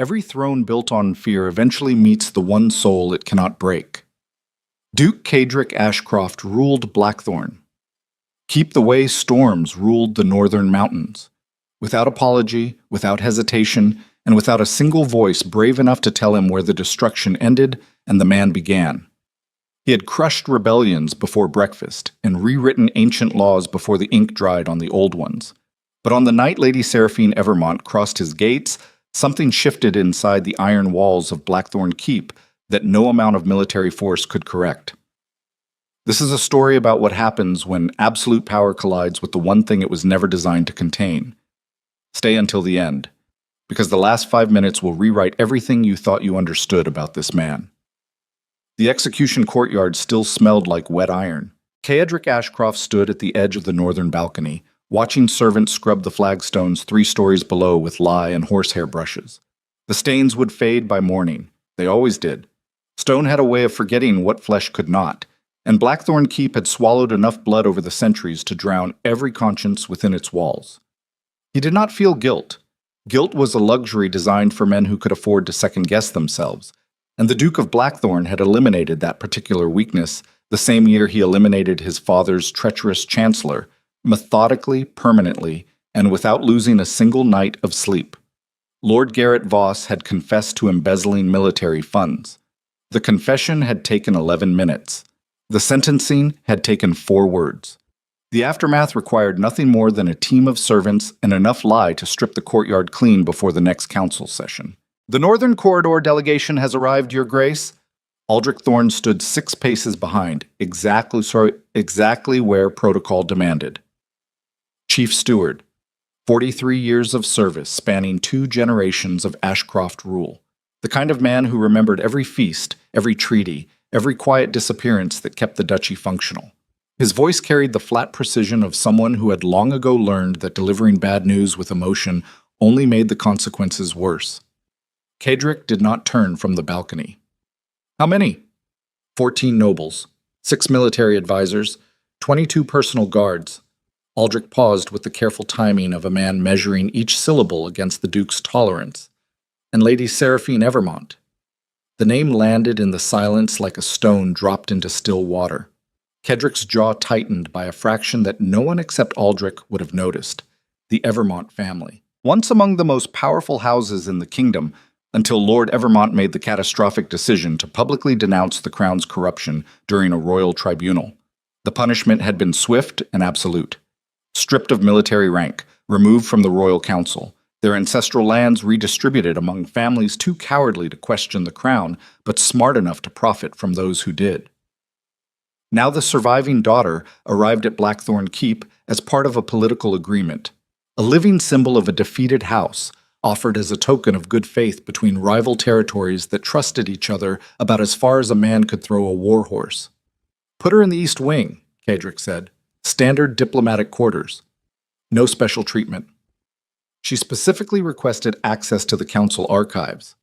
Every throne built on fear eventually meets the one soul it cannot break. Duke Cadric Ashcroft ruled Blackthorn. Keep the Way storms ruled the northern mountains. Without apology, without hesitation, and without a single voice brave enough to tell him where the destruction ended and the man began. He had crushed rebellions before breakfast and rewritten ancient laws before the ink dried on the old ones. But on the night Lady Seraphine Evermont crossed his gates, something shifted inside the iron walls of Blackthorn Keep that no amount of military force could correct. This is a story about what happens when absolute power collides with the one thing it was never designed to contain. Stay until the end, because the last 5 minutes will rewrite everything you thought you understood about this man. The execution courtyard still smelled like wet iron. Cadric Ashcroft stood at the edge of the northern balcony, watching servants scrub the flagstones 3 stories below with lye and horsehair brushes. The stains would fade by morning. They always did. Stone had a way of forgetting what flesh could not, and Blackthorn Keep had swallowed enough blood over the centuries to drown every conscience within its walls. He did not feel guilt. Guilt was a luxury designed for men who could afford to second-guess themselves, and the Duke of Blackthorn had eliminated that particular weakness the same year he eliminated his father's treacherous chancellor, methodically, permanently, and without losing a single night of sleep. Lord Garrett Voss had confessed to embezzling military funds. The confession had taken 11 minutes. The sentencing had taken 4 words. The aftermath required nothing more than a team of servants and enough lye to strip the courtyard clean before the next council session. "The Northern Corridor delegation has arrived, Your Grace." Aldrich Thorne stood 6 paces behind, exactly where protocol demanded. Chief Steward, 43 years of service spanning 2 generations of Ashcroft rule. The kind of man who remembered every feast, every treaty, every quiet disappearance that kept the duchy functional. His voice carried the flat precision of someone who had long ago learned that delivering bad news with emotion only made the consequences worse. Cadric did not turn from the balcony. "How many?" 14 nobles, 6 military advisors, 22 personal guards. Aldrich paused with the careful timing of a man measuring each syllable against the Duke's tolerance. "And Lady Seraphine Evermont." The name landed in the silence like a stone dropped into still water. Kedric's jaw tightened by a fraction that no one except Aldrich would have noticed: the Evermont family. Once among the most powerful houses in the kingdom, until Lord Evermont made the catastrophic decision to publicly denounce the crown's corruption during a royal tribunal. The punishment had been swift and absolute. Stripped of military rank, removed from the royal council, their ancestral lands redistributed among families too cowardly to question the crown, but smart enough to profit from those who did. Now the surviving daughter arrived at Blackthorn Keep as part of a political agreement, a living symbol of a defeated house, offered as a token of good faith between rival territories that trusted each other about as far as a man could throw a war horse. "Put her in the East Wing," Cadric said. "Standard diplomatic quarters. No special treatment." She specifically requested access to the council archives.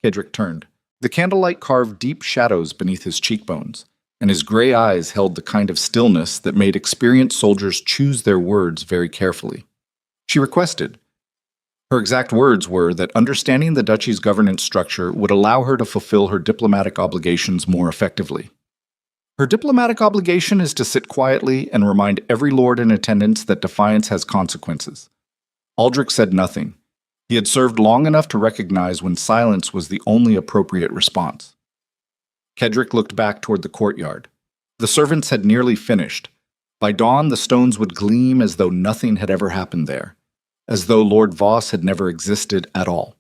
Cadric turned. The candlelight carved deep shadows beneath his cheekbones, and his gray eyes held the kind of stillness that made experienced soldiers choose their words very carefully. She requested. Her exact words were that understanding the duchy's governance structure would allow her to fulfill her diplomatic obligations more effectively. Her diplomatic obligation is to sit quietly and remind every lord in attendance that defiance has consequences. Aldrich said nothing. He had served long enough to recognize when silence was the only appropriate response. Cadric looked back toward the courtyard. The servants had nearly finished. By dawn, the stones would gleam as though nothing had ever happened there, as though Lord Voss had never existed at all.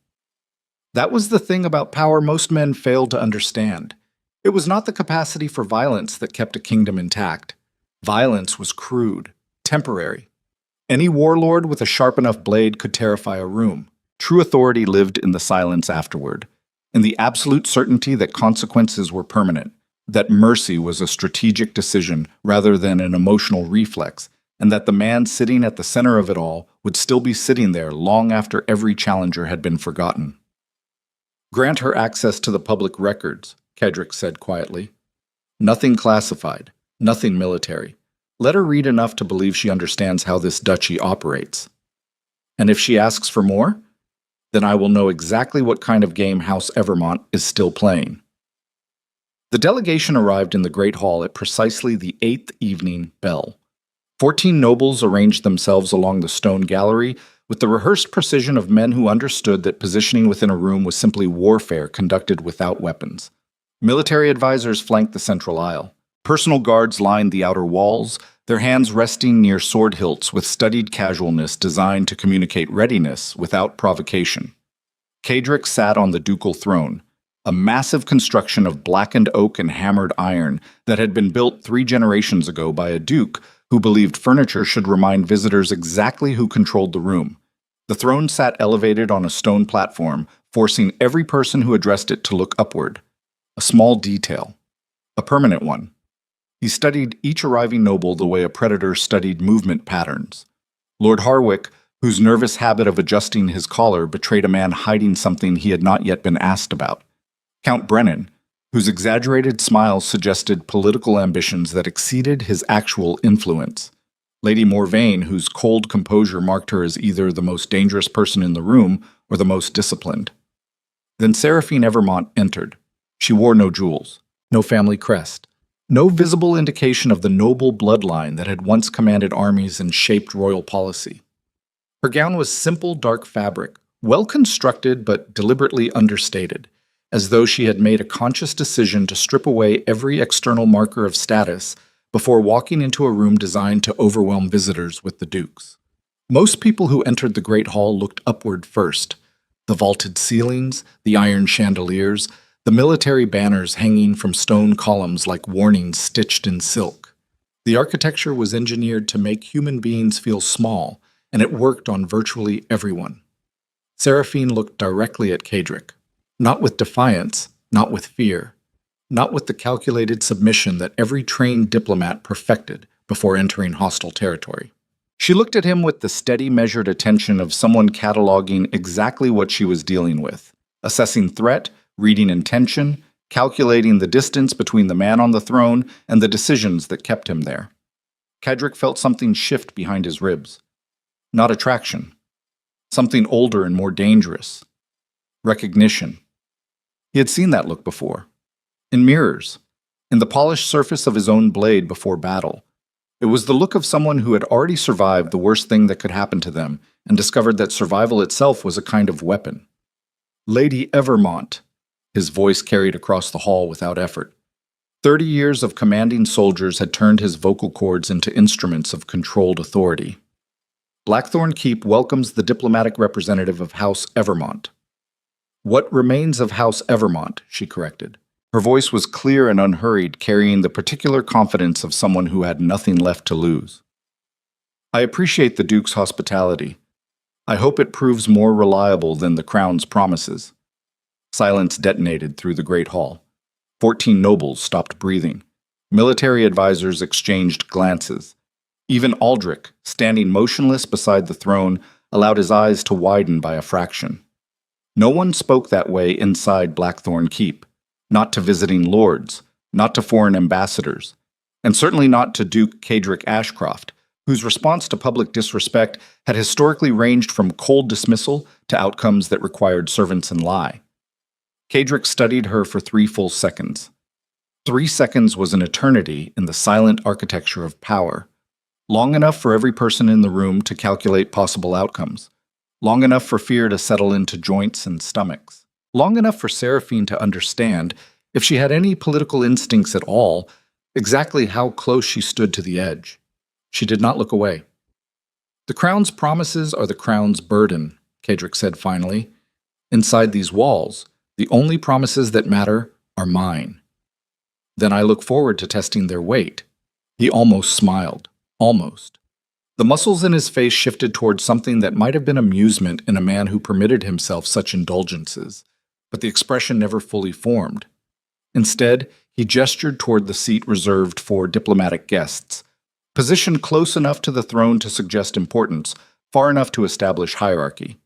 That was the thing about power most men failed to understand. It was not the capacity for violence that kept a kingdom intact. Violence was crude, temporary. Any warlord with a sharp enough blade could terrify a room. True authority lived in the silence afterward, in the absolute certainty that consequences were permanent, that mercy was a strategic decision rather than an emotional reflex, and that the man sitting at the center of it all would still be sitting there long after every challenger had been forgotten. "Grant her access to the public records," Cadric said quietly. "Nothing classified, nothing military. Let her read enough to believe she understands how this duchy operates. And if she asks for more?" Then I will know exactly what kind of game House Evermont is still playing. The delegation arrived in the Great Hall at precisely the 8th evening bell. 14 nobles arranged themselves along the stone gallery with the rehearsed precision of men who understood that positioning within a room was simply warfare conducted without weapons. Military advisors flanked the central aisle. Personal guards lined the outer walls, their hands resting near sword hilts with studied casualness designed to communicate readiness without provocation. Cadric sat on the ducal throne, a massive construction of blackened oak and hammered iron that had been built 3 generations ago by a duke who believed furniture should remind visitors exactly who controlled the room. The throne sat elevated on a stone platform, forcing every person who addressed it to look upward. A small detail. A permanent one. He studied each arriving noble the way a predator studied movement patterns. Lord Harwick, whose nervous habit of adjusting his collar betrayed a man hiding something he had not yet been asked about. Count Brennan, whose exaggerated smile suggested political ambitions that exceeded his actual influence. Lady Morvain, whose cold composure marked her as either the most dangerous person in the room or the most disciplined. Then Seraphine Evermont entered. She wore no jewels, no family crest, no visible indication of the noble bloodline that had once commanded armies and shaped royal policy. Her gown was simple dark fabric, well constructed but deliberately understated, as though she had made a conscious decision to strip away every external marker of status before walking into a room designed to overwhelm visitors with the dukes. Most people who entered the Great Hall looked upward first. The vaulted ceilings, the iron chandeliers, the military banners hanging from stone columns like warnings stitched in silk. The architecture was engineered to make human beings feel small, and it worked on virtually everyone. Seraphine looked directly at Cadric, not with defiance, not with fear, not with the calculated submission that every trained diplomat perfected before entering hostile territory. She looked at him with the steady, measured attention of someone cataloging exactly what she was dealing with, assessing threat, reading intention, calculating the distance between the man on the throne and the decisions that kept him there. Cadric felt something shift behind his ribs. Not attraction. Something older and more dangerous. Recognition. He had seen that look before. In mirrors. In the polished surface of his own blade before battle. It was the look of someone who had already survived the worst thing that could happen to them and discovered that survival itself was a kind of weapon. Lady Evermont. His voice carried across the hall without effort. 30 years of commanding soldiers had turned his vocal cords into instruments of controlled authority. Blackthorn Keep welcomes the diplomatic representative of House Evermont. What remains of House Evermont, she corrected. Her voice was clear and unhurried, carrying the particular confidence of someone who had nothing left to lose. I appreciate the Duke's hospitality. I hope it proves more reliable than the Crown's promises. Silence detonated through the Great Hall. 14 nobles stopped breathing. Military advisors exchanged glances. Even Aldrich, standing motionless beside the throne, allowed his eyes to widen by a fraction. No one spoke that way inside Blackthorn Keep, not to visiting lords, not to foreign ambassadors, and certainly not to Duke Cadric Ashcroft, whose response to public disrespect had historically ranged from cold dismissal to outcomes that required servants and lie. Cadric studied her for 3 full seconds. 3 seconds was an eternity in the silent architecture of power, long enough for every person in the room to calculate possible outcomes, long enough for fear to settle into joints and stomachs, long enough for Seraphine to understand, if she had any political instincts at all, exactly how close she stood to the edge. She did not look away. The Crown's promises are the Crown's burden, Cadric said finally. Inside these walls, the only promises that matter are mine. Then I look forward to testing their weight. He almost smiled. Almost. The muscles in his face shifted towards something that might have been amusement in a man who permitted himself such indulgences, but the expression never fully formed. Instead, he gestured toward the seat reserved for diplomatic guests, positioned close enough to the throne to suggest importance, far enough to establish hierarchy.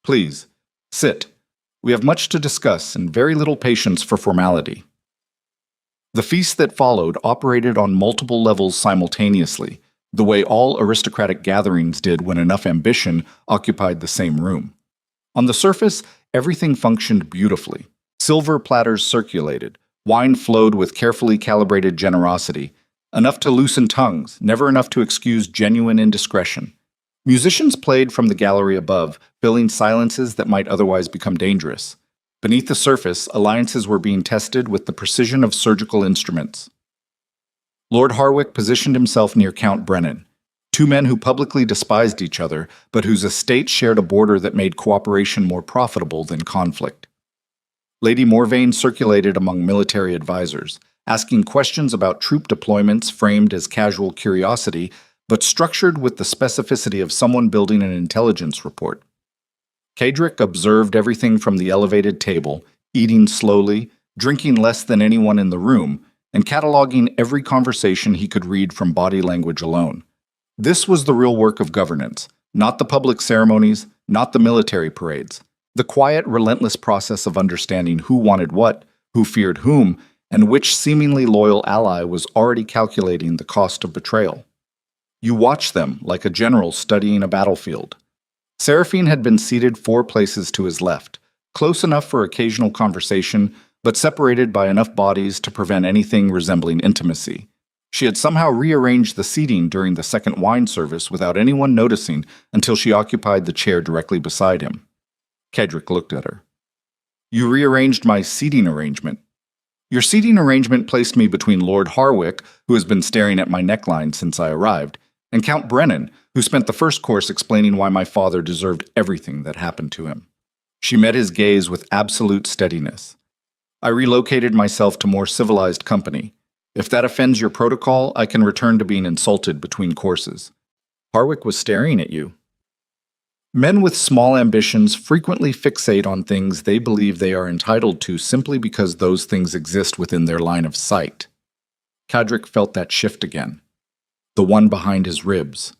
Please, sit. We have much to discuss and very little patience for formality. The feast that followed operated on multiple levels simultaneously, the way all aristocratic gatherings did when enough ambition occupied the same room. On the surface, everything functioned beautifully. Silver platters circulated, wine flowed with carefully calibrated generosity, enough to loosen tongues, never enough to excuse genuine indiscretion. Musicians played from the gallery above, filling silences that might otherwise become dangerous. Beneath the surface, alliances were being tested with the precision of surgical instruments. Lord Harwick positioned himself near Count Brennan, two men who publicly despised each other, but whose estates shared a border that made cooperation more profitable than conflict. Lady Morvain circulated among military advisors, asking questions about troop deployments framed as casual curiosity, but structured with the specificity of someone building an intelligence report. Cadric observed everything from the elevated table, eating slowly, drinking less than anyone in the room, and cataloging every conversation he could read from body language alone. This was the real work of governance, not the public ceremonies, not the military parades. The quiet, relentless process of understanding who wanted what, who feared whom, and which seemingly loyal ally was already calculating the cost of betrayal. You watched them like a general studying a battlefield. Seraphine had been seated 4 places to his left, close enough for occasional conversation, but separated by enough bodies to prevent anything resembling intimacy. She had somehow rearranged the seating during the second wine service without anyone noticing until she occupied the chair directly beside him. Kedrick looked at her. "You rearranged my seating arrangement." "Your seating arrangement placed me between Lord Harwick, who has been staring at my neckline since I arrived, and Count Brennan, who spent the first course explaining why my father deserved everything that happened to him." She met his gaze with absolute steadiness. "I relocated myself to more civilized company. If that offends your protocol, I can return to being insulted between courses." Harwick was staring at you. Men with small ambitions frequently fixate on things they believe they are entitled to simply because those things exist within their line of sight. Cadric felt that shift again. The one behind his ribs.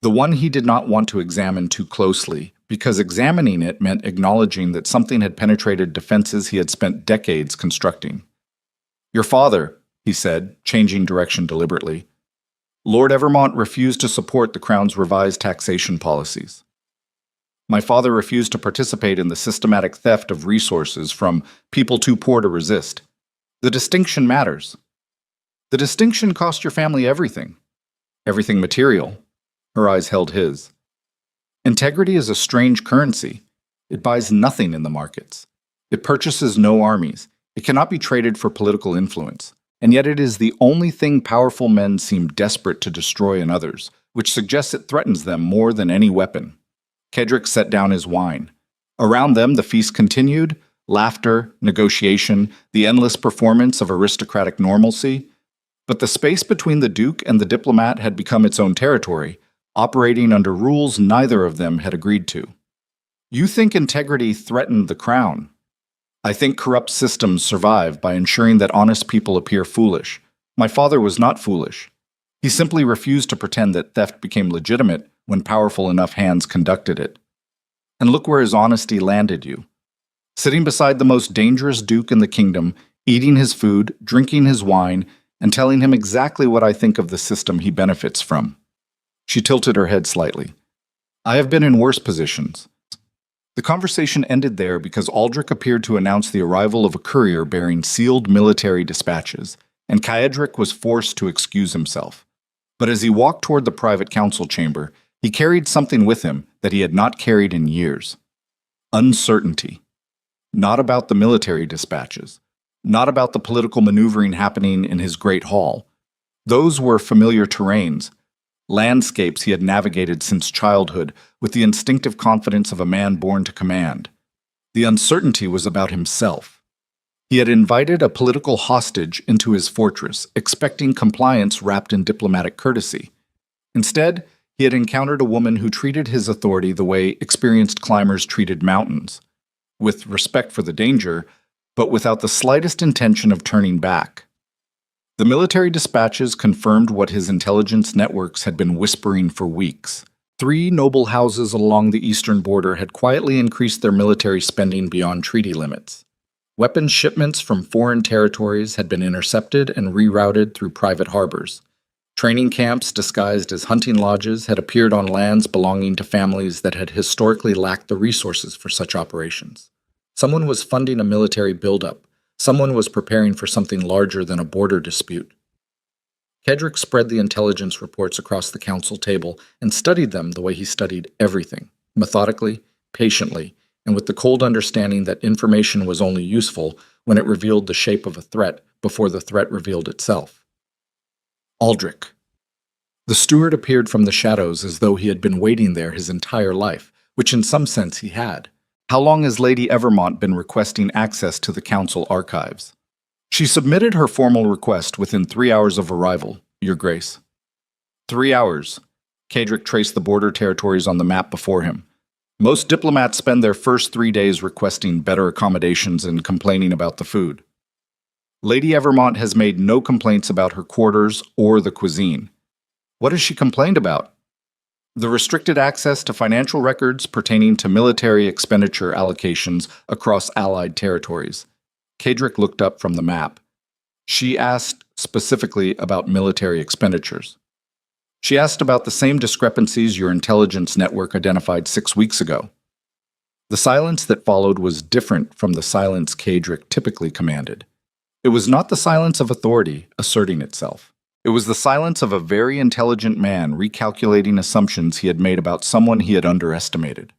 The one he did not want to examine too closely, because examining it meant acknowledging that something had penetrated defenses he had spent decades constructing. "Your father," he said, changing direction deliberately. "Lord Evermont refused to support the Crown's revised taxation policies. My father refused to participate in the systematic theft of resources from people too poor to resist. The distinction matters. The distinction cost your family everything. Everything material." Her eyes held his. "Integrity is a strange currency. It buys nothing in the markets. It purchases no armies. It cannot be traded for political influence. And yet it is the only thing powerful men seem desperate to destroy in others, which suggests it threatens them more than any weapon." Kedrick set down his wine. Around them the feast continued, laughter, negotiation, the endless performance of aristocratic normalcy. But the space between the Duke and the diplomat had become its own territory, operating under rules neither of them had agreed to. "You think integrity threatened the Crown. I think corrupt systems survive by ensuring that honest people appear foolish. My father was not foolish. He simply refused to pretend that theft became legitimate when powerful enough hands conducted it. And look where his honesty landed you. Sitting beside the most dangerous duke in the kingdom, eating his food, drinking his wine, and telling him exactly what I think of the system he benefits from." She tilted her head slightly. "I have been in worse positions." The conversation ended there because Aldrich appeared to announce the arrival of a courier bearing sealed military dispatches, and Caedric was forced to excuse himself. But as he walked toward the private council chamber, he carried something with him that he had not carried in years. Uncertainty. Not about the military dispatches. Not about the political maneuvering happening in his great hall. Those were familiar terrains, landscapes he had navigated since childhood with the instinctive confidence of a man born to command. The uncertainty was about himself. He had invited a political hostage into his fortress, expecting compliance wrapped in diplomatic courtesy. Instead, he had encountered a woman who treated his authority the way experienced climbers treated mountains, with respect for the danger, but without the slightest intention of turning back. The military dispatches confirmed what his intelligence networks had been whispering for weeks. 3 noble houses along the eastern border had quietly increased their military spending beyond treaty limits. Weapons shipments from foreign territories had been intercepted and rerouted through private harbors. Training camps disguised as hunting lodges had appeared on lands belonging to families that had historically lacked the resources for such operations. Someone was funding a military buildup. Someone was preparing for something larger than a border dispute. Kedrick spread the intelligence reports across the council table and studied them the way he studied everything, methodically, patiently, and with the cold understanding that information was only useful when it revealed the shape of a threat before the threat revealed itself. Aldrich. The steward appeared from the shadows as though he had been waiting there his entire life, which in some sense he had. How long has Lady Evermont been requesting access to the council archives? She submitted her formal request within 3 hours of arrival, Your Grace. 3 hours. Kedrick traced the border territories on the map before him. Most diplomats spend their first 3 days requesting better accommodations and complaining about the food. Lady Evermont has made no complaints about her quarters or the cuisine. What has she complained about? The restricted access to financial records pertaining to military expenditure allocations across Allied territories. Kedrick looked up from the map. She asked specifically about military expenditures. She asked about the same discrepancies your intelligence network identified 6 weeks ago. The silence that followed was different from the silence Kedrick typically commanded. It was not the silence of authority asserting itself. It was the silence of a very intelligent man recalculating assumptions he had made about someone he had underestimated.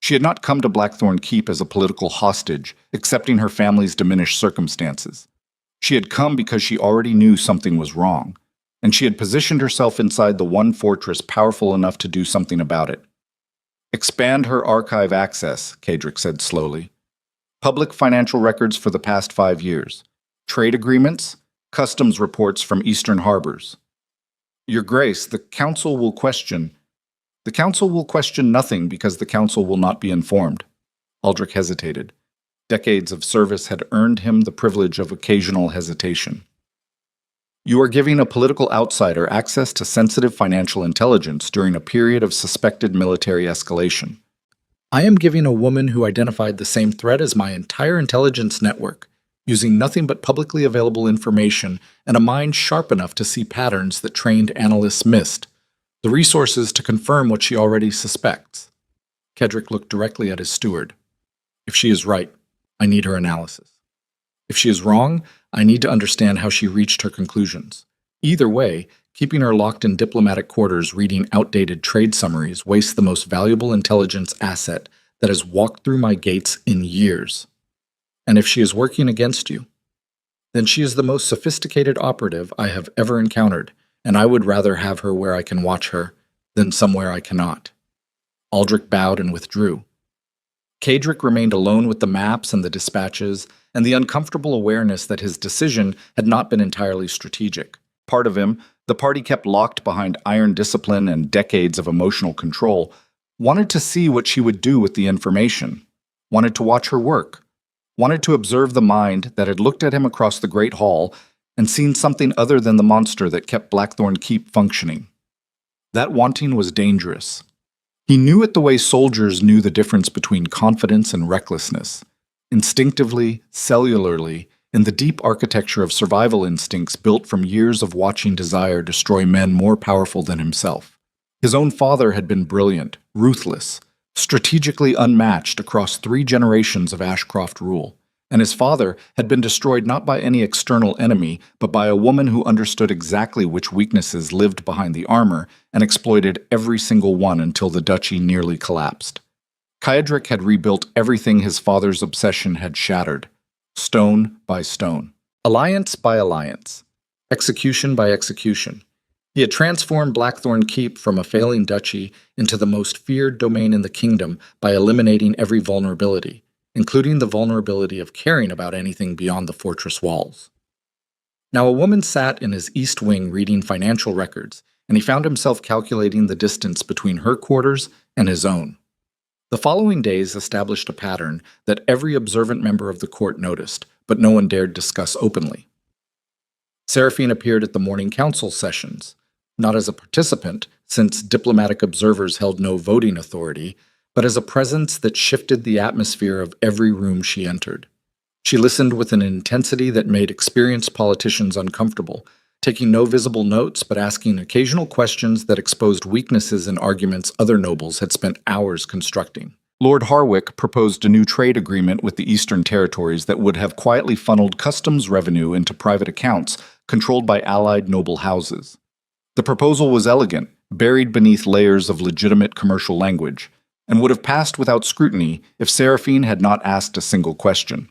She had not come to Blackthorn Keep as a political hostage, accepting her family's diminished circumstances. She had come because she already knew something was wrong, and she had positioned herself inside the one fortress powerful enough to do something about it. Expand her archive access, Kedrick said slowly. Public financial records for the past 5 years. Trade agreements, customs reports from eastern harbors. Your Grace, the Council will question nothing because the Council will not be informed. Aldrich hesitated. Decades of service had earned him the privilege of occasional hesitation. You are giving a political outsider access to sensitive financial intelligence during a period of suspected military escalation. I am giving a woman who identified the same threat as my entire intelligence network, using nothing but publicly available information and a mind sharp enough to see patterns that trained analysts missed, the resources to confirm what she already suspects. Kedrick looked directly at his steward. If she is right, I need her analysis. If she is wrong, I need to understand how she reached her conclusions. Either way, keeping her locked in diplomatic quarters reading outdated trade summaries wastes the most valuable intelligence asset that has walked through my gates in years. And if she is working against you, then she is the most sophisticated operative I have ever encountered, and I would rather have her where I can watch her than somewhere I cannot. Aldrich bowed and withdrew. Kedrick remained alone with the maps and the dispatches, and the uncomfortable awareness that his decision had not been entirely strategic. Part of him, the party kept locked behind iron discipline and decades of emotional control, wanted to see what she would do with the information, wanted to watch her work, wanted to observe the mind that had looked at him across the great hall and seen something other than the monster that kept Blackthorn Keep functioning. That wanting was dangerous. He knew it the way soldiers knew the difference between confidence and recklessness, instinctively, cellularly, in the deep architecture of survival instincts built from years of watching desire destroy men more powerful than himself. His own father had been brilliant, ruthless, strategically unmatched across 3 generations of Ashcroft rule, and his father had been destroyed not by any external enemy, but by a woman who understood exactly which weaknesses lived behind the armor and exploited every single one until the duchy nearly collapsed. Kedrick had rebuilt everything his father's obsession had shattered, stone by stone, alliance by alliance, execution by execution. He had transformed Blackthorn Keep from a failing duchy into the most feared domain in the kingdom by eliminating every vulnerability, including the vulnerability of caring about anything beyond the fortress walls. Now a woman sat in his east wing reading financial records, and he found himself calculating the distance between her quarters and his own. The following days established a pattern that every observant member of the court noticed, but no one dared discuss openly. Seraphine appeared at the morning council sessions, not as a participant, since diplomatic observers held no voting authority, but as a presence that shifted the atmosphere of every room she entered. She listened with an intensity that made experienced politicians uncomfortable, taking no visible notes but asking occasional questions that exposed weaknesses in arguments other nobles had spent hours constructing. Lord Harwick proposed a new trade agreement with the Eastern Territories that would have quietly funneled customs revenue into private accounts controlled by allied noble houses. The proposal was elegant, buried beneath layers of legitimate commercial language, and would have passed without scrutiny if Seraphine had not asked a single question.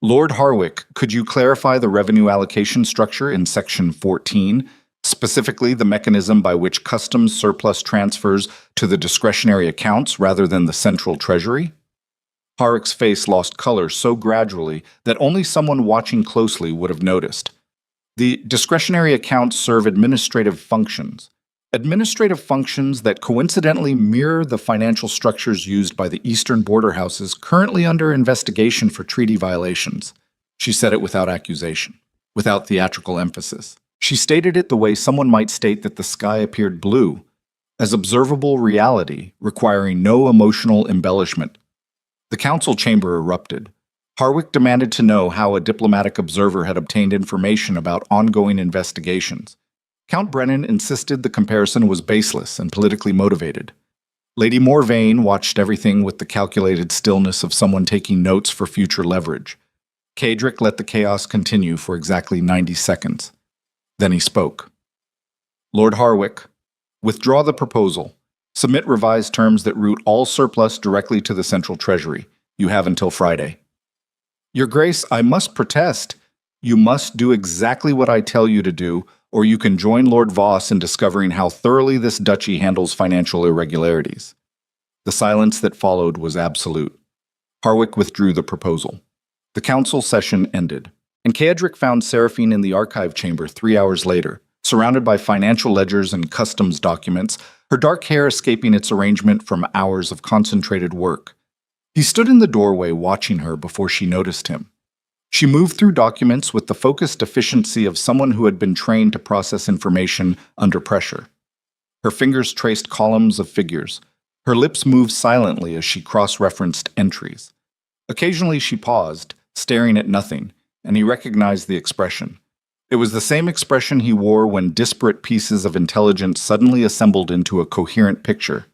Lord Harwick, could you clarify the revenue allocation structure in Section 14, specifically the mechanism by which customs surplus transfers to the discretionary accounts rather than the central treasury? Harwick's face lost color so gradually that only someone watching closely would have noticed. The discretionary accounts serve administrative functions that coincidentally mirror the financial structures used by the Eastern border houses currently under investigation for treaty violations. She said it without accusation, without theatrical emphasis. She stated it the way someone might state that the sky appeared blue, as observable reality requiring no emotional embellishment. The council chamber erupted. Harwick demanded to know how a diplomatic observer had obtained information about ongoing investigations. Count Brennan insisted the comparison was baseless and politically motivated. Lady Morvain watched everything with the calculated stillness of someone taking notes for future leverage. Cadric let the chaos continue for exactly 90 seconds. Then he spoke. Lord Harwick, withdraw the proposal. Submit revised terms that route all surplus directly to the Central Treasury. You have until Friday. Your Grace, I must protest. You must do exactly what I tell you to do, or you can join Lord Voss in discovering how thoroughly this duchy handles financial irregularities. The silence that followed was absolute. Harwick withdrew the proposal. The council session ended, and Cadric found Seraphine in the archive chamber 3 hours later, surrounded by financial ledgers and customs documents, her dark hair escaping its arrangement from hours of concentrated work. He stood in the doorway watching her before she noticed him. She moved through documents with the focused efficiency of someone who had been trained to process information under pressure. Her fingers traced columns of figures. Her lips moved silently as she cross-referenced entries. Occasionally she paused, staring at nothing, and he recognized the expression. It was the same expression he wore when disparate pieces of intelligence suddenly assembled into a coherent picture.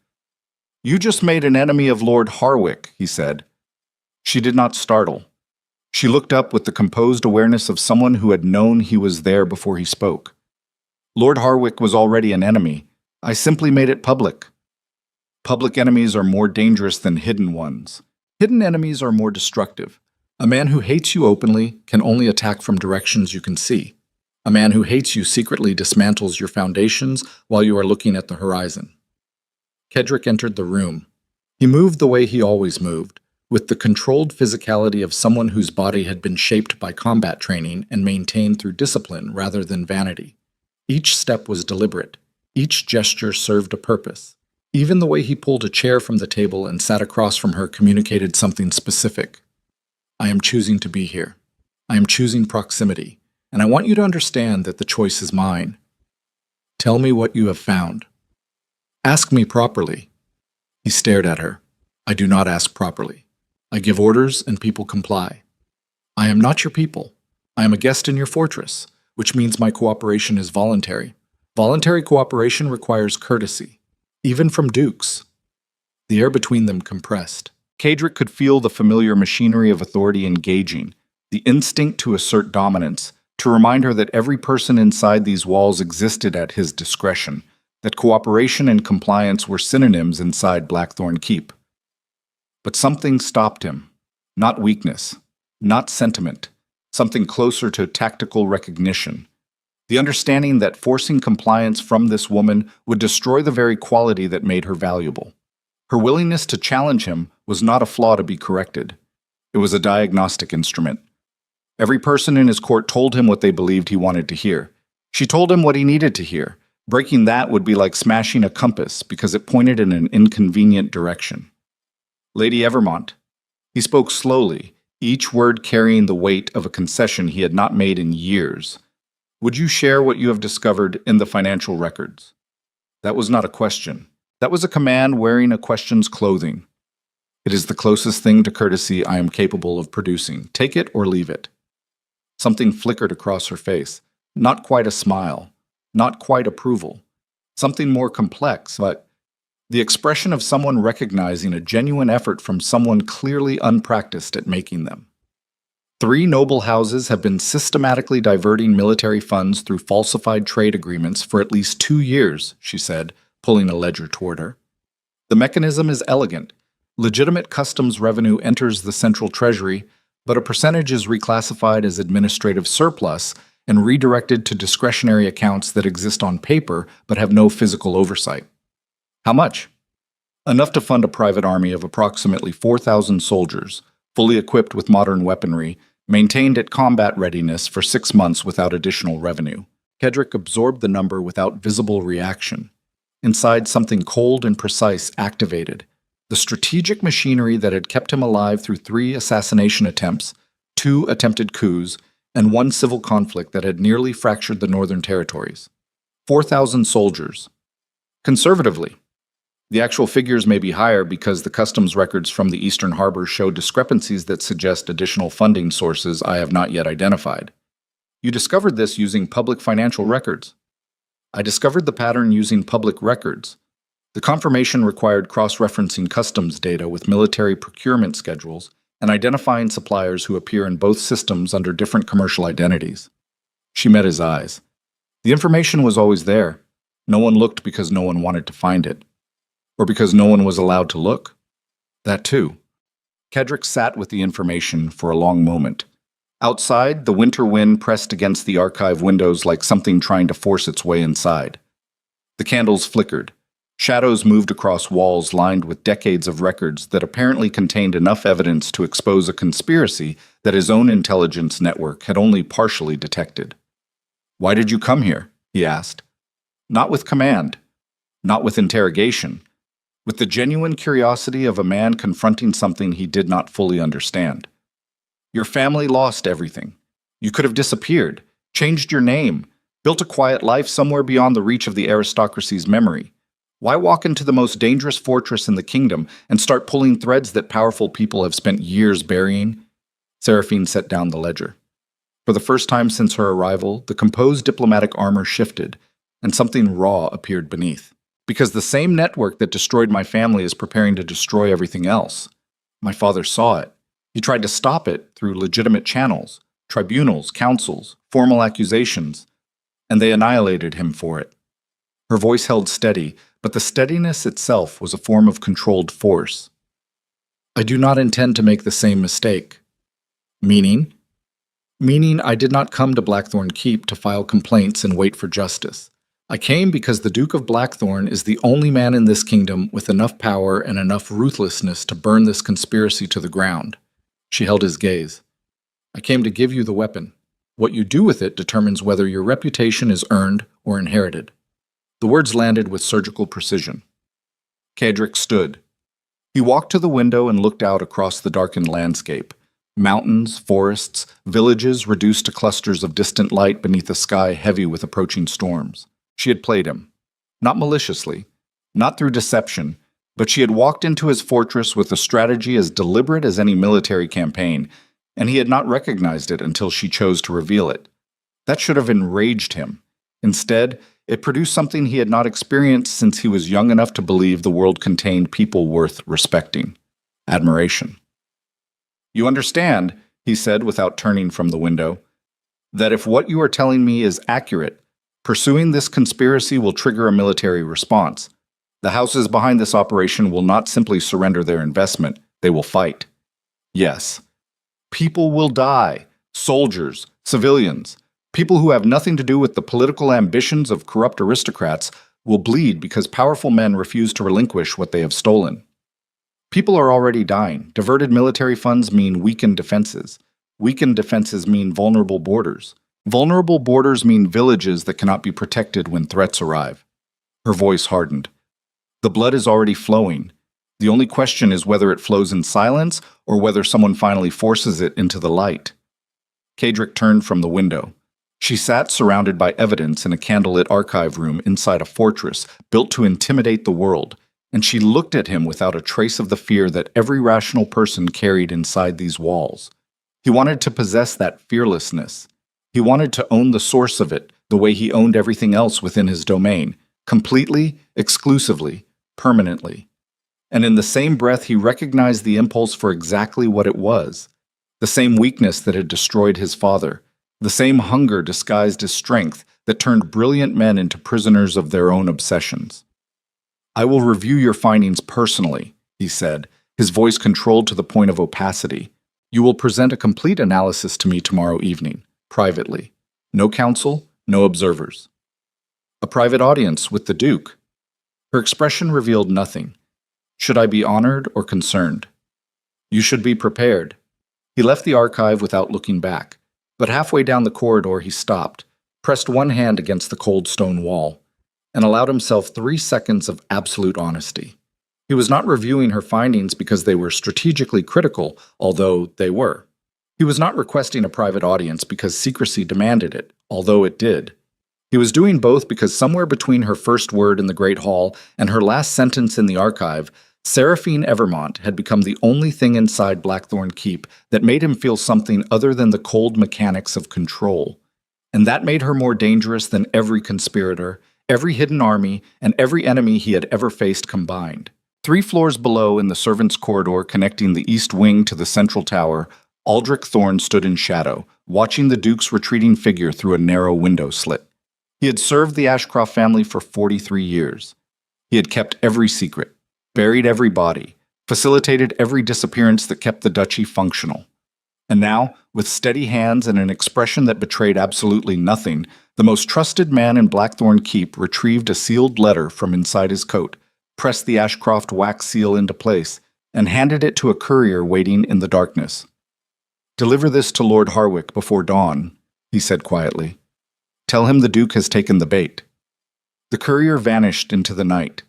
"You just made an enemy of Lord Harwick," he said. She did not startle. She looked up with the composed awareness of someone who had known he was there before he spoke. "Lord Harwick was already an enemy. I simply made it public." Public enemies are more dangerous than hidden ones. Hidden enemies are more destructive. A man who hates you openly can only attack from directions you can see. A man who hates you secretly dismantles your foundations while you are looking at the horizon. Kedrick entered the room. He moved the way he always moved, with the controlled physicality of someone whose body had been shaped by combat training and maintained through discipline rather than vanity. Each step was deliberate. Each gesture served a purpose. Even the way he pulled a chair from the table and sat across from her communicated something specific. I am choosing to be here. I am choosing proximity, and I want you to understand that the choice is mine. Tell me what you have found. Ask me properly. He stared at her. I do not ask properly. I give orders and people comply. I am not your people. I am a guest in your fortress, which means my cooperation is voluntary. Voluntary cooperation requires courtesy, even from dukes. The air between them compressed. Cadric could feel the familiar machinery of authority engaging, the instinct to assert dominance, to remind her that every person inside these walls existed at his discretion, that cooperation and compliance were synonyms inside Blackthorn Keep. But something stopped him. Not weakness, not sentiment, something closer to tactical recognition. The understanding that forcing compliance from this woman would destroy the very quality that made her valuable. Her willingness to challenge him was not a flaw to be corrected. It was a diagnostic instrument. Every person in his court told him what they believed he wanted to hear. She told him what he needed to hear. Breaking that would be like smashing a compass because it pointed in an inconvenient direction. Lady Evermont. He spoke slowly, each word carrying the weight of a concession he had not made in years. Would you share what you have discovered in the financial records? That was not a question. That was a command wearing a question's clothing. It is the closest thing to courtesy I am capable of producing. Take it or leave it. Something flickered across her face. Not quite a smile. Not quite approval. Something more complex, but the expression of someone recognizing a genuine effort from someone clearly unpracticed at making them. 3 noble houses have been systematically diverting military funds through falsified trade agreements for at least 2 years, she said, pulling a ledger toward her. The mechanism is elegant. Legitimate customs revenue enters the central treasury, but a percentage is reclassified as administrative surplus and redirected to discretionary accounts that exist on paper but have no physical oversight. How much? Enough to fund a private army of approximately 4,000 soldiers, fully equipped with modern weaponry, maintained at combat readiness for 6 months without additional revenue. Kedrick absorbed the number without visible reaction. Inside, something cold and precise activated. The strategic machinery that had kept him alive through 3 assassination attempts, 2 attempted coups, and 1 civil conflict that had nearly fractured the Northern Territories. 4,000 soldiers. Conservatively, the actual figures may be higher because the customs records from the Eastern Harbor show discrepancies that suggest additional funding sources I have not yet identified. You discovered this using public financial records. I discovered the pattern using public records. The confirmation required cross-referencing customs data with military procurement schedules and identifying suppliers who appear in both systems under different commercial identities. She met his eyes. The information was always there. No one looked because no one wanted to find it. Or because no one was allowed to look. That too. Kedrick sat with the information for a long moment. Outside, the winter wind pressed against the archive windows like something trying to force its way inside. The candles flickered. Shadows moved across walls lined with decades of records that apparently contained enough evidence to expose a conspiracy that his own intelligence network had only partially detected. "Why did you come here?" he asked. Not with command. Not with interrogation. With the genuine curiosity of a man confronting something he did not fully understand. Your family lost everything. You could have disappeared, changed your name, built a quiet life somewhere beyond the reach of the aristocracy's memory. Why walk into the most dangerous fortress in the kingdom and start pulling threads that powerful people have spent years burying? Seraphine set down the ledger. For the first time since her arrival, the composed diplomatic armor shifted, and something raw appeared beneath. Because the same network that destroyed my family is preparing to destroy everything else. My father saw it. He tried to stop it through legitimate channels, tribunals, councils, formal accusations, and they annihilated him for it. Her voice held steady, but the steadiness itself was a form of controlled force. I do not intend to make the same mistake. Meaning? Meaning I did not come to Blackthorn Keep to file complaints and wait for justice. I came because the Duke of Blackthorn is the only man in this kingdom with enough power and enough ruthlessness to burn this conspiracy to the ground. She held his gaze. I came to give you the weapon. What you do with it determines whether your reputation is earned or inherited. The words landed with surgical precision. Kedrick stood. He walked to the window and looked out across the darkened landscape. Mountains, forests, villages reduced to clusters of distant light beneath a sky heavy with approaching storms. She had played him. Not maliciously, not through deception, but she had walked into his fortress with a strategy as deliberate as any military campaign, and he had not recognized it until she chose to reveal it. That should have enraged him. Instead, it produced something he had not experienced since he was young enough to believe the world contained people worth respecting. Admiration. You understand, he said without turning from the window, that if what you are telling me is accurate, pursuing this conspiracy will trigger a military response. The houses behind this operation will not simply surrender their investment, they will fight. Yes. People will die. Soldiers, civilians, people who have nothing to do with the political ambitions of corrupt aristocrats will bleed because powerful men refuse to relinquish what they have stolen. People are already dying. Diverted military funds mean weakened defenses. Weakened defenses mean vulnerable borders. Vulnerable borders mean villages that cannot be protected when threats arrive. Her voice hardened. The blood is already flowing. The only question is whether it flows in silence or whether someone finally forces it into the light. Kedrick turned from the window. She sat surrounded by evidence in a candlelit archive room inside a fortress built to intimidate the world, and she looked at him without a trace of the fear that every rational person carried inside these walls. He wanted to possess that fearlessness. He wanted to own the source of it the way he owned everything else within his domain, completely, exclusively, permanently. And in the same breath, he recognized the impulse for exactly what it was, the same weakness that had destroyed his father, the same hunger disguised as strength that turned brilliant men into prisoners of their own obsessions. "I will review your findings personally," he said, his voice controlled to the point of opacity. "You will present a complete analysis to me tomorrow evening, privately. No counsel, no observers." A private audience with the Duke. Her expression revealed nothing. Should I be honored or concerned? "You should be prepared." He left the archive without looking back, but halfway down the corridor he stopped, pressed one hand against the cold stone wall, and allowed himself 3 seconds of absolute honesty. He was not reviewing her findings because they were strategically critical, although they were. He was not requesting a private audience because secrecy demanded it, although it did. He was doing both because somewhere between her first word in the Great Hall and her last sentence in the archive, Seraphine Evermont had become the only thing inside Blackthorn Keep that made him feel something other than the cold mechanics of control. And that made her more dangerous than every conspirator, every hidden army, and every enemy he had ever faced combined. 3 floors below in the servants' corridor connecting the east wing to the central tower, Aldrich Thorne stood in shadow, watching the Duke's retreating figure through a narrow window slit. He had served the Ashcroft family for 43 years. He had kept every secret, buried every body, facilitated every disappearance that kept the duchy functional. And now, with steady hands and an expression that betrayed absolutely nothing, the most trusted man in Blackthorn Keep retrieved a sealed letter from inside his coat, pressed the Ashcroft wax seal into place, and handed it to a courier waiting in the darkness. "Deliver this to Lord Harwick before dawn," he said quietly. "Tell him the Duke has taken the bait." The courier vanished into the night.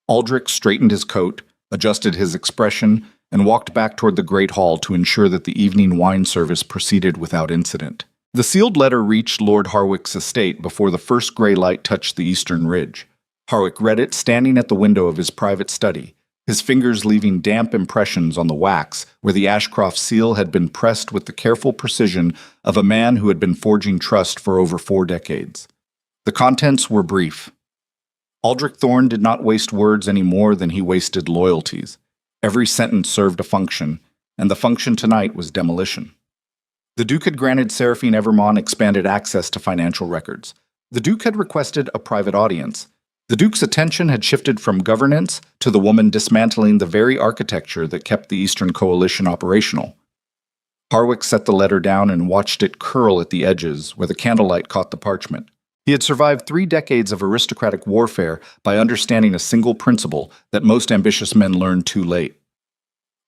Aldrich straightened his coat, adjusted his expression, and walked back toward the Great Hall to ensure that the evening wine service proceeded without incident. The sealed letter reached Lord Harwick's estate before the first gray light touched the eastern ridge. Harwick read it standing at the window of his private study, his fingers leaving damp impressions on the wax where the Ashcroft seal had been pressed with the careful precision of a man who had been forging trust for over 4 decades. The contents were brief. Aldrich Thorne did not waste words any more than he wasted loyalties. Every sentence served a function, and the function tonight was demolition. The Duke had granted Seraphine Evermont expanded access to financial records. The Duke had requested a private audience. The Duke's attention had shifted from governance to the woman dismantling the very architecture that kept the Eastern Coalition operational. Harwick set the letter down and watched it curl at the edges where the candlelight caught the parchment. He had survived 3 decades of aristocratic warfare by understanding a single principle that most ambitious men learned too late.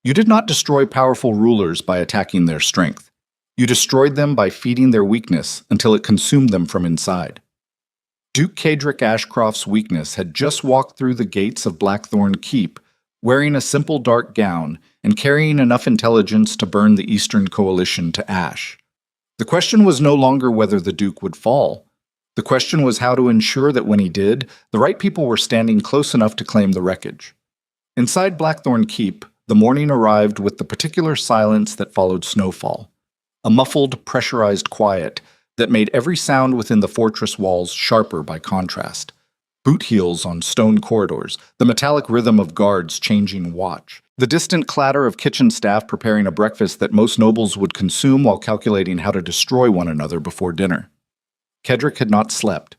You did not destroy powerful rulers by attacking their strength. You destroyed them by feeding their weakness until it consumed them from inside. Duke Cadric Ashcroft's weakness had just walked through the gates of Blackthorn Keep, wearing a simple dark gown and carrying enough intelligence to burn the Eastern Coalition to ash. The question was no longer whether the Duke would fall. The question was how to ensure that when he did, the right people were standing close enough to claim the wreckage. Inside Blackthorn Keep, the morning arrived with the particular silence that followed snowfall, a muffled, pressurized quiet that made every sound within the fortress walls sharper by contrast. Boot heels on stone corridors, the metallic rhythm of guards changing watch, the distant clatter of kitchen staff preparing a breakfast that most nobles would consume while calculating how to destroy one another before dinner. Kedrick had not slept.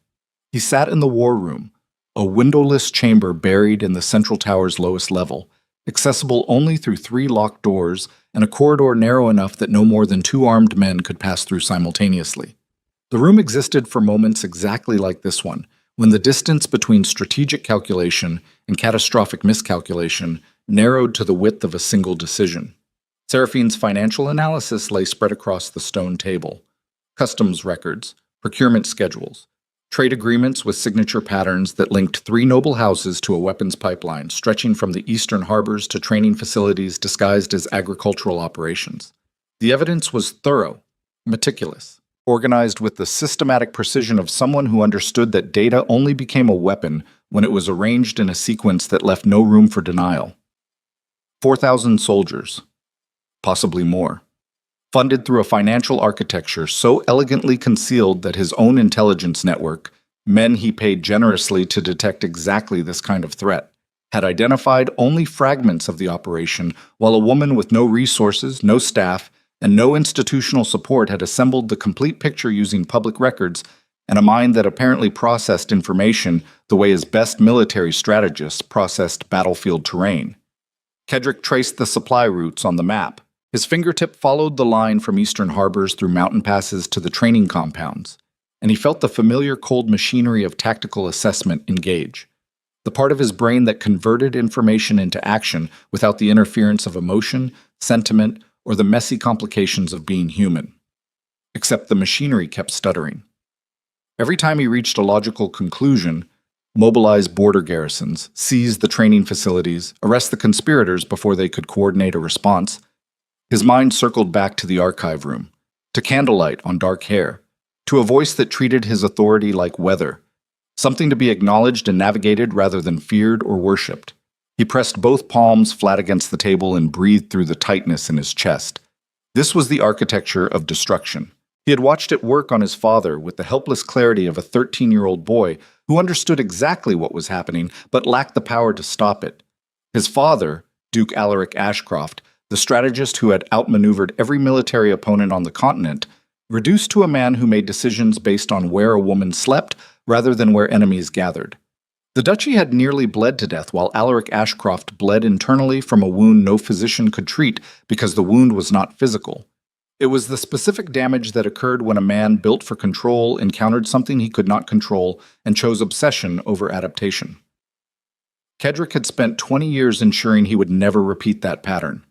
He sat in the war room, a windowless chamber buried in the central tower's lowest level, accessible only through 3 locked doors and a corridor narrow enough that no more than 2 armed men could pass through simultaneously. The room existed for moments exactly like this one, when the distance between strategic calculation and catastrophic miscalculation narrowed to the width of a single decision. Seraphine's financial analysis lay spread across the stone table. Customs records, procurement schedules, trade agreements with signature patterns that linked 3 noble houses to a weapons pipeline stretching from the eastern harbors to training facilities disguised as agricultural operations. The evidence was thorough, meticulous, organized with the systematic precision of someone who understood that data only became a weapon when it was arranged in a sequence that left no room for denial. 4,000 soldiers, possibly more. funded through a financial architecture so elegantly concealed that his own intelligence network, men he paid generously to detect exactly this kind of threat, had identified only fragments of the operation, while a woman with no resources, no staff, and no institutional support had assembled the complete picture using public records and a mind that apparently processed information the way his best military strategists processed battlefield terrain. Kedrick traced the supply routes on the map. His fingertip followed the line from eastern harbors through mountain passes to the training compounds, and he felt the familiar cold machinery of tactical assessment engage. The part of his brain that converted information into action without the interference of emotion, sentiment, or the messy complications of being human. Except the machinery kept stuttering. Every time he reached a logical conclusion, mobilize border garrisons, seize the training facilities, arrest the conspirators before they could coordinate a response, his mind circled back to the archive room, to candlelight on dark hair, to a voice that treated his authority like weather, something to be acknowledged and navigated rather than feared or worshipped. He pressed both palms flat against the table and breathed through the tightness in his chest. This was the architecture of destruction. He had watched it work on his father with the helpless clarity of a 13-year-old boy who understood exactly what was happening but lacked the power to stop it. His father, Duke Alaric Ashcroft, the strategist who had outmaneuvered every military opponent on the continent, reduced to a man who made decisions based on where a woman slept rather than where enemies gathered. The duchy had nearly bled to death while Alaric Ashcroft bled internally from a wound no physician could treat because the wound was not physical. It was the specific damage that occurred when a man built for control encountered something he could not control and chose obsession over adaptation. Kedrick had spent 20 years ensuring he would never repeat that pattern.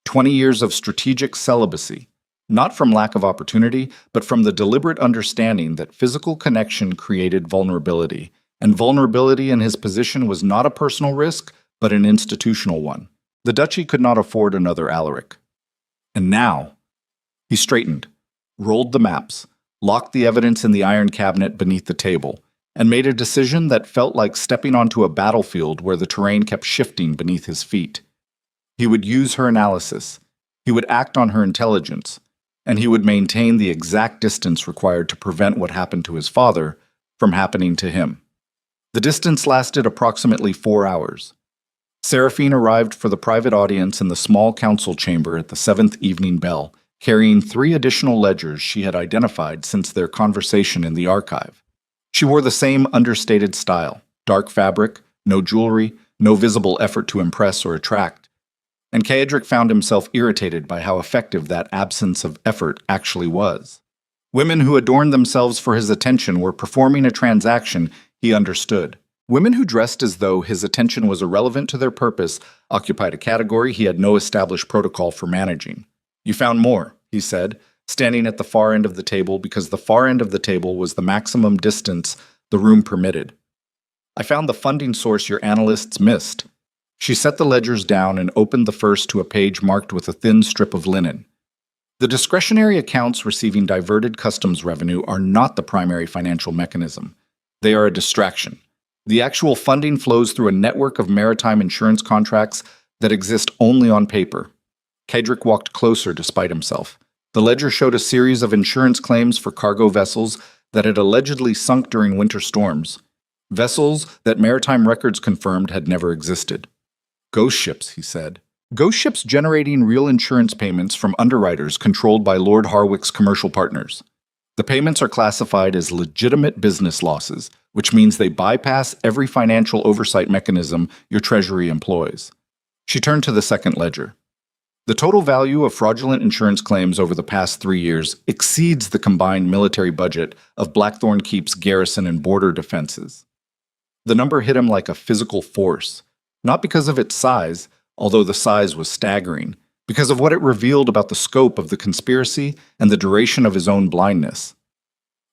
20 years of strategic celibacy, not from lack of opportunity, but from the deliberate understanding that physical connection created vulnerability, and vulnerability in his position was not a personal risk, but an institutional one. The duchy could not afford another Alaric. And now, he straightened, rolled the maps, locked the evidence in the iron cabinet beneath the table, and made a decision that felt like stepping onto a battlefield where the terrain kept shifting beneath his feet. He would use her analysis, he would act on her intelligence, and he would maintain the exact distance required to prevent what happened to his father from happening to him. The distance lasted approximately 4 hours. Seraphine arrived for the private audience in the small council chamber at the 7th evening bell, carrying 3 additional ledgers she had identified since their conversation in the archive. She wore the same understated style, dark fabric, no jewelry, no visible effort to impress or attract. And Kedrick found himself irritated by how effective that absence of effort actually was. Women who adorned themselves for his attention were performing a transaction he understood. Women who dressed as though his attention was irrelevant to their purpose occupied a category he had no established protocol for managing. "You found more," he said, standing at the far end of the table because the far end of the table was the maximum distance the room permitted. "I found the funding source your analysts missed." She set the ledgers down and opened the first to a page marked with a thin strip of linen. The discretionary accounts receiving diverted customs revenue are not the primary financial mechanism. They are a distraction. The actual funding flows through a network of maritime insurance contracts that exist only on paper. Kedrick walked closer despite himself. The ledger showed a series of insurance claims for cargo vessels that had allegedly sunk during winter storms. Vessels that maritime records confirmed had never existed. "Ghost ships," he said. "Ghost ships generating real insurance payments from underwriters controlled by Lord Harwick's commercial partners. The payments are classified as legitimate business losses, which means they bypass every financial oversight mechanism your treasury employs." She turned to the second ledger. "The total value of fraudulent insurance claims over the past 3 years exceeds the combined military budget of Blackthorn Keep's garrison and border defenses." The number hit him like a physical force, not because of its size, although the size was staggering, because of what it revealed about the scope of the conspiracy and the duration of his own blindness.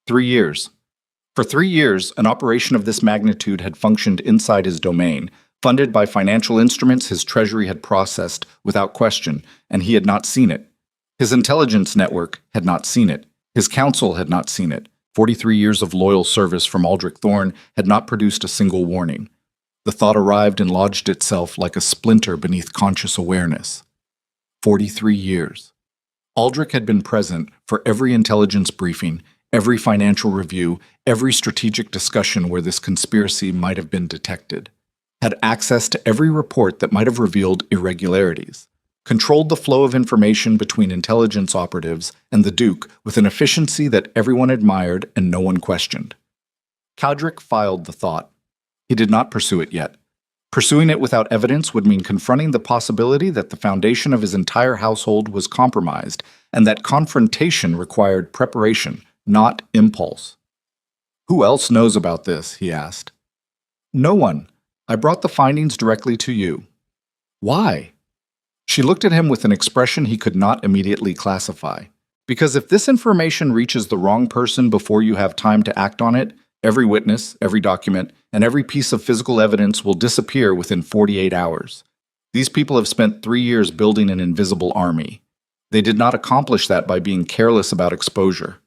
3 years. For 3 years, an operation of this magnitude had functioned inside his domain, funded by financial instruments his treasury had processed without question, and he had not seen it. His intelligence network had not seen it. His counsel had not seen it. 43 years of loyal service from Aldrich Thorne had not produced a single warning. The thought arrived and lodged itself like a splinter beneath conscious awareness. 43 years. Aldrich had been present for every intelligence briefing, every financial review, every strategic discussion where this conspiracy might have been detected, had access to every report that might have revealed irregularities, controlled the flow of information between intelligence operatives and the Duke with an efficiency that everyone admired and no one questioned. Cowdrick filed the thought. He did not pursue it yet. Pursuing it without evidence would mean confronting the possibility that the foundation of his entire household was compromised, and that confrontation required preparation, not impulse. "Who else knows about this?" he asked. "No one. I brought the findings directly to you." "Why?" She looked at him with an expression he could not immediately classify. "Because if this information reaches the wrong person before you have time to act on it, every witness, every document, and every piece of physical evidence will disappear within 48 hours. These people have spent 3 years building an invisible army. They did not accomplish that by being careless about exposure.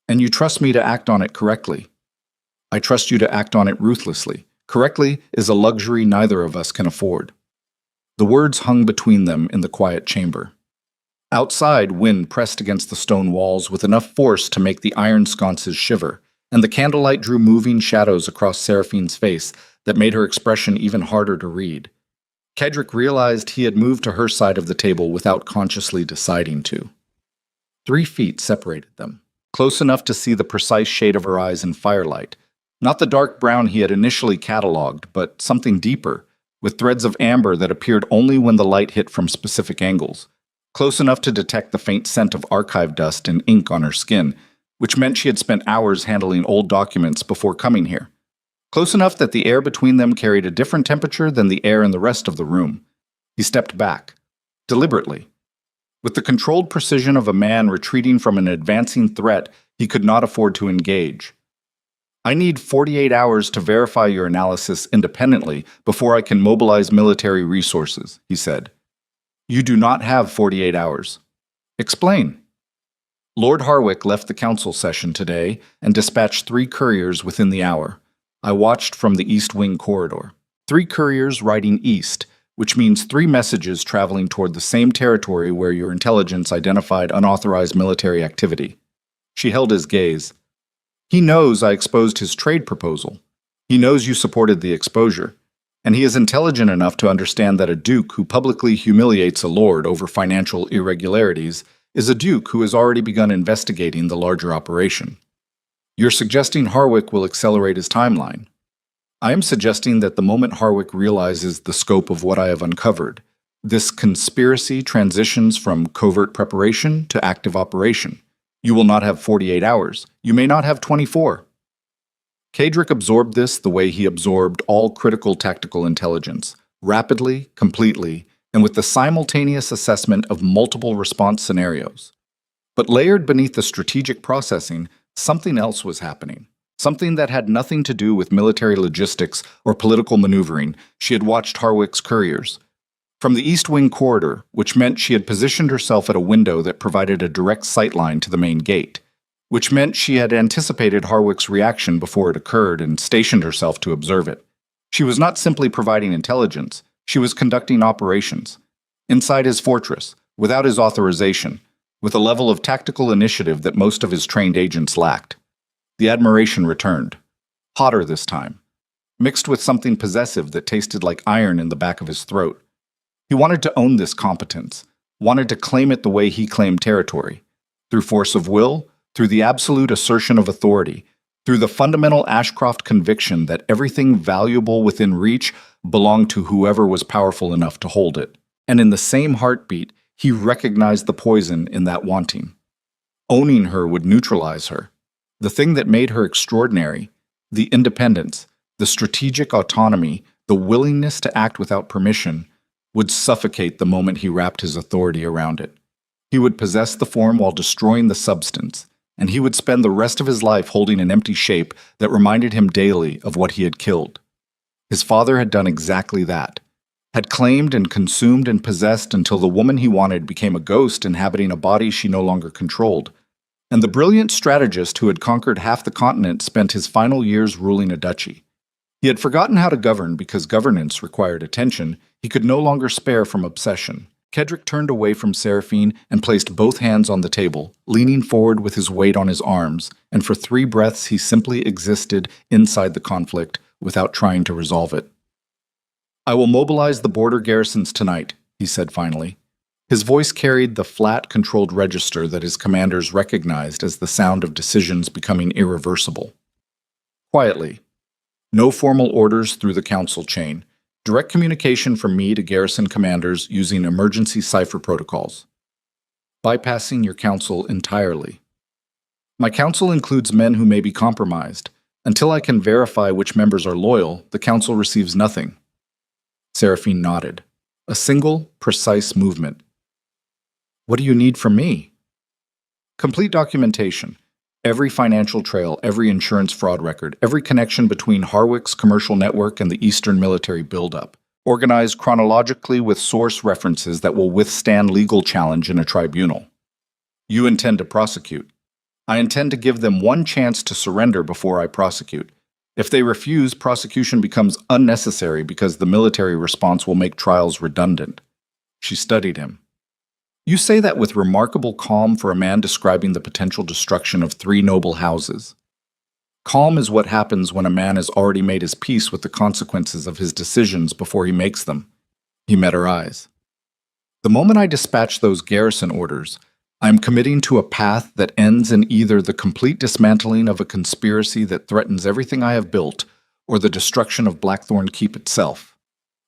And you trust me to act on it correctly. I trust you to act on it ruthlessly. Correctly is a luxury neither of us can afford." The words hung between them in the quiet chamber. Outside, wind pressed against the stone walls with enough force to make the iron sconces shiver, and the candlelight drew moving shadows across Seraphine's face that made her expression even harder to read. Cedric realized he had moved to her side of the table without consciously deciding to. 3 feet separated them, close enough to see the precise shade of her eyes in firelight. Not the dark brown he had initially catalogued, but something deeper, with threads of amber that appeared only when the light hit from specific angles, close enough to detect the faint scent of archive dust and ink on her skin, which meant she had spent hours handling old documents before coming here. Close enough that the air between them carried a different temperature than the air in the rest of the room. He stepped back, deliberately. With the controlled precision of a man retreating from an advancing threat, he could not afford to engage. "I need 48 hours to verify your analysis independently before I can mobilize military resources," he said. "You do not have 48 hours. Explain." "Lord Harwick left the council session today and dispatched 3 couriers within the hour. I watched from the East Wing corridor. 3 couriers riding east, which means 3 messages traveling toward the same territory where your intelligence identified unauthorized military activity." She held his gaze. "He knows I exposed his trade proposal. He knows you supported the exposure. And he is intelligent enough to understand that a duke who publicly humiliates a lord over financial irregularities is a duke who has already begun investigating the larger operation. You're suggesting Harwick will accelerate his timeline. I am suggesting that the moment Harwick realizes the scope of what I have uncovered, this conspiracy transitions from covert preparation to active operation. You will not have 48 hours. You may not have 24. Cedric absorbed this the way he absorbed all critical tactical intelligence, rapidly, completely, and with the simultaneous assessment of multiple response scenarios. But layered beneath the strategic processing, something else was happening. Something that had nothing to do with military logistics or political maneuvering. She had watched Harwick's couriers. From the East Wing corridor, which meant she had positioned herself at a window that provided a direct sightline to the main gate, which meant she had anticipated Harwick's reaction before it occurred and stationed herself to observe it. She was not simply providing intelligence, she was conducting operations. Inside his fortress, without his authorization, with a level of tactical initiative that most of his trained agents lacked. The admiration returned, hotter this time, mixed with something possessive that tasted like iron in the back of his throat. He wanted to own this competence, wanted to claim it the way he claimed territory, through force of will, through the absolute assertion of authority, through the fundamental Ashcroft conviction that everything valuable within reach belonged to whoever was powerful enough to hold it. And in the same heartbeat, he recognized the poison in that wanting. Owning her would neutralize her. The thing that made her extraordinary, the independence, the strategic autonomy, the willingness to act without permission, would suffocate the moment he wrapped his authority around it. He would possess the form while destroying the substance, and he would spend the rest of his life holding an empty shape that reminded him daily of what he had killed. His father had done exactly that, had claimed and consumed and possessed until the woman he wanted became a ghost inhabiting a body she no longer controlled. And the brilliant strategist who had conquered half the continent spent his final years ruling a duchy. He had forgotten how to govern because governance required attention he could no longer spare from obsession. Kedrick turned away from Seraphine and placed both hands on the table, leaning forward with his weight on his arms, and for 3 breaths he simply existed inside the conflict without trying to resolve it. "I will mobilize the border garrisons tonight," he said finally. His voice carried the flat, controlled register that his commanders recognized as the sound of decisions becoming irreversible. Quietly. No formal orders through the council chain. Direct communication from me to garrison commanders using emergency cipher protocols. Bypassing your council entirely. My council includes men who may be compromised. Until I can verify which members are loyal, the council receives nothing. Seraphine nodded. A single, precise movement. "What do you need from me?" "Complete documentation. Every financial trail, every insurance fraud record, every connection between Harwick's commercial network and the Eastern military buildup, organized chronologically with source references that will withstand legal challenge in a tribunal. You intend to prosecute. I intend to give them one chance to surrender before I prosecute. If they refuse, prosecution becomes unnecessary because the military response will make trials redundant." She studied him. "You say that with remarkable calm for a man describing the potential destruction of 3 noble houses. Calm is what happens when a man has already made his peace with the consequences of his decisions before he makes them." He met her eyes. "The moment I dispatch those garrison orders, I am committing to a path that ends in either the complete dismantling of a conspiracy that threatens everything I have built or the destruction of Blackthorn Keep itself.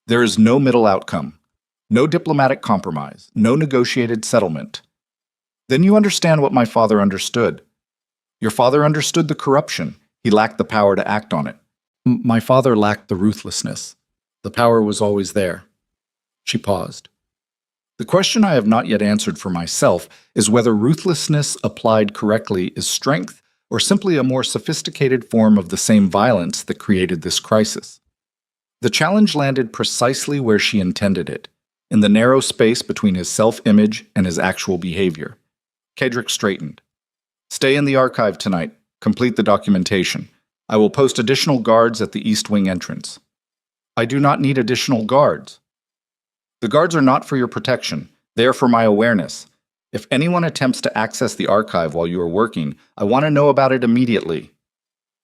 There is no middle outcome. No diplomatic compromise, no negotiated settlement. Then you understand what my father understood. Your father understood the corruption. He lacked the power to act on it. My father lacked the ruthlessness. The power was always there." She paused. "The question I have not yet answered for myself is whether ruthlessness applied correctly is strength or simply a more sophisticated form of the same violence that created this crisis." The challenge landed precisely where she intended it, in the narrow space between his self-image and his actual behavior. Kedrick straightened. "Stay in the archive tonight. Complete the documentation. I will post additional guards at the East Wing entrance." "I do not need additional guards." "The guards are not for your protection. They are for my awareness. If anyone attempts to access the archive while you are working, I want to know about it immediately."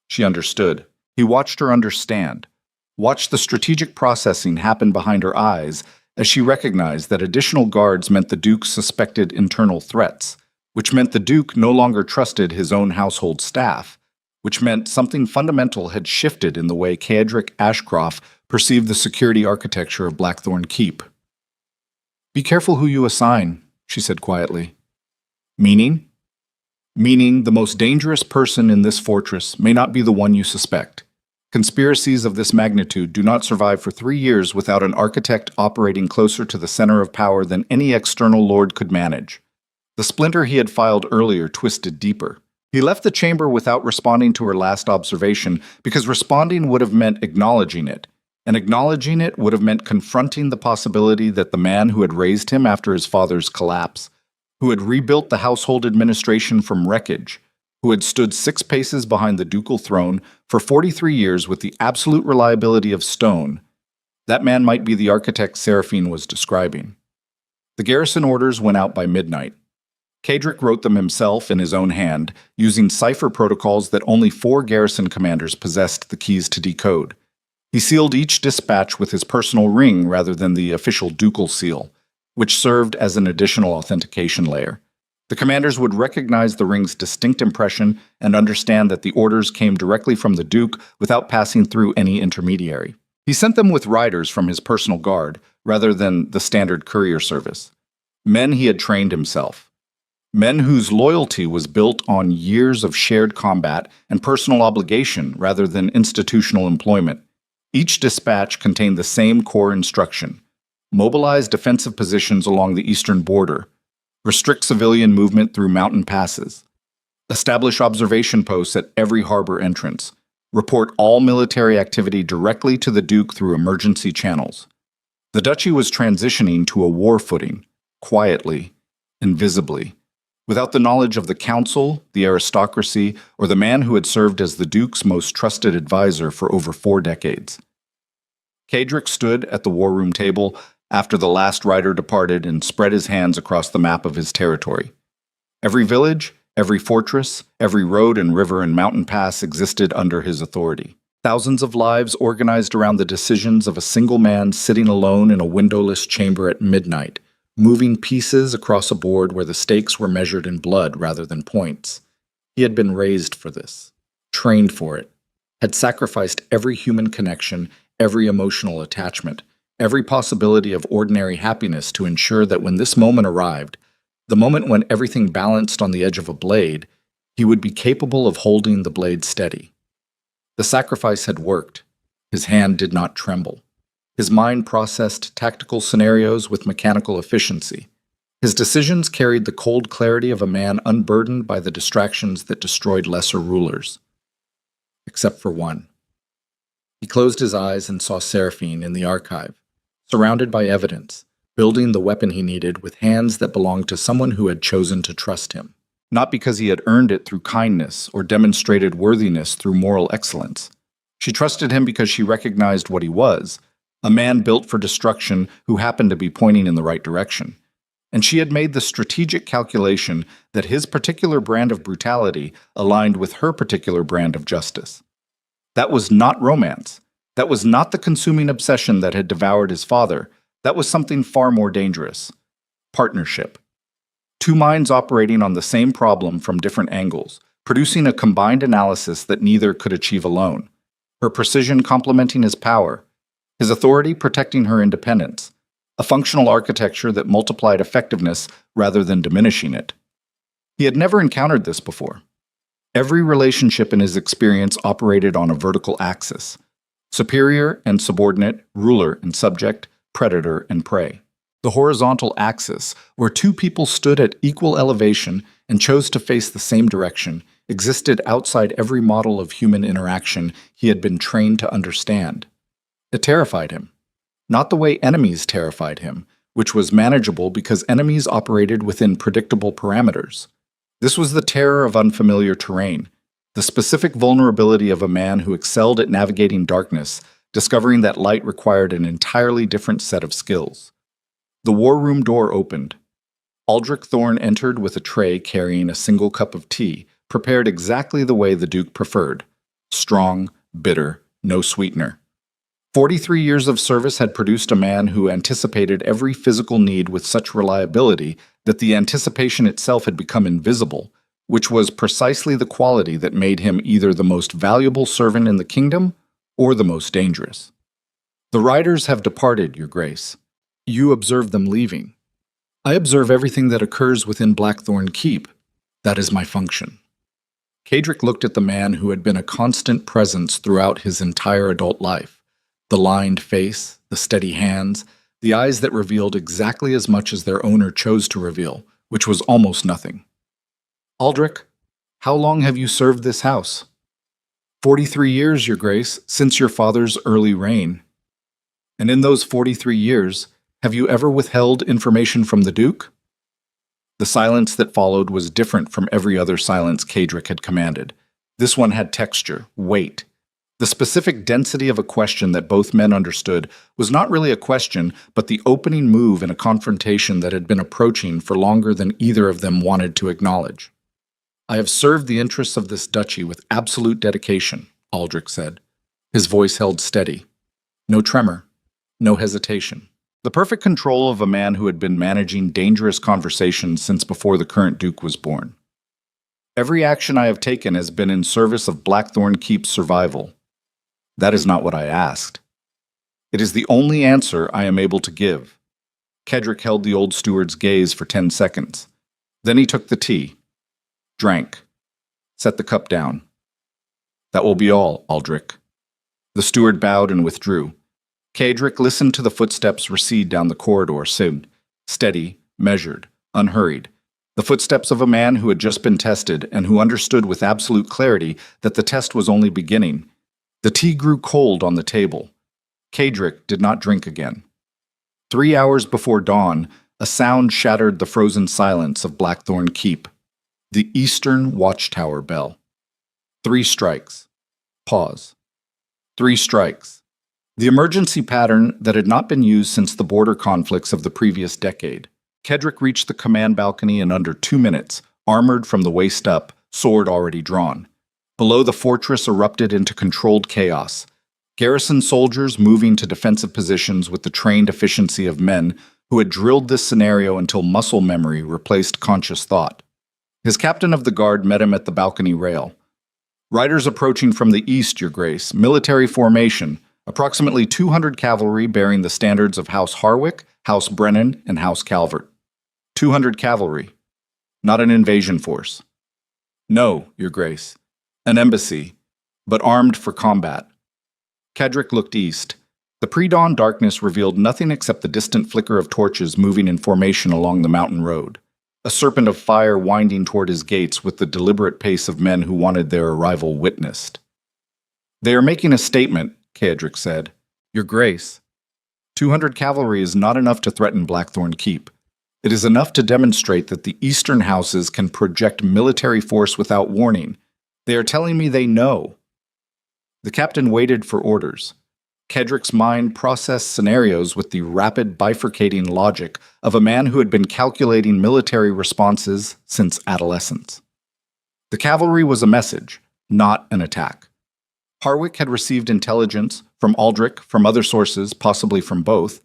She understood. He watched her understand. Watched the strategic processing happen behind her eyes as she recognized that additional guards meant the Duke suspected internal threats, which meant the Duke no longer trusted his own household staff, which meant something fundamental had shifted in the way Kedrick Ashcroft perceived the security architecture of Blackthorn Keep. "Be careful who you assign," she said quietly. "Meaning?" "Meaning the most dangerous person in this fortress may not be the one you suspect. Conspiracies of this magnitude do not survive for 3 years without an architect operating closer to the center of power than any external lord could manage." The splinter he had filed earlier twisted deeper. He left the chamber without responding to her last observation because responding would have meant acknowledging it, and acknowledging it would have meant confronting the possibility that the man who had raised him after his father's collapse, who had rebuilt the household administration from wreckage, who had stood 6 paces behind the ducal throne for 43 years with the absolute reliability of stone, that man might be the architect Seraphine was describing. The garrison orders went out by midnight. Kedrick wrote them himself in his own hand, using cipher protocols that only 4 garrison commanders possessed the keys to decode. He sealed each dispatch with his personal ring rather than the official ducal seal, which served as an additional authentication layer. The commanders would recognize the ring's distinct impression and understand that the orders came directly from the Duke without passing through any intermediary. He sent them with riders from his personal guard, rather than the standard courier service. Men he had trained himself. Men whose loyalty was built on years of shared combat and personal obligation rather than institutional employment. Each dispatch contained the same core instruction: mobilize defensive positions along the eastern border, restrict civilian movement through mountain passes, establish observation posts at every harbor entrance, report all military activity directly to the Duke through emergency channels. The duchy was transitioning to a war footing, quietly, invisibly, without the knowledge of the council, the aristocracy, or the man who had served as the Duke's most trusted advisor for over 4 decades. Kedrick stood at the war room table, after the last rider departed and spread his hands across the map of his territory. Every village, every fortress, every road and river and mountain pass existed under his authority. Thousands of lives organized around the decisions of a single man sitting alone in a windowless chamber at midnight, moving pieces across a board where the stakes were measured in blood rather than points. He had been raised for this, trained for it, had sacrificed every human connection, every emotional attachment, every possibility of ordinary happiness to ensure that when this moment arrived, the moment when everything balanced on the edge of a blade, he would be capable of holding the blade steady. The sacrifice had worked. His hand did not tremble. His mind processed tactical scenarios with mechanical efficiency. His decisions carried the cold clarity of a man unburdened by the distractions that destroyed lesser rulers. Except for one. He closed his eyes and saw Seraphine in the archive, surrounded by evidence, building the weapon he needed with hands that belonged to someone who had chosen to trust him. Not because he had earned it through kindness or demonstrated worthiness through moral excellence. She trusted him because she recognized what he was, a man built for destruction who happened to be pointing in the right direction. And she had made the strategic calculation that his particular brand of brutality aligned with her particular brand of justice. That was not romance. That was not the consuming obsession that had devoured his father. That was something far more dangerous. Partnership. Two minds operating on the same problem from different angles, producing a combined analysis that neither could achieve alone. Her precision complementing his power, his authority protecting her independence, a functional architecture that multiplied effectiveness rather than diminishing it. He had never encountered this before. Every relationship in his experience operated on a vertical axis: superior and subordinate, ruler and subject, predator and prey. The horizontal axis, where two people stood at equal elevation and chose to face the same direction, existed outside every model of human interaction he had been trained to understand. It terrified him. Not the way enemies terrified him, which was manageable because enemies operated within predictable parameters. This was the terror of unfamiliar terrain, the specific vulnerability of a man who excelled at navigating darkness, discovering that light required an entirely different set of skills. The war room door opened. Aldrich Thorne entered with a tray carrying a single cup of tea, prepared exactly the way the Duke preferred: strong, bitter, no sweetener. 43 years of service had produced a man who anticipated every physical need with such reliability that the anticipation itself had become invisible, which was precisely the quality that made him either the most valuable servant in the kingdom or the most dangerous. "The riders have departed, Your Grace. You observe them leaving. I observe everything that occurs within Blackthorn Keep. That is my function." Cadric looked at the man who had been a constant presence throughout his entire adult life. The lined face, the steady hands, the eyes that revealed exactly as much as their owner chose to reveal, which was almost nothing. "Aldrich, how long have you served this house?" 43 years, Your Grace, since your father's early reign." "And in those 43 years, have you ever withheld information from the Duke?" The silence that followed was different from every other silence Cadric had commanded. This one had texture, weight. The specific density of a question that both men understood was not really a question, but the opening move in a confrontation that had been approaching for longer than either of them wanted to acknowledge. "I have served the interests of this duchy with absolute dedication," Aldrich said. His voice held steady. No tremor, no hesitation. The perfect control of a man who had been managing dangerous conversations since before the current Duke was born. "Every action I have taken has been in service of Blackthorn Keep's survival." "That is not what I asked." "It is the only answer I am able to give." Kedrick held the old steward's gaze for 10 seconds. Then he took the tea, drank, set the cup down. "That will be all, Aldrich." The steward bowed and withdrew. Cadric listened to the footsteps recede down the corridor, steady, measured, unhurried. The footsteps of a man who had just been tested and who understood with absolute clarity that the test was only beginning. The tea grew cold on the table. Cadric did not drink again. 3 hours before dawn, a sound shattered the frozen silence of Blackthorn Keep. The Eastern Watchtower bell. 3 strikes. Pause. 3 strikes. The emergency pattern that had not been used since the border conflicts of the previous decade. Kedrick reached the command balcony in under 2 minutes, armored from the waist up, sword already drawn. Below, the fortress erupted into controlled chaos. Garrison soldiers moving to defensive positions with the trained efficiency of men who had drilled this scenario until muscle memory replaced conscious thought. His captain of the guard met him at the balcony rail. Riders approaching from the east, Your Grace. Military formation. Approximately 200 cavalry bearing the standards of House Harwick, House Brennan, and House Calvert. 200 cavalry. Not an invasion force. No, Your Grace. An embassy, but armed for combat. Kedrick looked east. The pre-dawn darkness revealed nothing except the distant flicker of torches moving in formation along the mountain road. A serpent of fire winding toward his gates with the deliberate pace of men who wanted their arrival witnessed. They are making a statement, Kedrick said. Your Grace. 200 cavalry is not enough to threaten Blackthorn Keep. It is enough to demonstrate that the eastern houses can project military force without warning. They are telling me they know. The captain waited for orders. Kedrick's mind processed scenarios with the rapid bifurcating logic of a man who had been calculating military responses since adolescence. The cavalry was a message, not an attack. Harwick had received intelligence from Aldrich, from other sources, possibly from both,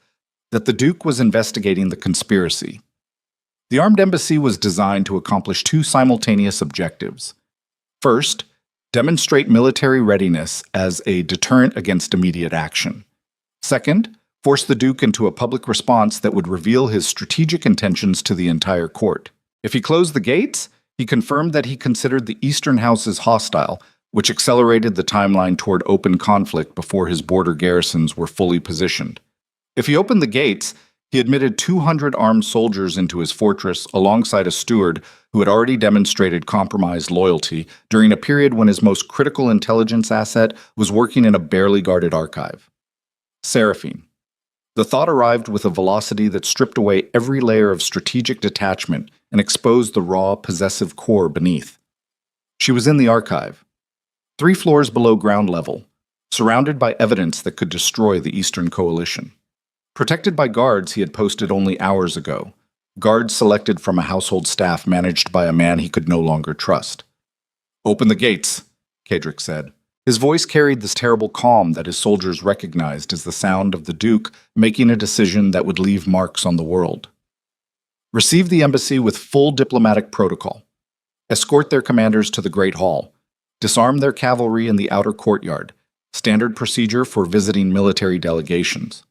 that the Duke was investigating the conspiracy. The armed embassy was designed to accomplish two simultaneous objectives. First, demonstrate military readiness as a deterrent against immediate action. Second, force the Duke into a public response that would reveal his strategic intentions to the entire court. If he closed the gates, he confirmed that he considered the eastern houses hostile, which accelerated the timeline toward open conflict before his border garrisons were fully positioned. If he opened the gates, he admitted 200 armed soldiers into his fortress alongside a steward who had already demonstrated compromised loyalty during a period when his most critical intelligence asset was working in a barely guarded archive. Seraphine. The thought arrived with a velocity that stripped away every layer of strategic detachment and exposed the raw, possessive core beneath. She was in the archive, 3 floors below ground level, surrounded by evidence that could destroy the Eastern Coalition. Protected by guards he had posted only hours ago, guards selected from a household staff managed by a man he could no longer trust. Open the gates, Kedrick said. His voice carried this terrible calm that his soldiers recognized as the sound of the Duke making a decision that would leave marks on the world. Receive the embassy with full diplomatic protocol. Escort their commanders to the Great Hall. Disarm their cavalry in the outer courtyard, standard procedure for visiting military delegations.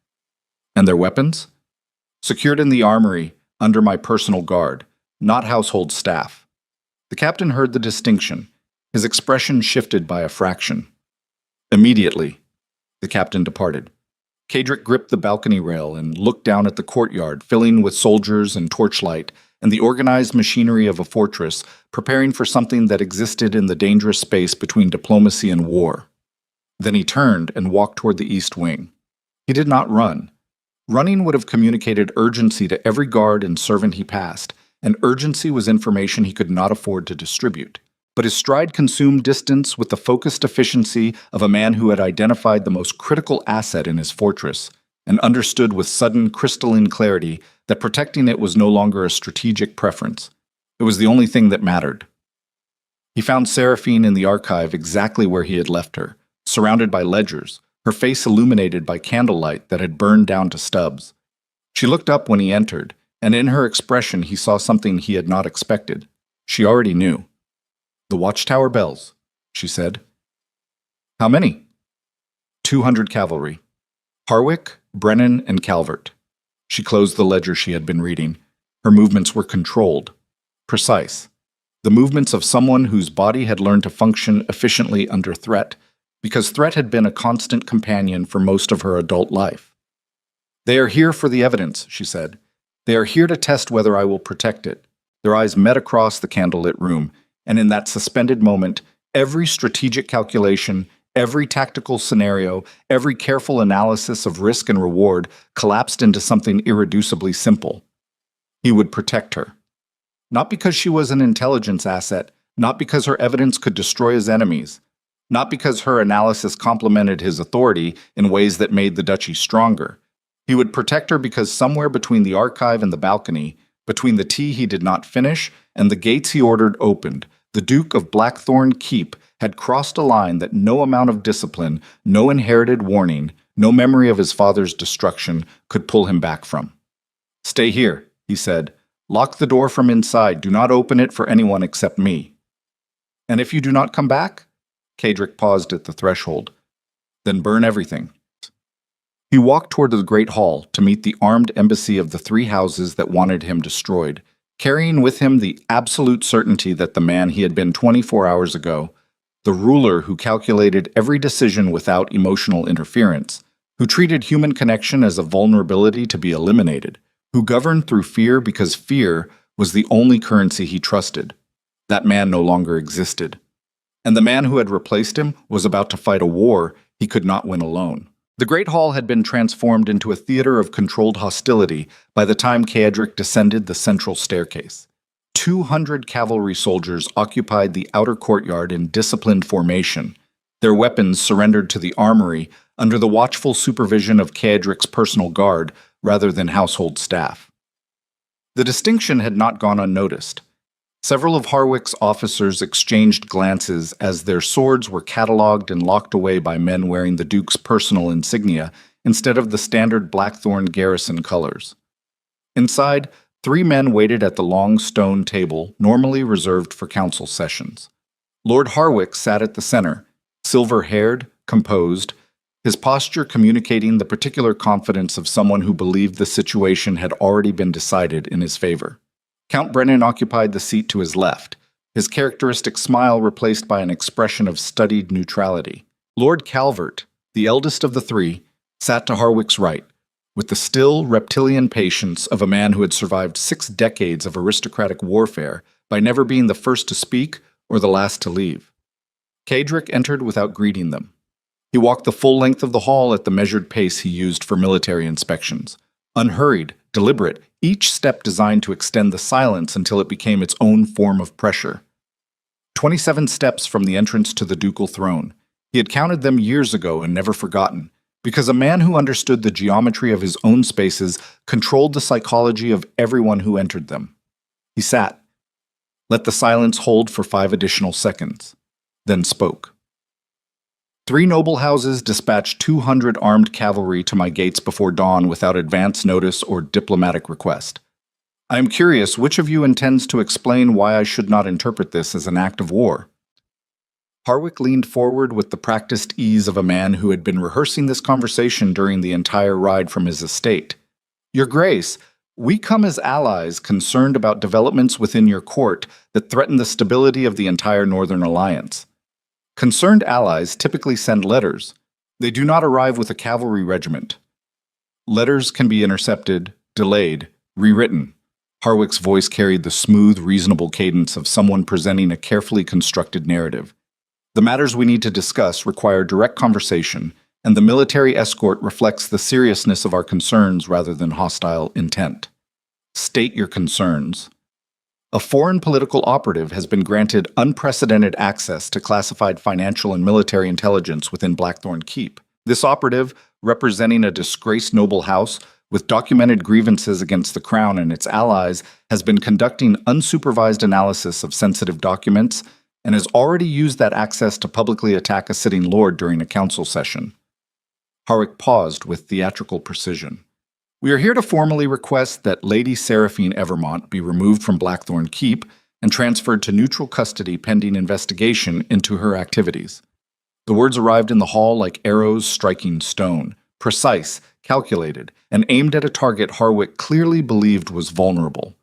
And their weapons? Secured in the armory, under my personal guard, not household staff. The captain heard the distinction. His expression shifted by a fraction. Immediately, the captain departed. Kedrick gripped the balcony rail and looked down at the courtyard, filling with soldiers and torchlight, and the organized machinery of a fortress, preparing for something that existed in the dangerous space between diplomacy and war. Then he turned and walked toward the east wing. He did not run. Running would have communicated urgency to every guard and servant he passed, and urgency was information he could not afford to distribute. But his stride consumed distance with the focused efficiency of a man who had identified the most critical asset in his fortress, and understood with sudden crystalline clarity that protecting it was no longer a strategic preference. It was the only thing that mattered. He found Seraphine in the archive exactly where he had left her, surrounded by ledgers, her face illuminated by candlelight that had burned down to stubs. She looked up when he entered, and in her expression he saw something he had not expected. She already knew. The watchtower bells, she said. How many? 200 cavalry. Harwick, Brennan, and Calvert. She closed the ledger she had been reading. Her movements were controlled, precise. The movements of someone whose body had learned to function efficiently under threat, because threat had been a constant companion for most of her adult life. They are here for the evidence, she said. They are here to test whether I will protect it. Their eyes met across the candlelit room, and in that suspended moment, every strategic calculation, every tactical scenario, every careful analysis of risk and reward collapsed into something irreducibly simple. He would protect her. Not because she was an intelligence asset, not because her evidence could destroy his enemies, not because her analysis complemented his authority in ways that made the duchy stronger. He would protect her because somewhere between the archive and the balcony, between the tea he did not finish and the gates he ordered opened, the Duke of Blackthorn Keep had crossed a line that no amount of discipline, no inherited warning, no memory of his father's destruction could pull him back from. "Stay here," he said. "Lock the door from inside. Do not open it for anyone except me." "And if you do not come back?" Cadric paused at the threshold. "Then burn everything." He walked toward the great hall to meet the armed embassy of the three houses that wanted him destroyed, carrying with him the absolute certainty that the man he had been 24 hours ago, the ruler who calculated every decision without emotional interference, who treated human connection as a vulnerability to be eliminated, who governed through fear because fear was the only currency he trusted. That man no longer existed. And the man who had replaced him was about to fight a war he could not win alone. The Great Hall had been transformed into a theater of controlled hostility by the time Caedric descended the central staircase. 200 cavalry soldiers occupied the outer courtyard in disciplined formation, their weapons surrendered to the armory under the watchful supervision of Caedric's personal guard rather than household staff. The distinction had not gone unnoticed. Several of Harwick's officers exchanged glances as their swords were catalogued and locked away by men wearing the Duke's personal insignia instead of the standard Blackthorn garrison colors. Inside, 3 men waited at the long stone table normally reserved for council sessions. Lord Harwick sat at the center, silver-haired, composed, his posture communicating the particular confidence of someone who believed the situation had already been decided in his favor. Count Brennan occupied the seat to his left, his characteristic smile replaced by an expression of studied neutrality. Lord Calvert, the eldest of the 3, sat to Harwick's right, with the still, reptilian patience of a man who had survived 6 decades of aristocratic warfare by never being the first to speak or the last to leave. Caedric entered without greeting them. He walked the full length of the hall at the measured pace he used for military inspections, unhurried, deliberate, each step designed to extend the silence until it became its own form of pressure. 27 steps from the entrance to the ducal throne. He had counted them years ago and never forgotten, because a man who understood the geometry of his own spaces controlled the psychology of everyone who entered them. He sat, let the silence hold for 5 additional seconds, then spoke. 3 noble houses dispatched 200 armed cavalry to my gates before dawn without advance notice or diplomatic request. I am curious which of you intends to explain why I should not interpret this as an act of war. Harwick leaned forward with the practiced ease of a man who had been rehearsing this conversation during the entire ride from his estate. Your Grace, we come as allies concerned about developments within your court that threaten the stability of the entire Northern Alliance. Concerned allies typically send letters. They do not arrive with a cavalry regiment. Letters can be intercepted, delayed, rewritten. Harwick's voice carried the smooth, reasonable cadence of someone presenting a carefully constructed narrative. The matters we need to discuss require direct conversation, and the military escort reflects the seriousness of our concerns rather than hostile intent. State your concerns. A foreign political operative has been granted unprecedented access to classified financial and military intelligence within Blackthorn Keep. This operative, representing a disgraced noble house with documented grievances against the crown and its allies, has been conducting unsupervised analysis of sensitive documents and has already used that access to publicly attack a sitting lord during a council session. Harwick paused with theatrical precision. We are here to formally request that Lady Seraphine Evermont be removed from Blackthorn Keep and transferred to neutral custody pending investigation into her activities. The words arrived in the hall like arrows striking stone, precise, calculated, and aimed at a target Harwick clearly believed was vulnerable.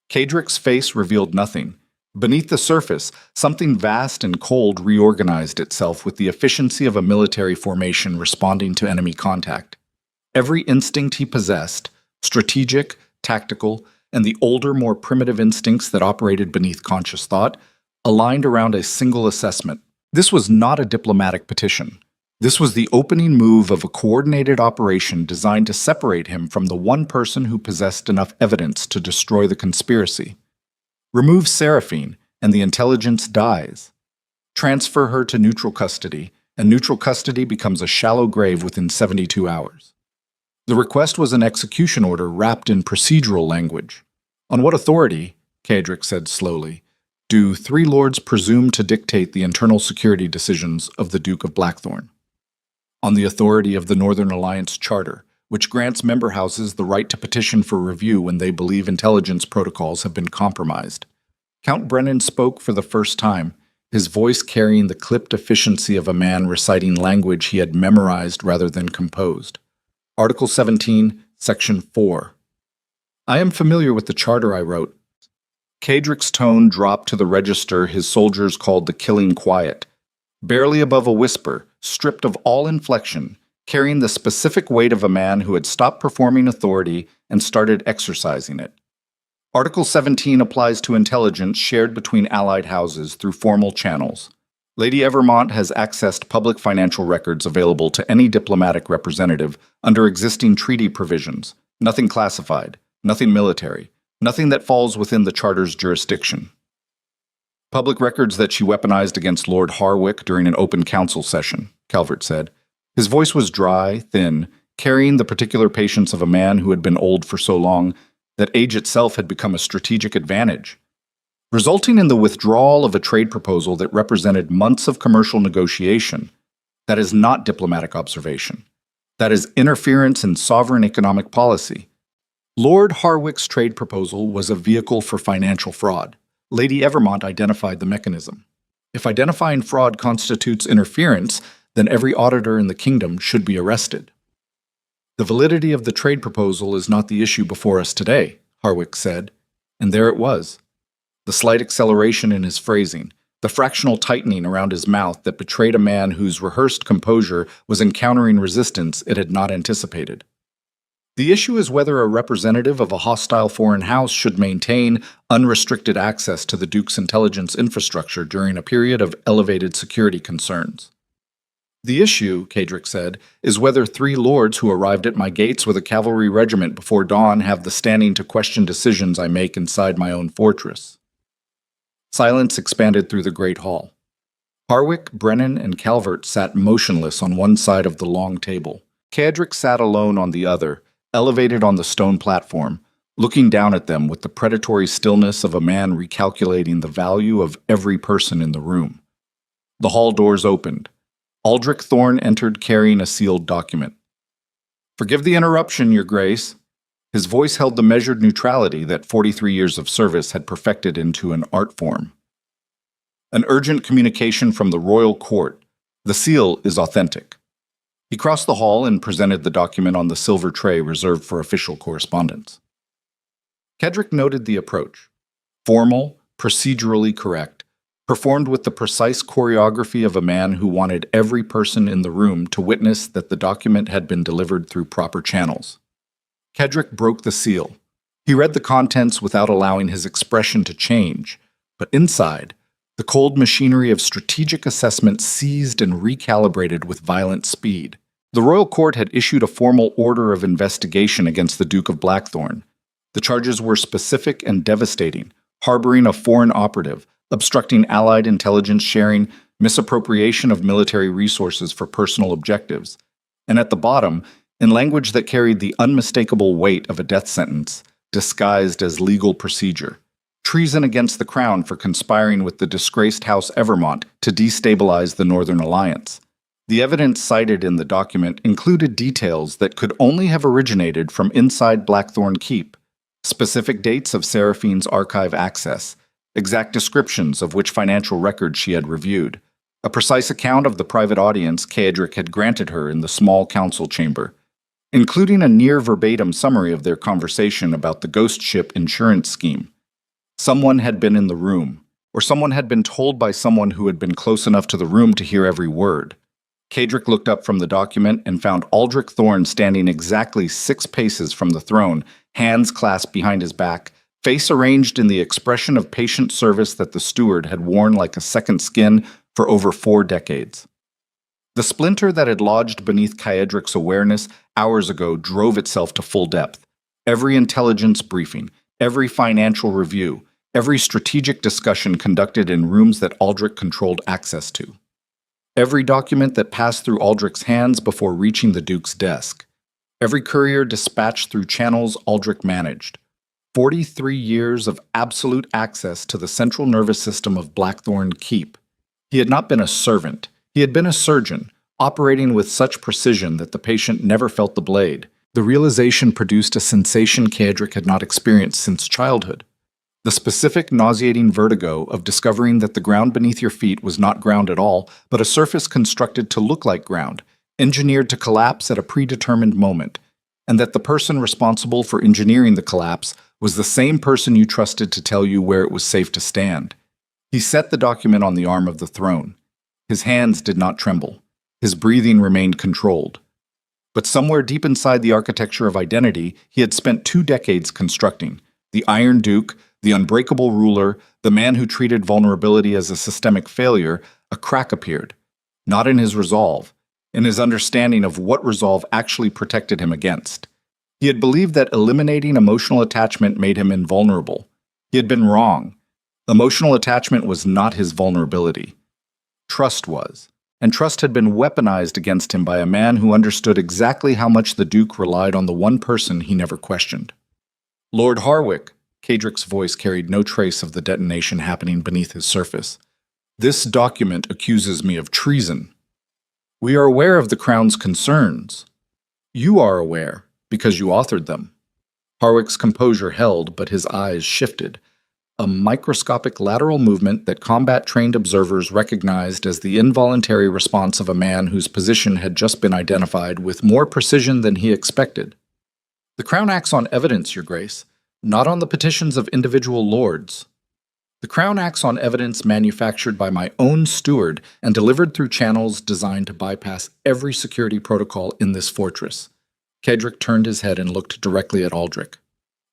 Caedric's face revealed nothing. Beneath the surface, something vast and cold reorganized itself with the efficiency of a military formation responding to enemy contact. Every instinct he possessed, strategic, tactical, and the older, more primitive instincts that operated beneath conscious thought, aligned around a single assessment. This was not a diplomatic petition. This was the opening move of a coordinated operation designed to separate him from the one person who possessed enough evidence to destroy the conspiracy. Remove Seraphine, and the intelligence dies. Transfer her to neutral custody, and neutral custody becomes a shallow grave within 72 hours. The request was an execution order wrapped in procedural language. On what authority, Caedric said slowly, do three lords presume to dictate the internal security decisions of the Duke of Blackthorn? On the authority of the Northern Alliance Charter, which grants member houses the right to petition for review when they believe intelligence protocols have been compromised. Count Brennan spoke for the first time, his voice carrying the clipped efficiency of a man reciting language he had memorized rather than composed. Article 17, Section 4. I am familiar with the charter I wrote. Caedric's tone dropped to the register his soldiers called the killing quiet, barely above a whisper, stripped of all inflection, carrying the specific weight of a man who had stopped performing authority and started exercising it. Article 17 applies to intelligence shared between allied houses through formal channels. Lady Evermont has accessed public financial records available to any diplomatic representative under existing treaty provisions, nothing classified, nothing military, nothing that falls within the Charter's jurisdiction. Public records that she weaponized against Lord Harwick during an open council session, Calvert said. His voice was dry, thin, carrying the particular patience of a man who had been old for so long that age itself had become a strategic advantage, resulting in the withdrawal of a trade proposal that represented months of commercial negotiation. That is not diplomatic observation. That is interference in sovereign economic policy. Lord Harwick's trade proposal was a vehicle for financial fraud. Lady Evermont identified the mechanism. If identifying fraud constitutes interference, then every auditor in the kingdom should be arrested. The validity of the trade proposal is not the issue before us today, Harwick said, and there it was. The slight acceleration in his phrasing, the fractional tightening around his mouth that betrayed a man whose rehearsed composure was encountering resistance it had not anticipated. The issue is whether a representative of a hostile foreign house should maintain unrestricted access to the Duke's intelligence infrastructure during a period of elevated security concerns. The issue, Caedric said, is whether three lords who arrived at my gates with a cavalry regiment before dawn have the standing to question decisions I make inside my own fortress. Silence expanded through the great hall. Harwick, Brennan, and Calvert sat motionless on one side of the long table. Caedric sat alone on the other, elevated on the stone platform, looking down at them with the predatory stillness of a man recalculating the value of every person in the room. The hall doors opened. Aldrich Thorne entered carrying a sealed document. Forgive the interruption, Your Grace. His voice held the measured neutrality that 43 years of service had perfected into an art form. An urgent communication from the royal court. The seal is authentic. He crossed the hall and presented the document on the silver tray reserved for official correspondence. Caedric noted the approach. Formal, procedurally correct, performed with the precise choreography of a man who wanted every person in the room to witness that the document had been delivered through proper channels. Caedric broke the seal. He read the contents without allowing his expression to change, but inside, the cold machinery of strategic assessment seized and recalibrated with violent speed. The royal court had issued a formal order of investigation against the Duke of Blackthorn. The charges were specific and devastating: harboring a foreign operative, obstructing Allied intelligence sharing, misappropriation of military resources for personal objectives, and at the bottom, in language that carried the unmistakable weight of a death sentence, disguised as legal procedure, treason against the crown for conspiring with the disgraced House Evermont to destabilize the Northern Alliance. The evidence cited in the document included details that could only have originated from inside Blackthorn Keep, specific dates of Seraphine's archive access, exact descriptions of which financial records she had reviewed, a precise account of the private audience Caedric had granted her in the small council chamber, including a near-verbatim summary of their conversation about the ghost ship insurance scheme. Someone had been in the room, or someone had been told by someone who had been close enough to the room to hear every word. Caedric looked up from the document and found Aldrich Thorne standing exactly 6 paces from the throne, hands clasped behind his back, face arranged in the expression of patient service that the steward had worn like a second skin for over 4 decades. The splinter that had lodged beneath Caedric's awareness hours ago drove itself to full depth. Every intelligence briefing, every financial review, Every strategic discussion conducted in rooms that Aldrich controlled access to. Every document that passed through Aldrich's hands before reaching the Duke's desk. Every courier dispatched through channels Aldrich managed. 43 years of absolute access to the central nervous system of Blackthorn Keep. He had not been a servant. He had been a surgeon, operating with such precision that the patient never felt the blade. The realization produced a sensation Kedrick had not experienced since childhood. The specific nauseating vertigo of discovering that the ground beneath your feet was not ground at all, but a surface constructed to look like ground, engineered to collapse at a predetermined moment, and that the person responsible for engineering the collapse was the same person you trusted to tell you where it was safe to stand. He set the document on the arm of the throne. His hands did not tremble. His breathing remained controlled. But somewhere deep inside the architecture of identity, he had spent 2 decades constructing. The Iron Duke, the unbreakable ruler, the man who treated vulnerability as a systemic failure, a crack appeared. Not in his resolve, in his understanding of what resolve actually protected him against. He had believed that eliminating emotional attachment made him invulnerable. He had been wrong. Emotional attachment was not his vulnerability. Trust was. And trust had been weaponized against him by a man who understood exactly how much the Duke relied on the one person he never questioned. Lord Harwick, Kedrick's voice carried no trace of the detonation happening beneath his surface. This document accuses me of treason. We are aware of the Crown's concerns. You are aware, because you authored them. Harwick's composure held, but his eyes shifted. A microscopic lateral movement that combat-trained observers recognized as the involuntary response of a man whose position had just been identified with more precision than he expected. The Crown acts on evidence, Your Grace, not on the petitions of individual lords. The Crown acts on evidence manufactured by my own steward and delivered through channels designed to bypass every security protocol in this fortress. Kedrick turned his head and looked directly at Aldrich.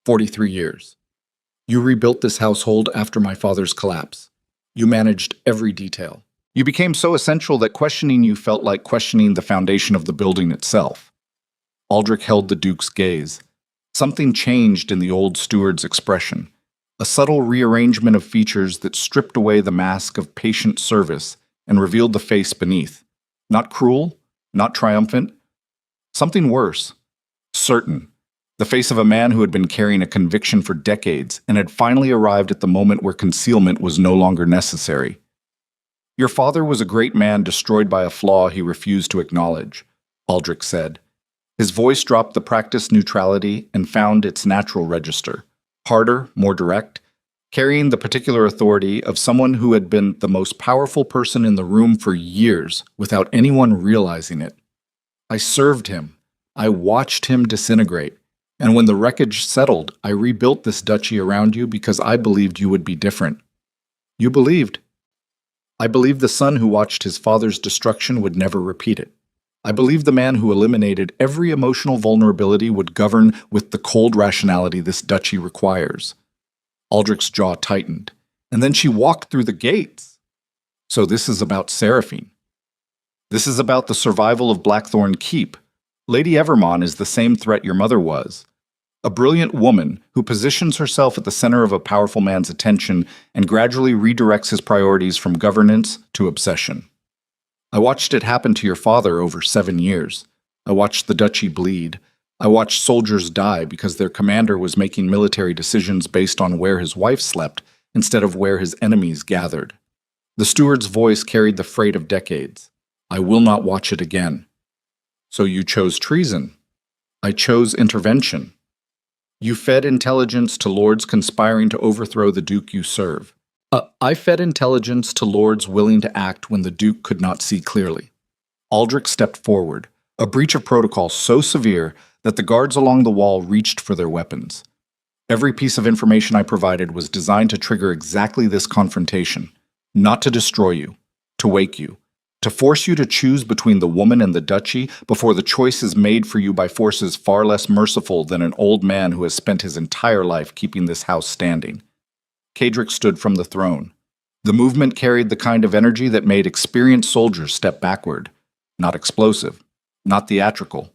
43 years. You rebuilt this household after my father's collapse. You managed every detail. You became so essential that questioning you felt like questioning the foundation of the building itself. Aldrich held the Duke's gaze. Something changed in the old steward's expression. A subtle rearrangement of features that stripped away the mask of patient service and revealed the face beneath. Not cruel, not triumphant. Something worse. Certain. The face of a man who had been carrying a conviction for decades and had finally arrived at the moment where concealment was no longer necessary. Your father was a great man destroyed by a flaw he refused to acknowledge, Aldrich said. His voice dropped the practiced neutrality and found its natural register. Harder, more direct, carrying the particular authority of someone who had been the most powerful person in the room for years without anyone realizing it. I served him. I watched him disintegrate. And when the wreckage settled, I rebuilt this duchy around you because I believed you would be different. You believed. I believed the son who watched his father's destruction would never repeat it. I believed the man who eliminated every emotional vulnerability would govern with the cold rationality this duchy requires. Aldrich's jaw tightened. And then she walked through the gates. So this is about Seraphine. This is about the survival of Blackthorn Keep. Lady Evermon is the same threat your mother was. A brilliant woman who positions herself at the center of a powerful man's attention and gradually redirects his priorities from governance to obsession. I watched it happen to your father over 7 years. I watched the duchy bleed. I watched soldiers die because their commander was making military decisions based on where his wife slept instead of where his enemies gathered. The steward's voice carried the freight of decades. I will not watch it again. So you chose treason. I chose intervention. You fed intelligence to lords conspiring to overthrow the Duke you serve. I fed intelligence to lords willing to act when the Duke could not see clearly. Aldrich stepped forward, a breach of protocol so severe that the guards along the wall reached for their weapons. Every piece of information I provided was designed to trigger exactly this confrontation, not to destroy you, to wake you, to force you to choose between the woman and the duchy before the choice is made for you by forces far less merciful than an old man who has spent his entire life keeping this house standing. Kedrick stood from the throne. The movement carried the kind of energy that made experienced soldiers step backward. Not explosive, not theatrical.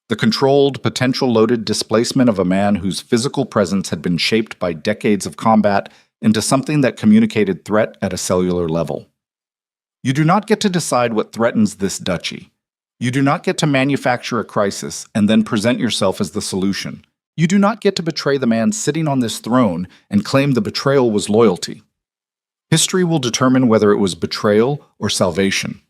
The controlled, potential-loaded displacement of a man whose physical presence had been shaped by decades of combat into something that communicated threat at a cellular level. You do not get to decide what threatens this duchy. You do not get to manufacture a crisis and then present yourself as the solution. You do not get to betray the man sitting on this throne and claim the betrayal was loyalty. History will determine whether it was betrayal or salvation.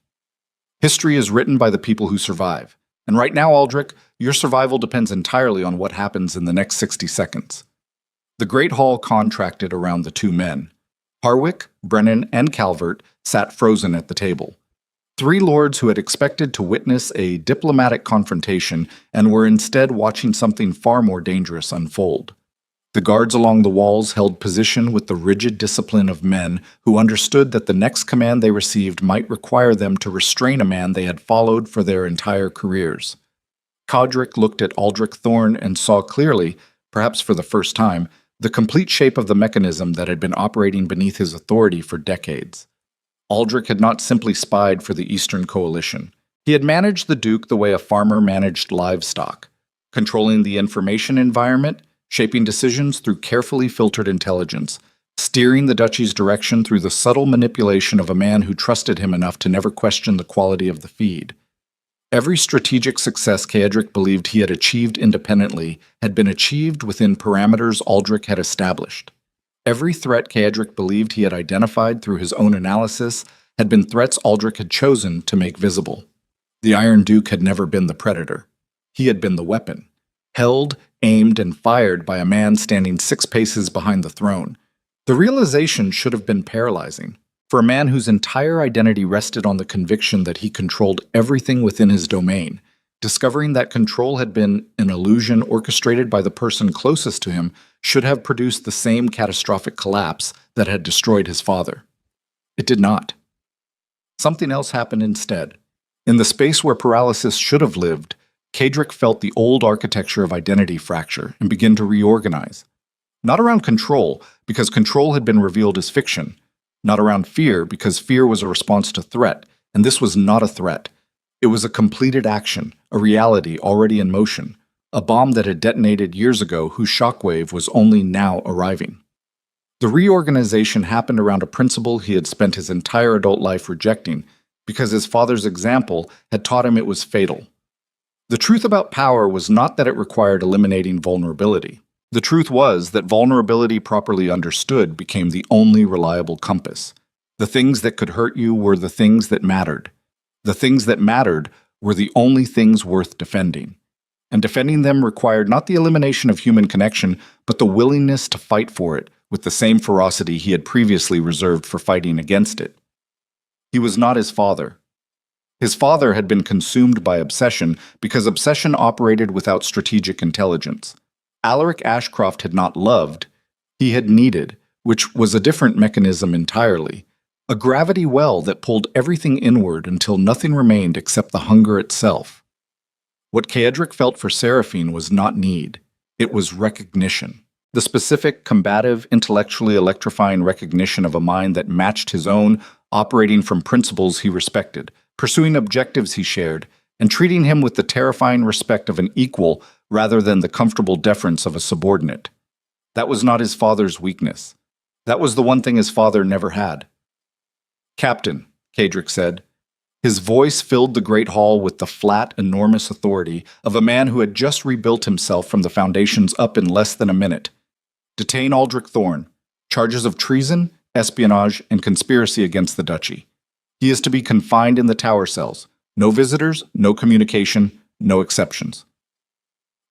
History is written by the people who survive. And right now, Aldrich, your survival depends entirely on what happens in the next 60 seconds. The Great Hall contracted around the two men. Harwick, Brennan, and Calvert sat frozen at the table. Three lords who had expected to witness a diplomatic confrontation and were instead watching something far more dangerous unfold. The guards along the walls held position with the rigid discipline of men who understood that the next command they received might require them to restrain a man they had followed for their entire careers. Codric looked at Aldrich Thorne and saw clearly, perhaps for the first time, the complete shape of the mechanism that had been operating beneath his authority for decades. Aldrich had not simply spied for the Eastern Coalition. He had managed the Duke the way a farmer managed livestock, controlling the information environment, shaping decisions through carefully filtered intelligence, steering the duchy's direction through the subtle manipulation of a man who trusted him enough to never question the quality of the feed. Every strategic success Caedric believed he had achieved independently had been achieved within parameters Aldrich had established. Every threat Caedric believed he had identified through his own analysis had been threats Aldrich had chosen to make visible. The Iron Duke had never been the predator. He had been the weapon, held, aimed, and fired by a man standing 6 paces behind the throne. The realization should have been paralyzing. For a man whose entire identity rested on the conviction that he controlled everything within his domain, discovering that control had been an illusion orchestrated by the person closest to him should have produced the same catastrophic collapse that had destroyed his father. It did not. Something else happened instead. In the space where paralysis should have lived, Caedric felt the old architecture of identity fracture and begin to reorganize. Not around control, because control had been revealed as fiction. Not around fear, because fear was a response to threat, and this was not a threat. It was a completed action, a reality already in motion, a bomb that had detonated years ago whose shockwave was only now arriving. The reorganization happened around a principle he had spent his entire adult life rejecting, because his father's example had taught him it was fatal. The truth about power was not that it required eliminating vulnerability. The truth was that vulnerability properly understood became the only reliable compass. The things that could hurt you were the things that mattered. The things that mattered were the only things worth defending. And defending them required not the elimination of human connection, but the willingness to fight for it with the same ferocity he had previously reserved for fighting against it. He was not his father. His father had been consumed by obsession because obsession operated without strategic intelligence. Alaric Ashcroft had not loved, he had needed, which was a different mechanism entirely, a gravity well that pulled everything inward until nothing remained except the hunger itself. What Caedric felt for Seraphine was not need, it was recognition. The specific, combative, intellectually electrifying recognition of a mind that matched his own, operating from principles he respected, pursuing objectives he shared, and treating him with the terrifying respect of an equal rather than the comfortable deference of a subordinate. That was not his father's weakness. That was the one thing his father never had. "Captain," Caedric said. His voice filled the great hall with the flat, enormous authority of a man who had just rebuilt himself from the foundations up in less than a minute. "Detain Aldrich Thorne. Charges of treason, espionage, and conspiracy against the duchy. He is to be confined in the tower cells. No visitors, no communication, no exceptions."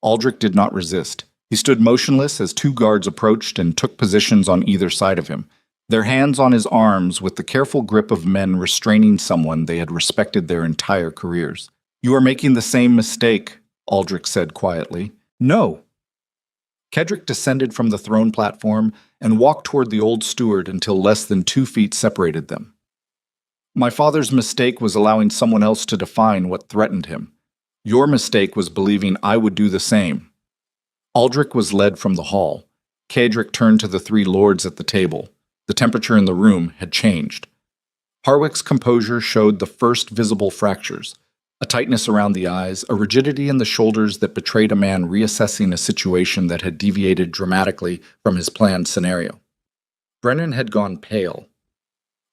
Aldrich did not resist. He stood motionless as 2 guards approached and took positions on either side of him, their hands on his arms with the careful grip of men restraining someone they had respected their entire careers. "You are making the same mistake," Aldrich said quietly. "No." Caedric descended from the throne platform and walked toward the old steward until less than 2 feet separated them. "My father's mistake was allowing someone else to define what threatened him. Your mistake was believing I would do the same." Aldrich was led from the hall. Caedric turned to the 3 lords at the table. The temperature in the room had changed. Harwick's composure showed the first visible fractures, a tightness around the eyes, a rigidity in the shoulders that betrayed a man reassessing a situation that had deviated dramatically from his planned scenario. Brennan had gone pale.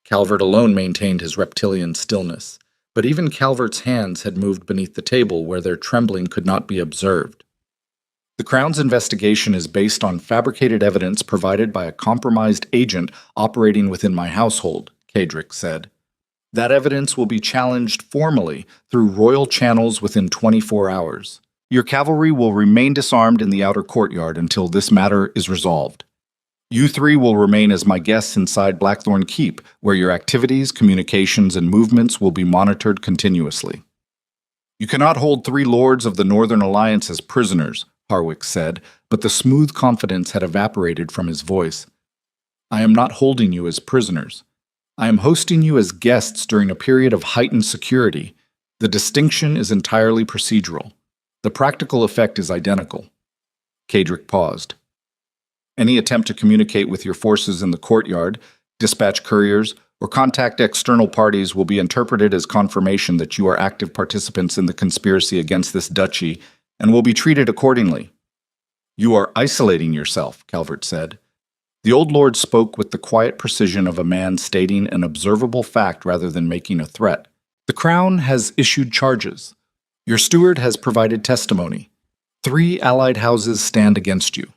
Calvert alone maintained his reptilian stillness, but even Calvert's hands had moved beneath the table where their trembling could not be observed. The Crown's investigation is based on fabricated evidence provided by a compromised agent operating within my household, Kadrick said. That evidence will be challenged formally through royal channels within 24 hours. Your cavalry will remain disarmed in the outer courtyard until this matter is resolved. You three will remain as my guests inside Blackthorn Keep, where your activities, communications, and movements will be monitored continuously. You cannot hold 3 lords of the Northern Alliance as prisoners, Harwick said, but the smooth confidence had evaporated from his voice. I am not holding you as prisoners. I am hosting you as guests during a period of heightened security. The distinction is entirely procedural. The practical effect is identical. Kadrick paused. Any attempt to communicate with your forces in the courtyard, dispatch couriers, or contact external parties will be interpreted as confirmation that you are active participants in the conspiracy against this duchy and will be treated accordingly. You are isolating yourself, Calvert said. The old lord spoke with the quiet precision of a man stating an observable fact rather than making a threat. The Crown has issued charges. Your steward has provided testimony. 3 allied houses stand against you.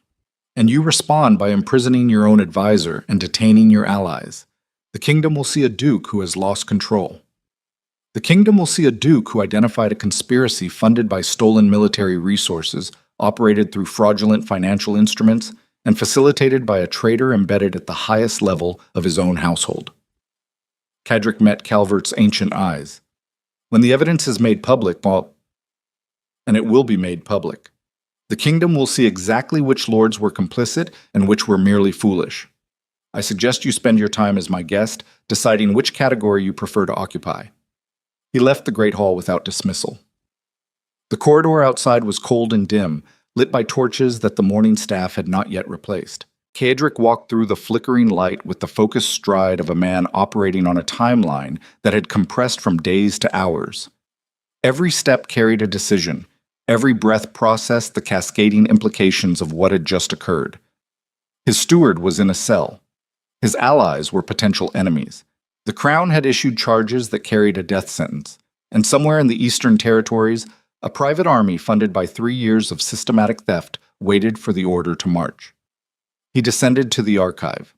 And you respond by imprisoning your own advisor and detaining your allies. The kingdom will see a duke who has lost control. The kingdom will see a duke who identified a conspiracy funded by stolen military resources, operated through fraudulent financial instruments, and facilitated by a traitor embedded at the highest level of his own household. Kadrick met Calvert's ancient eyes. When the evidence is made public, and it will be made public, the kingdom will see exactly which lords were complicit and which were merely foolish. I suggest you spend your time as my guest, deciding which category you prefer to occupy. He left the great hall without dismissal. The corridor outside was cold and dim, lit by torches that the morning staff had not yet replaced. Kadrick walked through the flickering light with the focused stride of a man operating on a timeline that had compressed from days to hours. Every step carried a decision. Every breath processed the cascading implications of what had just occurred. His steward was in a cell. His allies were potential enemies. The Crown had issued charges that carried a death sentence, and somewhere in the Eastern Territories, a private army funded by 3 years of systematic theft waited for the order to march. He descended to the archive.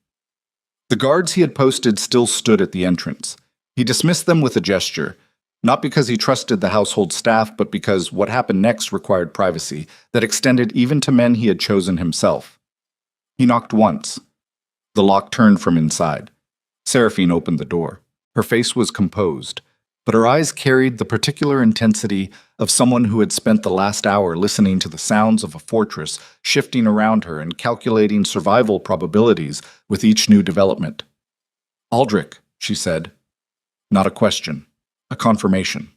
The guards he had posted still stood at the entrance. He dismissed them with a gesture, not because he trusted the household staff, but because what happened next required privacy that extended even to men he had chosen himself. He knocked once. The lock turned from inside. Seraphine opened the door. Her face was composed, but her eyes carried the particular intensity of someone who had spent the last hour listening to the sounds of a fortress shifting around her and calculating survival probabilities with each new development. "Aldrich," she said. Not a question. A confirmation.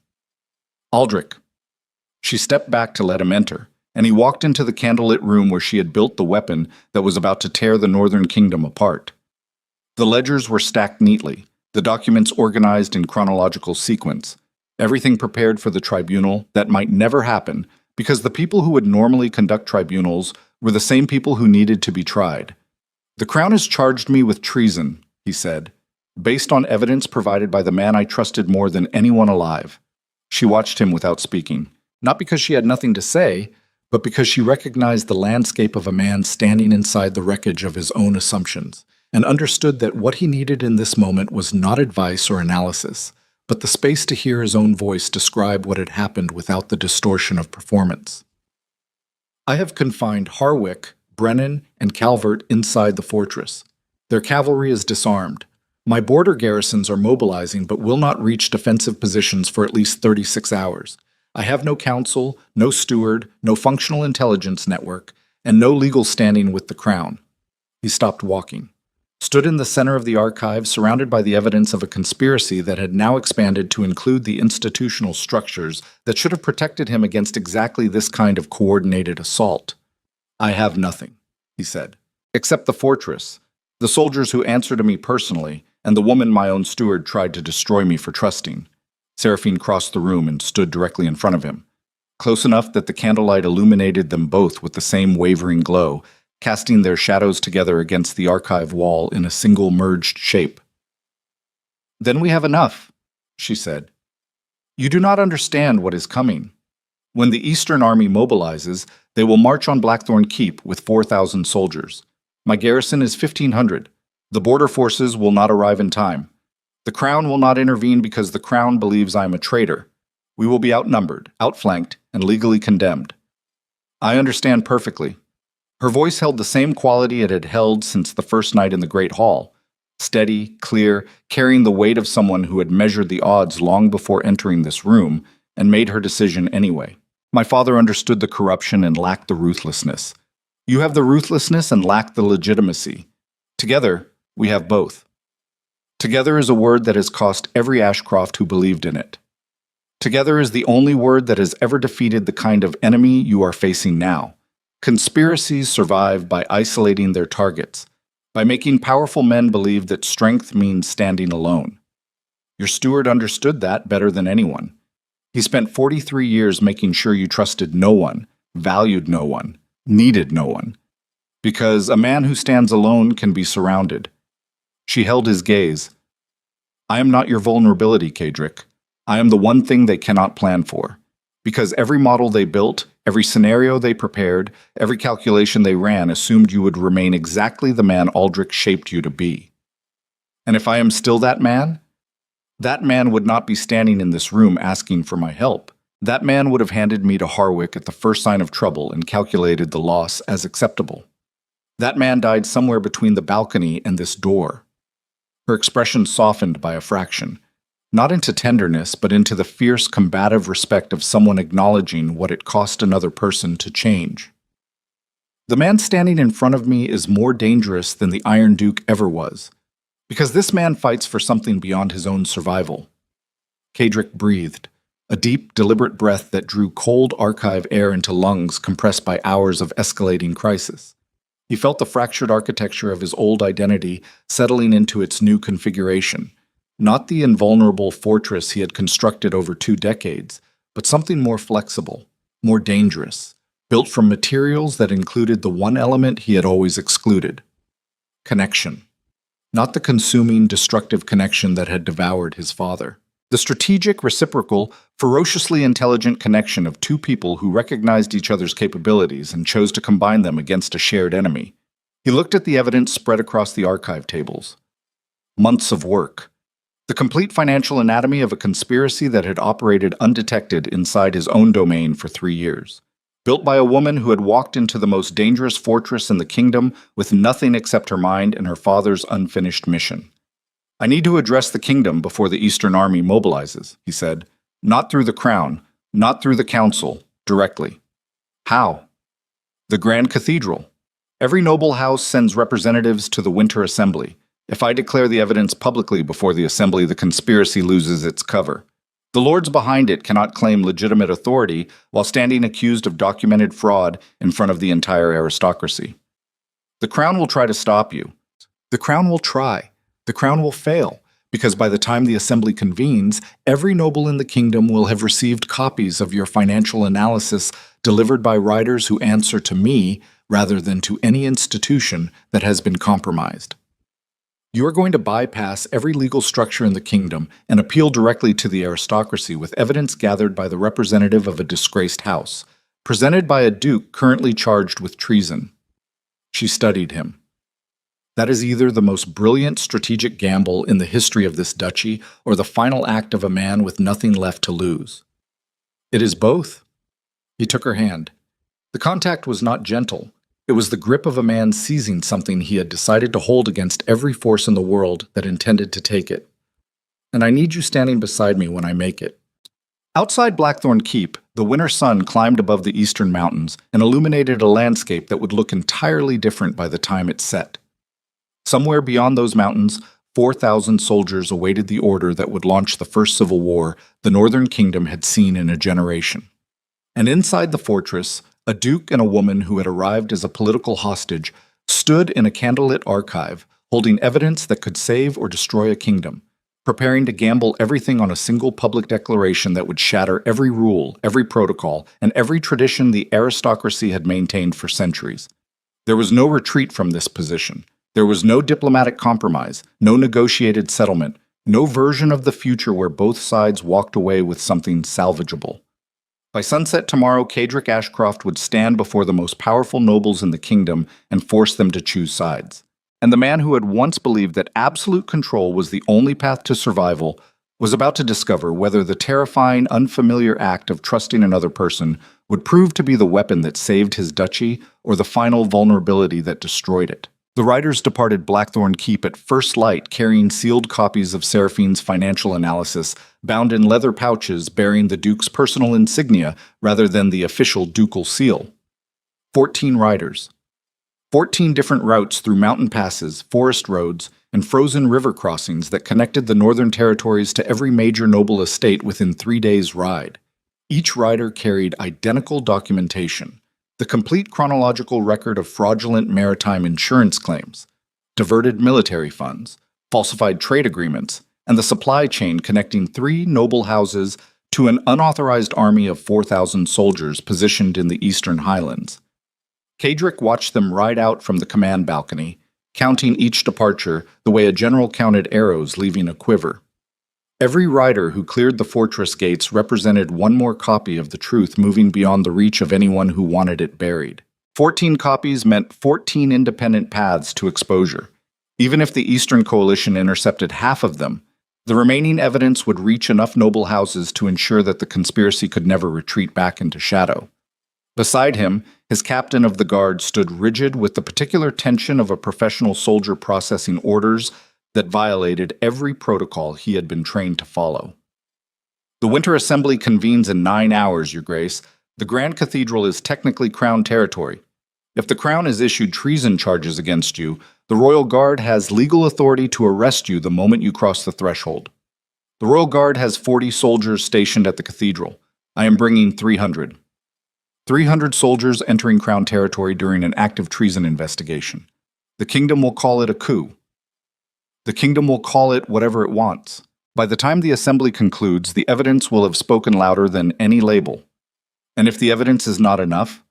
"Aldrich." She stepped back to let him enter, and he walked into the candlelit room where she had built the weapon that was about to tear the Northern Kingdom apart. The ledgers were stacked neatly, the documents organized in chronological sequence, everything prepared for the tribunal that might never happen because the people who would normally conduct tribunals were the same people who needed to be tried. "The Crown has charged me with treason," he said, "based on evidence provided by the man I trusted more than anyone alive." She watched him without speaking, not because she had nothing to say, but because she recognized the landscape of a man standing inside the wreckage of his own assumptions, and understood that what he needed in this moment was not advice or analysis, but the space to hear his own voice describe what had happened without the distortion of performance. "I have confined Harwick, Brennan, and Calvert inside the fortress. Their cavalry is disarmed. My border garrisons are mobilizing but will not reach defensive positions for at least 36 hours. I have no counsel, no steward, no functional intelligence network, and no legal standing with the Crown." He stopped walking, stood in the center of the archive surrounded by the evidence of a conspiracy that had now expanded to include the institutional structures that should have protected him against exactly this kind of coordinated assault. "I have nothing," he said, "except the fortress, the soldiers who answer to me personally, and the woman my own steward tried to destroy me for trusting." Seraphine crossed the room and stood directly in front of him, close enough that the candlelight illuminated them both with the same wavering glow, casting their shadows together against the archive wall in a single merged shape. "Then we have enough," she said. "You do not understand what is coming. When the Eastern Army mobilizes, they will march on Blackthorn Keep with 4,000 soldiers. My garrison is 1,500. The border forces will not arrive in time. The Crown will not intervene because the Crown believes I am a traitor. We will be outnumbered, outflanked, and legally condemned." "I understand perfectly." Her voice held the same quality it had held since the first night in the Great Hall. Steady, clear, carrying the weight of someone who had measured the odds long before entering this room and made her decision anyway. "My father understood the corruption and lacked the ruthlessness. You have the ruthlessness and lack the legitimacy. Together, we have both. Together is a word that has cost every Ashcroft who believed in it. Together is the only word that has ever defeated the kind of enemy you are facing now. Conspiracies survive by isolating their targets, by making powerful men believe that strength means standing alone. Your steward understood that better than anyone. He spent 43 years making sure you trusted no one, valued no one, needed no one. Because a man who stands alone can be surrounded." She held his gaze. "I am not your vulnerability, Kadrick. I am the one thing they cannot plan for. Because every model they built, every scenario they prepared, every calculation they ran assumed you would remain exactly the man Aldrich shaped you to be. And if I am still that man would not be standing in this room asking for my help. That man would have handed me to Harwick at the first sign of trouble and calculated the loss as acceptable. That man died somewhere between the balcony and this door." Her expression softened by a fraction, not into tenderness, but into the fierce, combative respect of someone acknowledging what it cost another person to change. "The man standing in front of me is more dangerous than the Iron Duke ever was, because this man fights for something beyond his own survival." Kadrick breathed, a deep, deliberate breath that drew cold archive air into lungs compressed by hours of escalating crisis. He felt the fractured architecture of his old identity settling into its new configuration. Not the invulnerable fortress he had constructed over 2 decades, but something more flexible, more dangerous, built from materials that included the one element he had always excluded: connection. Not the consuming, destructive connection that had devoured his father. The strategic, reciprocal, ferociously intelligent connection of 2 people who recognized each other's capabilities and chose to combine them against a shared enemy. He looked at the evidence spread across the archive tables. Months of work. The complete financial anatomy of a conspiracy that had operated undetected inside his own domain for 3 years. Built by a woman who had walked into the most dangerous fortress in the kingdom with nothing except her mind and her father's unfinished mission. "I need to address the kingdom before the Eastern Army mobilizes," he said. "Not through the Crown, not through the Council, directly." "How?" "The Grand Cathedral. Every noble house sends representatives to the Winter Assembly. If I declare the evidence publicly before the Assembly, the conspiracy loses its cover. The lords behind it cannot claim legitimate authority while standing accused of documented fraud in front of the entire aristocracy. The Crown will try to stop you. The Crown will try. The Crown will fail, because by the time the Assembly convenes, every noble in the kingdom will have received copies of your financial analysis delivered by writers who answer to me rather than to any institution that has been compromised. You are going to bypass every legal structure in the kingdom and appeal directly to the aristocracy with evidence gathered by the representative of a disgraced house, presented by a duke currently charged with treason." She studied him. "That is either the most brilliant strategic gamble in the history of this duchy or the final act of a man with nothing left to lose." "It is both." He took her hand. The contact was not gentle. It was the grip of a man seizing something he had decided to hold against every force in the world that intended to take it. "And I need you standing beside me when I make it." Outside Blackthorn Keep, the winter sun climbed above the eastern mountains and illuminated a landscape that would look entirely different by the time it set. Somewhere beyond those mountains, 4,000 soldiers awaited the order that would launch the first civil war the Northern Kingdom had seen in a generation. And inside the fortress, a duke and a woman who had arrived as a political hostage stood in a candlelit archive, holding evidence that could save or destroy a kingdom, preparing to gamble everything on a single public declaration that would shatter every rule, every protocol, and every tradition the aristocracy had maintained for centuries. There was no retreat from this position. There was no diplomatic compromise, no negotiated settlement, no version of the future where both sides walked away with something salvageable. By sunset tomorrow, Cadric Ashcroft would stand before the most powerful nobles in the kingdom and force them to choose sides. And the man who had once believed that absolute control was the only path to survival was about to discover whether the terrifying, unfamiliar act of trusting another person would prove to be the weapon that saved his duchy or the final vulnerability that destroyed it. The riders departed Blackthorn Keep at first light, carrying sealed copies of Seraphine's financial analysis, bound in leather pouches bearing the Duke's personal insignia rather than the official ducal seal. 14 riders. 14 different routes through mountain passes, forest roads, and frozen river crossings that connected the northern territories to every major noble estate within 3 days' ride. Each rider carried identical documentation. The complete chronological record of fraudulent maritime insurance claims, diverted military funds, falsified trade agreements, and the supply chain connecting 3 noble houses to an unauthorized army of 4,000 soldiers positioned in the eastern highlands. Cadric watched them ride out from the command balcony, counting each departure the way a general counted arrows leaving a quiver. Every rider who cleared the fortress gates represented one more copy of the truth moving beyond the reach of anyone who wanted it buried. 14 copies meant 14 independent paths to exposure. Even if the Eastern Coalition intercepted half of them, the remaining evidence would reach enough noble houses to ensure that the conspiracy could never retreat back into shadow. Beside him, his captain of the guard stood rigid with the particular tension of a professional soldier processing orders that violated every protocol he had been trained to follow. The Winter Assembly convenes in 9 hours, Your Grace. The Grand Cathedral is technically Crown territory. If the Crown has issued treason charges against you, the Royal Guard has legal authority to arrest you the moment you cross the threshold. The Royal Guard has 40 soldiers stationed at the cathedral. I am bringing 300. 300 soldiers entering Crown territory during an active treason investigation. The kingdom will call it a coup. The kingdom will call it whatever it wants. By the time the assembly concludes, the evidence will have spoken louder than any label. And if the evidence is not enough,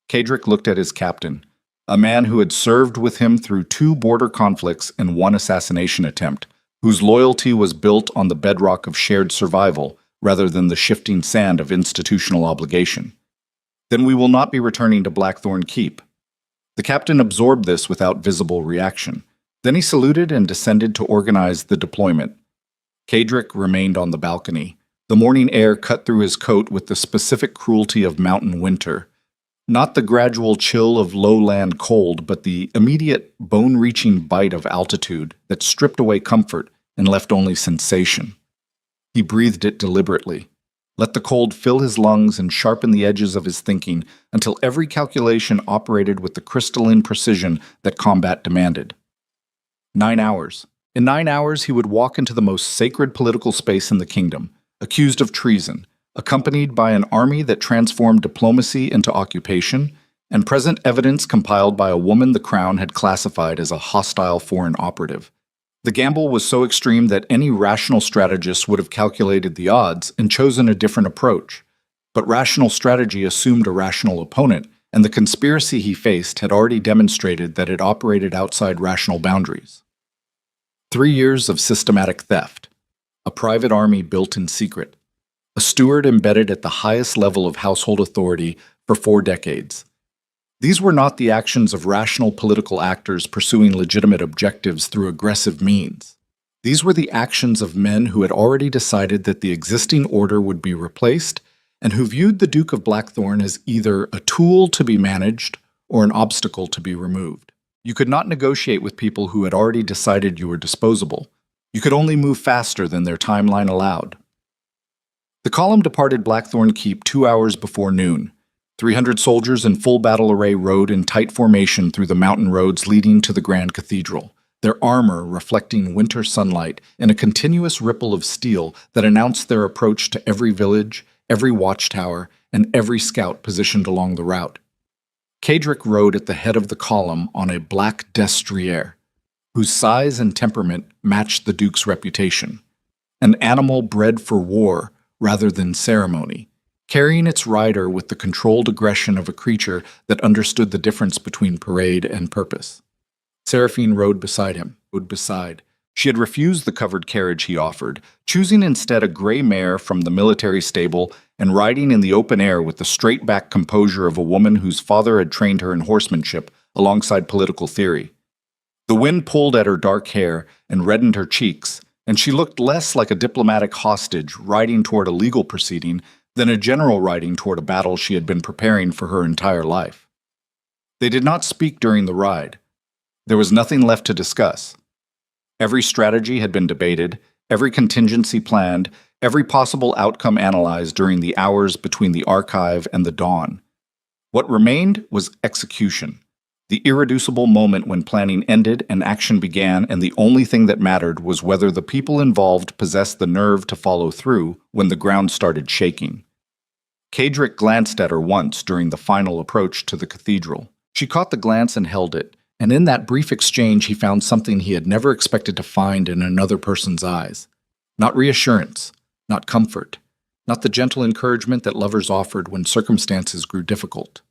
Cadric looked at his captain, a man who had served with him through 2 border conflicts and 1 assassination attempt, whose loyalty was built on the bedrock of shared survival rather than the shifting sand of institutional obligation. Then we will not be returning to Blackthorn Keep. The captain absorbed this without visible reaction. Then he saluted and descended to organize the deployment. Cadric remained on the balcony. The morning air cut through his coat with the specific cruelty of mountain winter. Not the gradual chill of lowland cold, but the immediate bone-reaching bite of altitude that stripped away comfort and left only sensation. He breathed it deliberately. Let the cold fill his lungs and sharpen the edges of his thinking until every calculation operated with the crystalline precision that combat demanded. 9 hours. In 9 hours, he would walk into the most sacred political space in the kingdom, accused of treason, accompanied by an army that transformed diplomacy into occupation, and present evidence compiled by a woman the Crown had classified as a hostile foreign operative. The gamble was so extreme that any rational strategist would have calculated the odds and chosen a different approach. But rational strategy assumed a rational opponent, and the conspiracy he faced had already demonstrated that it operated outside rational boundaries. 3 years of systematic theft, a private army built in secret, a steward embedded at the highest level of household authority for 4 decades. These were not the actions of rational political actors pursuing legitimate objectives through aggressive means. These were the actions of men who had already decided that the existing order would be replaced and who viewed the Duke of Blackthorn as either a tool to be managed or an obstacle to be removed. You could not negotiate with people who had already decided you were disposable. You could only move faster than their timeline allowed. The column departed Blackthorn Keep 2 hours before noon. 300 soldiers in full battle array rode in tight formation through the mountain roads leading to the Grand Cathedral, their armor reflecting winter sunlight in a continuous ripple of steel that announced their approach to every village, every watchtower, and every scout positioned along the route. Cadric rode at the head of the column on a black destrier, whose size and temperament matched the Duke's reputation. An animal bred for war rather than ceremony, carrying its rider with the controlled aggression of a creature that understood the difference between parade and purpose. Seraphine rode beside him. She had refused the covered carriage he offered, choosing instead a gray mare from the military stable and riding in the open air with the straight-back composure of a woman whose father had trained her in horsemanship alongside political theory. The wind pulled at her dark hair and reddened her cheeks, and she looked less like a diplomatic hostage riding toward a legal proceeding than a general riding toward a battle she had been preparing for her entire life. They did not speak during the ride. There was nothing left to discuss. Every strategy had been debated, every contingency planned, every possible outcome analyzed during the hours between the archive and the dawn. What remained was execution, the irreducible moment when planning ended and action began, and the only thing that mattered was whether the people involved possessed the nerve to follow through when the ground started shaking. Kadric glanced at her once during the final approach to the cathedral. She caught the glance and held it, and in that brief exchange he found something he had never expected to find in another person's eyes. Not reassurance, not comfort, not the gentle encouragement that lovers offered when circumstances grew difficult.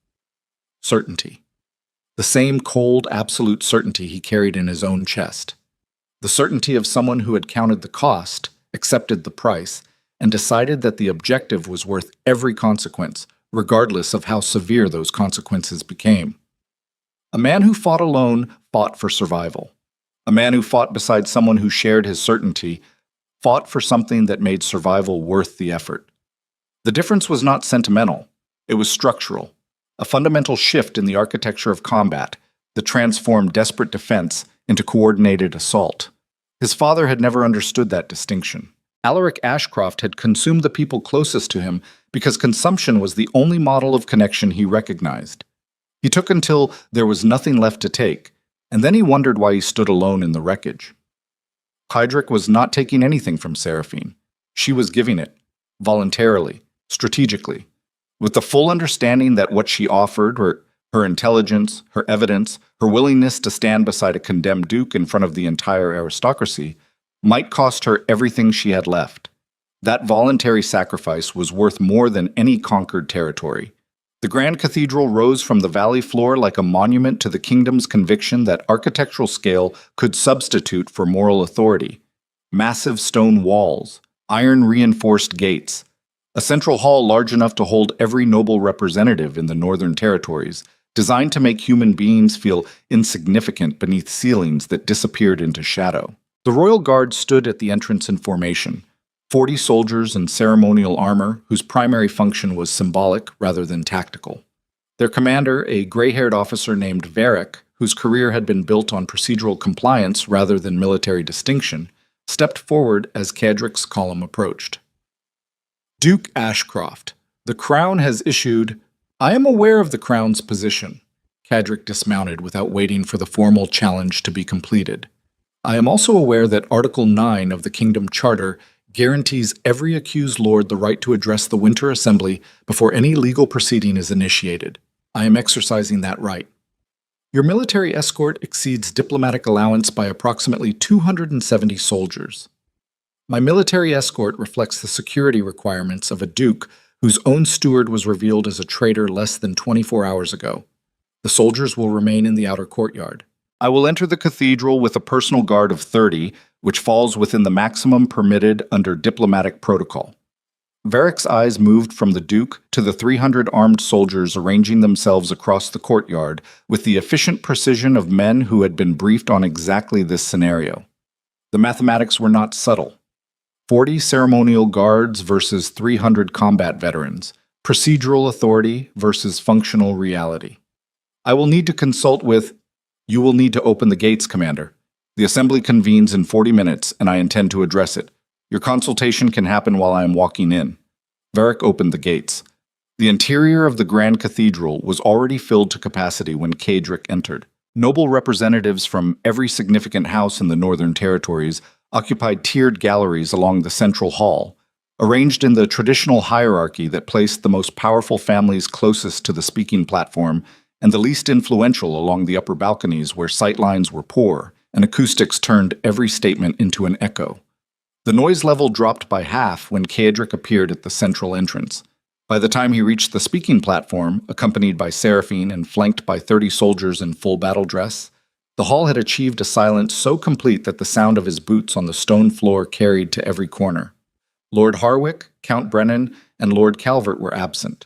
Certainty. The same cold, absolute certainty he carried in his own chest. The certainty of someone who had counted the cost, accepted the price, and decided that the objective was worth every consequence, regardless of how severe those consequences became. A man who fought alone fought for survival. A man who fought beside someone who shared his certainty fought for something that made survival worth the effort. The difference was not sentimental, it was structural. A fundamental shift in the architecture of combat that transformed desperate defense into coordinated assault. His father had never understood that distinction. Alaric Ashcroft had consumed the people closest to him because consumption was the only model of connection he recognized. He took until there was nothing left to take, and then he wondered why he stood alone in the wreckage. Kadric was not taking anything from Seraphine. She was giving it, voluntarily, strategically, with the full understanding that what she offered, her intelligence, her evidence, her willingness to stand beside a condemned duke in front of the entire aristocracy, might cost her everything she had left. That voluntary sacrifice was worth more than any conquered territory. The Grand Cathedral rose from the valley floor like a monument to the kingdom's conviction that architectural scale could substitute for moral authority. Massive stone walls, iron-reinforced gates, a central hall large enough to hold every noble representative in the northern territories, designed to make human beings feel insignificant beneath ceilings that disappeared into shadow. The royal guard stood at the entrance in formation, 40 soldiers in ceremonial armor whose primary function was symbolic rather than tactical. Their commander, a gray-haired officer named Varric, whose career had been built on procedural compliance rather than military distinction, stepped forward as Kadric's column approached. Duke Ashcroft, the Crown has issued— I am aware of the Crown's position. Kadric dismounted without waiting for the formal challenge to be completed. I am also aware that Article 9 of the Kingdom Charter guarantees every accused lord the right to address the Winter Assembly before any legal proceeding is initiated. I am exercising that right. Your military escort exceeds diplomatic allowance by approximately 270 soldiers. My military escort reflects the security requirements of a duke whose own steward was revealed as a traitor less than 24 hours ago. The soldiers will remain in the outer courtyard. I will enter the cathedral with a personal guard of 30, which falls within the maximum permitted under diplomatic protocol. Varric's eyes moved from the duke to the 300 armed soldiers arranging themselves across the courtyard with the efficient precision of men who had been briefed on exactly this scenario. The mathematics were not subtle. 40 ceremonial guards versus 300 combat veterans, procedural authority versus functional reality. I will need to consult with— You will need to open the gates, Commander. The assembly convenes in 40 minutes, and I intend to address it. Your consultation can happen while I am walking in. Varric opened the gates. The interior of the Grand Cathedral was already filled to capacity when Kadric entered. Noble representatives from every significant house in the Northern Territories occupied tiered galleries along the central hall, arranged in the traditional hierarchy that placed the most powerful families closest to the speaking platform and the least influential along the upper balconies where sightlines were poor and acoustics turned every statement into an echo. The noise level dropped by half when Kadric appeared at the central entrance. By the time he reached the speaking platform, accompanied by Seraphine and flanked by 30 soldiers in full battle dress, the hall had achieved a silence so complete that the sound of his boots on the stone floor carried to every corner. Lord Harwick, Count Brennan, and Lord Calvert were absent.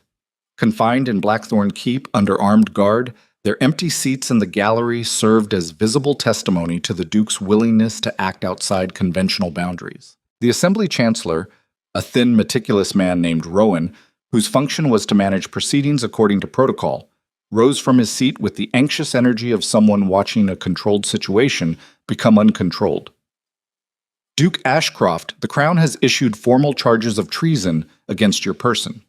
Confined in Blackthorn Keep under armed guard, their empty seats in the gallery served as visible testimony to the Duke's willingness to act outside conventional boundaries. The Assembly Chancellor, a thin, meticulous man named Rowan, whose function was to manage proceedings according to protocol, rose from his seat with the anxious energy of someone watching a controlled situation become uncontrolled. Duke Ashcroft, the Crown has issued formal charges of treason against your person.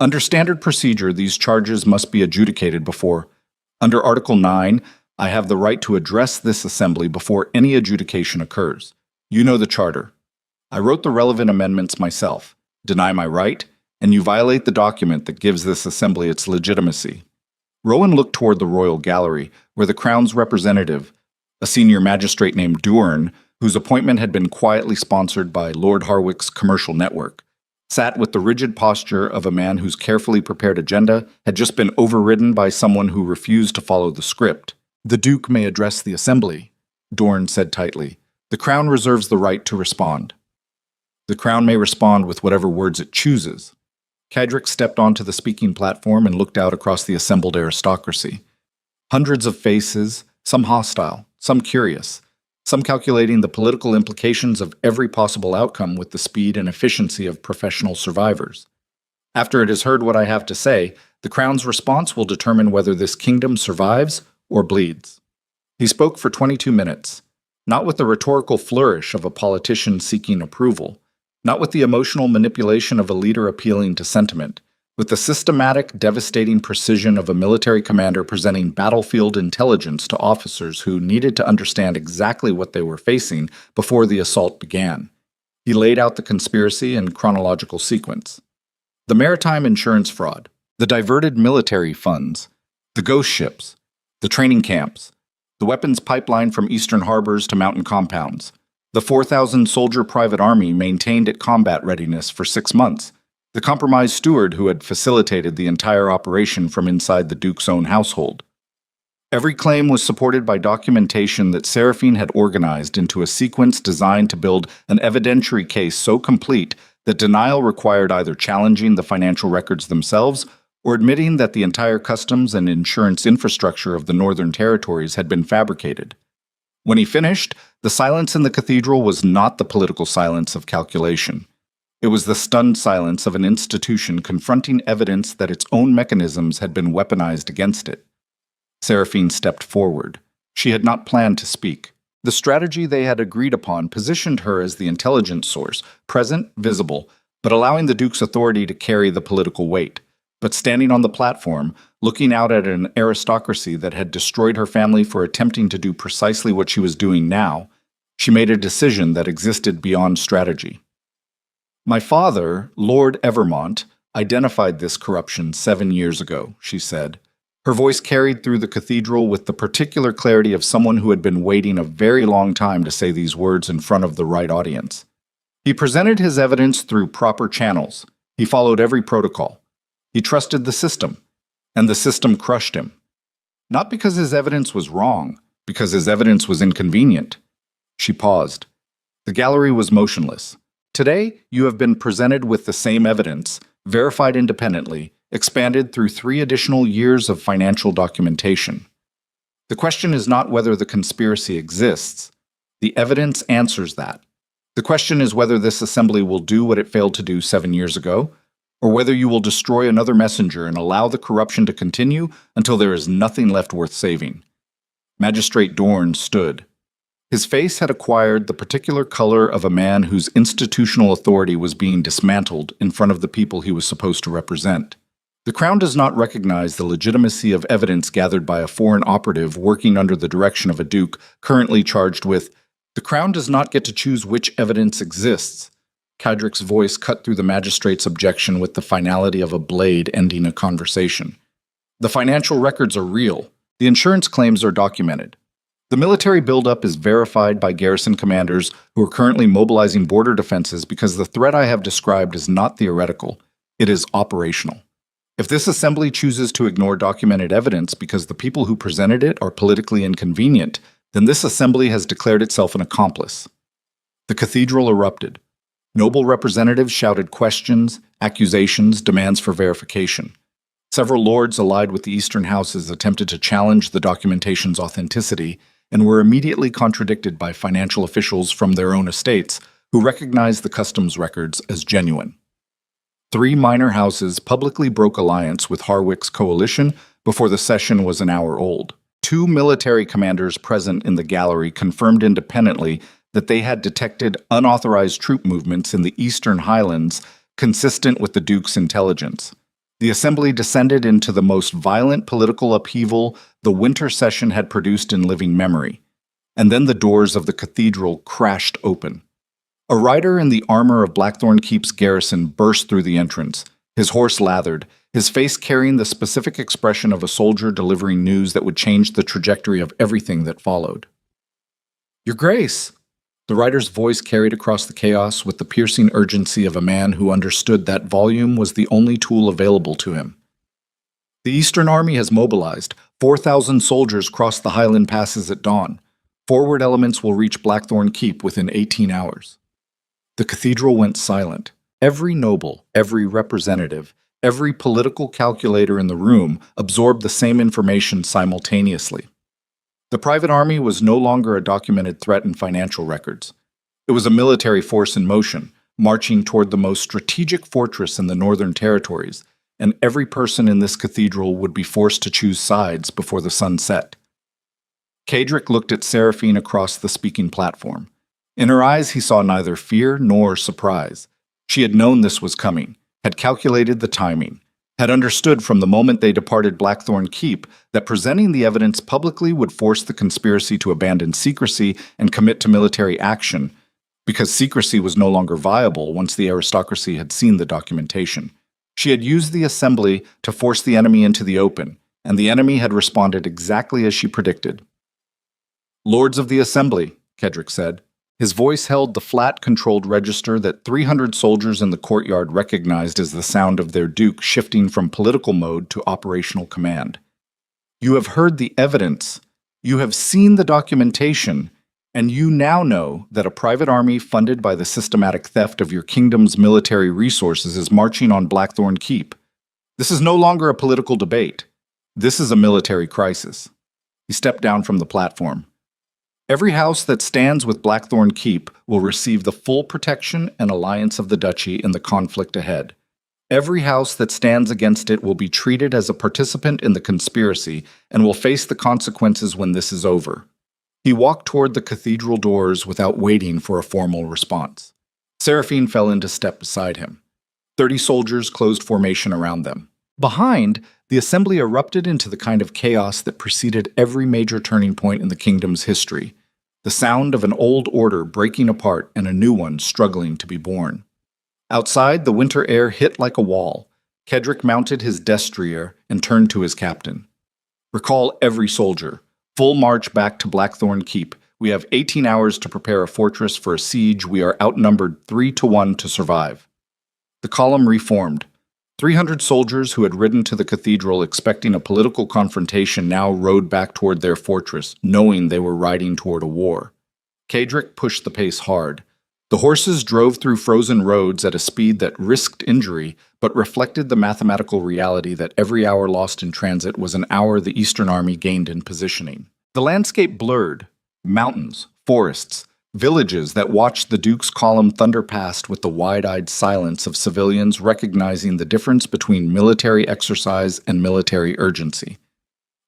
Under standard procedure, these charges must be adjudicated before. Under Article 9, I have the right to address this assembly before any adjudication occurs. You know the Charter. I wrote the relevant amendments myself. Deny my right, and you violate the document that gives this assembly its legitimacy. Rowan looked toward the royal gallery, where the Crown's representative, a senior magistrate named Durn, whose appointment had been quietly sponsored by Lord Harwick's commercial network, sat with the rigid posture of a man whose carefully prepared agenda had just been overridden by someone who refused to follow the script. The Duke may address the assembly, Dorn said tightly. The Crown reserves the right to respond. The Crown may respond with whatever words it chooses. Cadric stepped onto the speaking platform and looked out across the assembled aristocracy. Hundreds of faces, some hostile, some curious, some calculating the political implications of every possible outcome with the speed and efficiency of professional survivors. After it has heard what I have to say, the Crown's response will determine whether this kingdom survives or bleeds. He spoke for 22 minutes, not with the rhetorical flourish of a politician seeking approval, not with the emotional manipulation of a leader appealing to sentiment, with the systematic, devastating precision of a military commander presenting battlefield intelligence to officers who needed to understand exactly what they were facing before the assault began. He laid out the conspiracy in chronological sequence. The maritime insurance fraud, the diverted military funds, the ghost ships, the training camps, the weapons pipeline from eastern harbors to mountain compounds, the 4,000-soldier private army maintained at combat readiness for 6 months, the compromised steward who had facilitated the entire operation from inside the Duke's own household. Every claim was supported by documentation that Seraphine had organized into a sequence designed to build an evidentiary case so complete that denial required either challenging the financial records themselves or admitting that the entire customs and insurance infrastructure of the Northern Territories had been fabricated. When he finished, the silence in the cathedral was not the political silence of calculation. It was the stunned silence of an institution confronting evidence that its own mechanisms had been weaponized against it. Seraphine stepped forward. She had not planned to speak. The strategy they had agreed upon positioned her as the intelligence source, present, visible, but allowing the Duke's authority to carry the political weight. But standing on the platform, looking out at an aristocracy that had destroyed her family for attempting to do precisely what she was doing now, she made a decision that existed beyond strategy. My father, Lord Evermont, identified this corruption 7 years ago, she said. Her voice carried through the cathedral with the particular clarity of someone who had been waiting a very long time to say these words in front of the right audience. He presented his evidence through proper channels. He followed every protocol. He trusted the system, and the system crushed him. Not because his evidence was wrong, because his evidence was inconvenient. She paused. The gallery was motionless. Today, you have been presented with the same evidence, verified independently, expanded through 3 additional years of financial documentation. The question is not whether the conspiracy exists. The evidence answers that. The question is whether this assembly will do what it failed to do 7 years ago, or whether you will destroy another messenger and allow the corruption to continue until there is nothing left worth saving. Magistrate Dorn stood. His face had acquired the particular color of a man whose institutional authority was being dismantled in front of the people he was supposed to represent. The Crown does not recognize the legitimacy of evidence gathered by a foreign operative working under the direction of a duke currently charged with, the Crown does not get to choose which evidence exists. Cadric's voice cut through the magistrate's objection with the finality of a blade ending a conversation. The financial records are real. The insurance claims are documented. The military buildup is verified by garrison commanders who are currently mobilizing border defenses because the threat I have described is not theoretical. It is operational. If this assembly chooses to ignore documented evidence because the people who presented it are politically inconvenient, then this assembly has declared itself an accomplice. The cathedral erupted. Noble representatives shouted questions, accusations, demands for verification. Several lords allied with the Eastern houses attempted to challenge the documentation's authenticity and were immediately contradicted by financial officials from their own estates who recognized the customs records as genuine. 3 minor houses publicly broke alliance with Harwick's coalition before the session was an hour old. 2 military commanders present in the gallery confirmed independently that they had detected unauthorized troop movements in the Eastern Highlands consistent with the Duke's intelligence. The assembly descended into the most violent political upheaval the winter session had produced in living memory, and then the doors of the cathedral crashed open. A rider in the armor of Blackthorn Keep's garrison burst through the entrance, his horse lathered, his face carrying the specific expression of a soldier delivering news that would change the trajectory of everything that followed. "Your Grace!" The rider's voice carried across the chaos with the piercing urgency of a man who understood that volume was the only tool available to him. "The Eastern Army has mobilized. 4,000 soldiers crossed the Highland passes at dawn. Forward elements will reach Blackthorn Keep within 18 hours. The cathedral went silent. Every noble, every representative, every political calculator in the room absorbed the same information simultaneously. The private army was no longer a documented threat in financial records. It was a military force in motion, marching toward the most strategic fortress in the Northern Territories, and every person in this cathedral would be forced to choose sides before the sun set. Cadric looked at Seraphine across the speaking platform. In her eyes he saw neither fear nor surprise. She had known this was coming, had calculated the timing, had understood from the moment they departed Blackthorn Keep that presenting the evidence publicly would force the conspiracy to abandon secrecy and commit to military action, because secrecy was no longer viable once the aristocracy had seen the documentation. She had used the assembly to force the enemy into the open, and the enemy had responded exactly as she predicted. "Lords of the Assembly," Kedrick said. His voice held the flat, controlled register that 300 soldiers in the courtyard recognized as the sound of their duke shifting from political mode to operational command. "You have heard the evidence, you have seen the documentation, and you now know that a private army funded by the systematic theft of your kingdom's military resources is marching on Blackthorn Keep. This is no longer a political debate. This is a military crisis." He stepped down from the platform. "Every house that stands with Blackthorn Keep will receive the full protection and alliance of the duchy in the conflict ahead. Every house that stands against it will be treated as a participant in the conspiracy and will face the consequences when this is over." He walked toward the cathedral doors without waiting for a formal response. Seraphine fell into step beside him. 30 soldiers closed formation around them. Behind, the assembly erupted into the kind of chaos that preceded every major turning point in the kingdom's history, the sound of an old order breaking apart and a new one struggling to be born. Outside, the winter air hit like a wall. Kedrick mounted his destrier and turned to his captain. "Recall every soldier. Full march back to Blackthorn Keep. We have 18 hours to prepare a fortress for a siege. We are outnumbered 3-1 to survive." The column reformed. 300 soldiers who had ridden to the cathedral expecting a political confrontation now rode back toward their fortress, knowing they were riding toward a war. Cadric pushed the pace hard. The horses drove through frozen roads at a speed that risked injury, but reflected the mathematical reality that every hour lost in transit was an hour the Eastern Army gained in positioning. The landscape blurred. Mountains, forests, villages that watched the Duke's column thunder past with the wide-eyed silence of civilians recognizing the difference between military exercise and military urgency.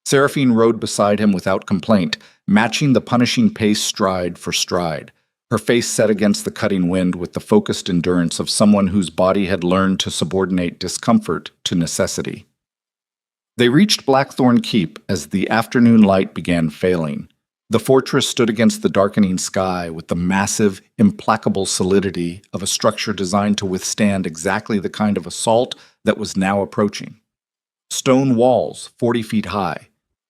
Seraphine rode beside him without complaint, matching the punishing pace stride for stride, her face set against the cutting wind with the focused endurance of someone whose body had learned to subordinate discomfort to necessity. They reached Blackthorn Keep as the afternoon light began failing. The fortress stood against the darkening sky with the massive, implacable solidity of a structure designed to withstand exactly the kind of assault that was now approaching. Stone walls 40 feet high,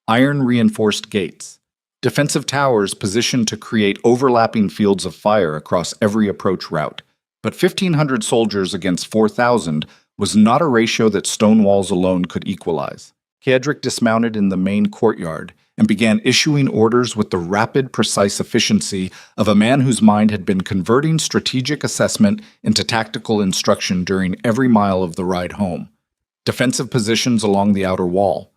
iron-reinforced gates, defensive towers positioned to create overlapping fields of fire across every approach route, but 1,500 soldiers against 4,000 was not a ratio that stone walls alone could equalize. Kedrick dismounted in the main courtyard and began issuing orders with the rapid, precise efficiency of a man whose mind had been converting strategic assessment into tactical instruction during every mile of the ride home. Defensive positions along the outer wall,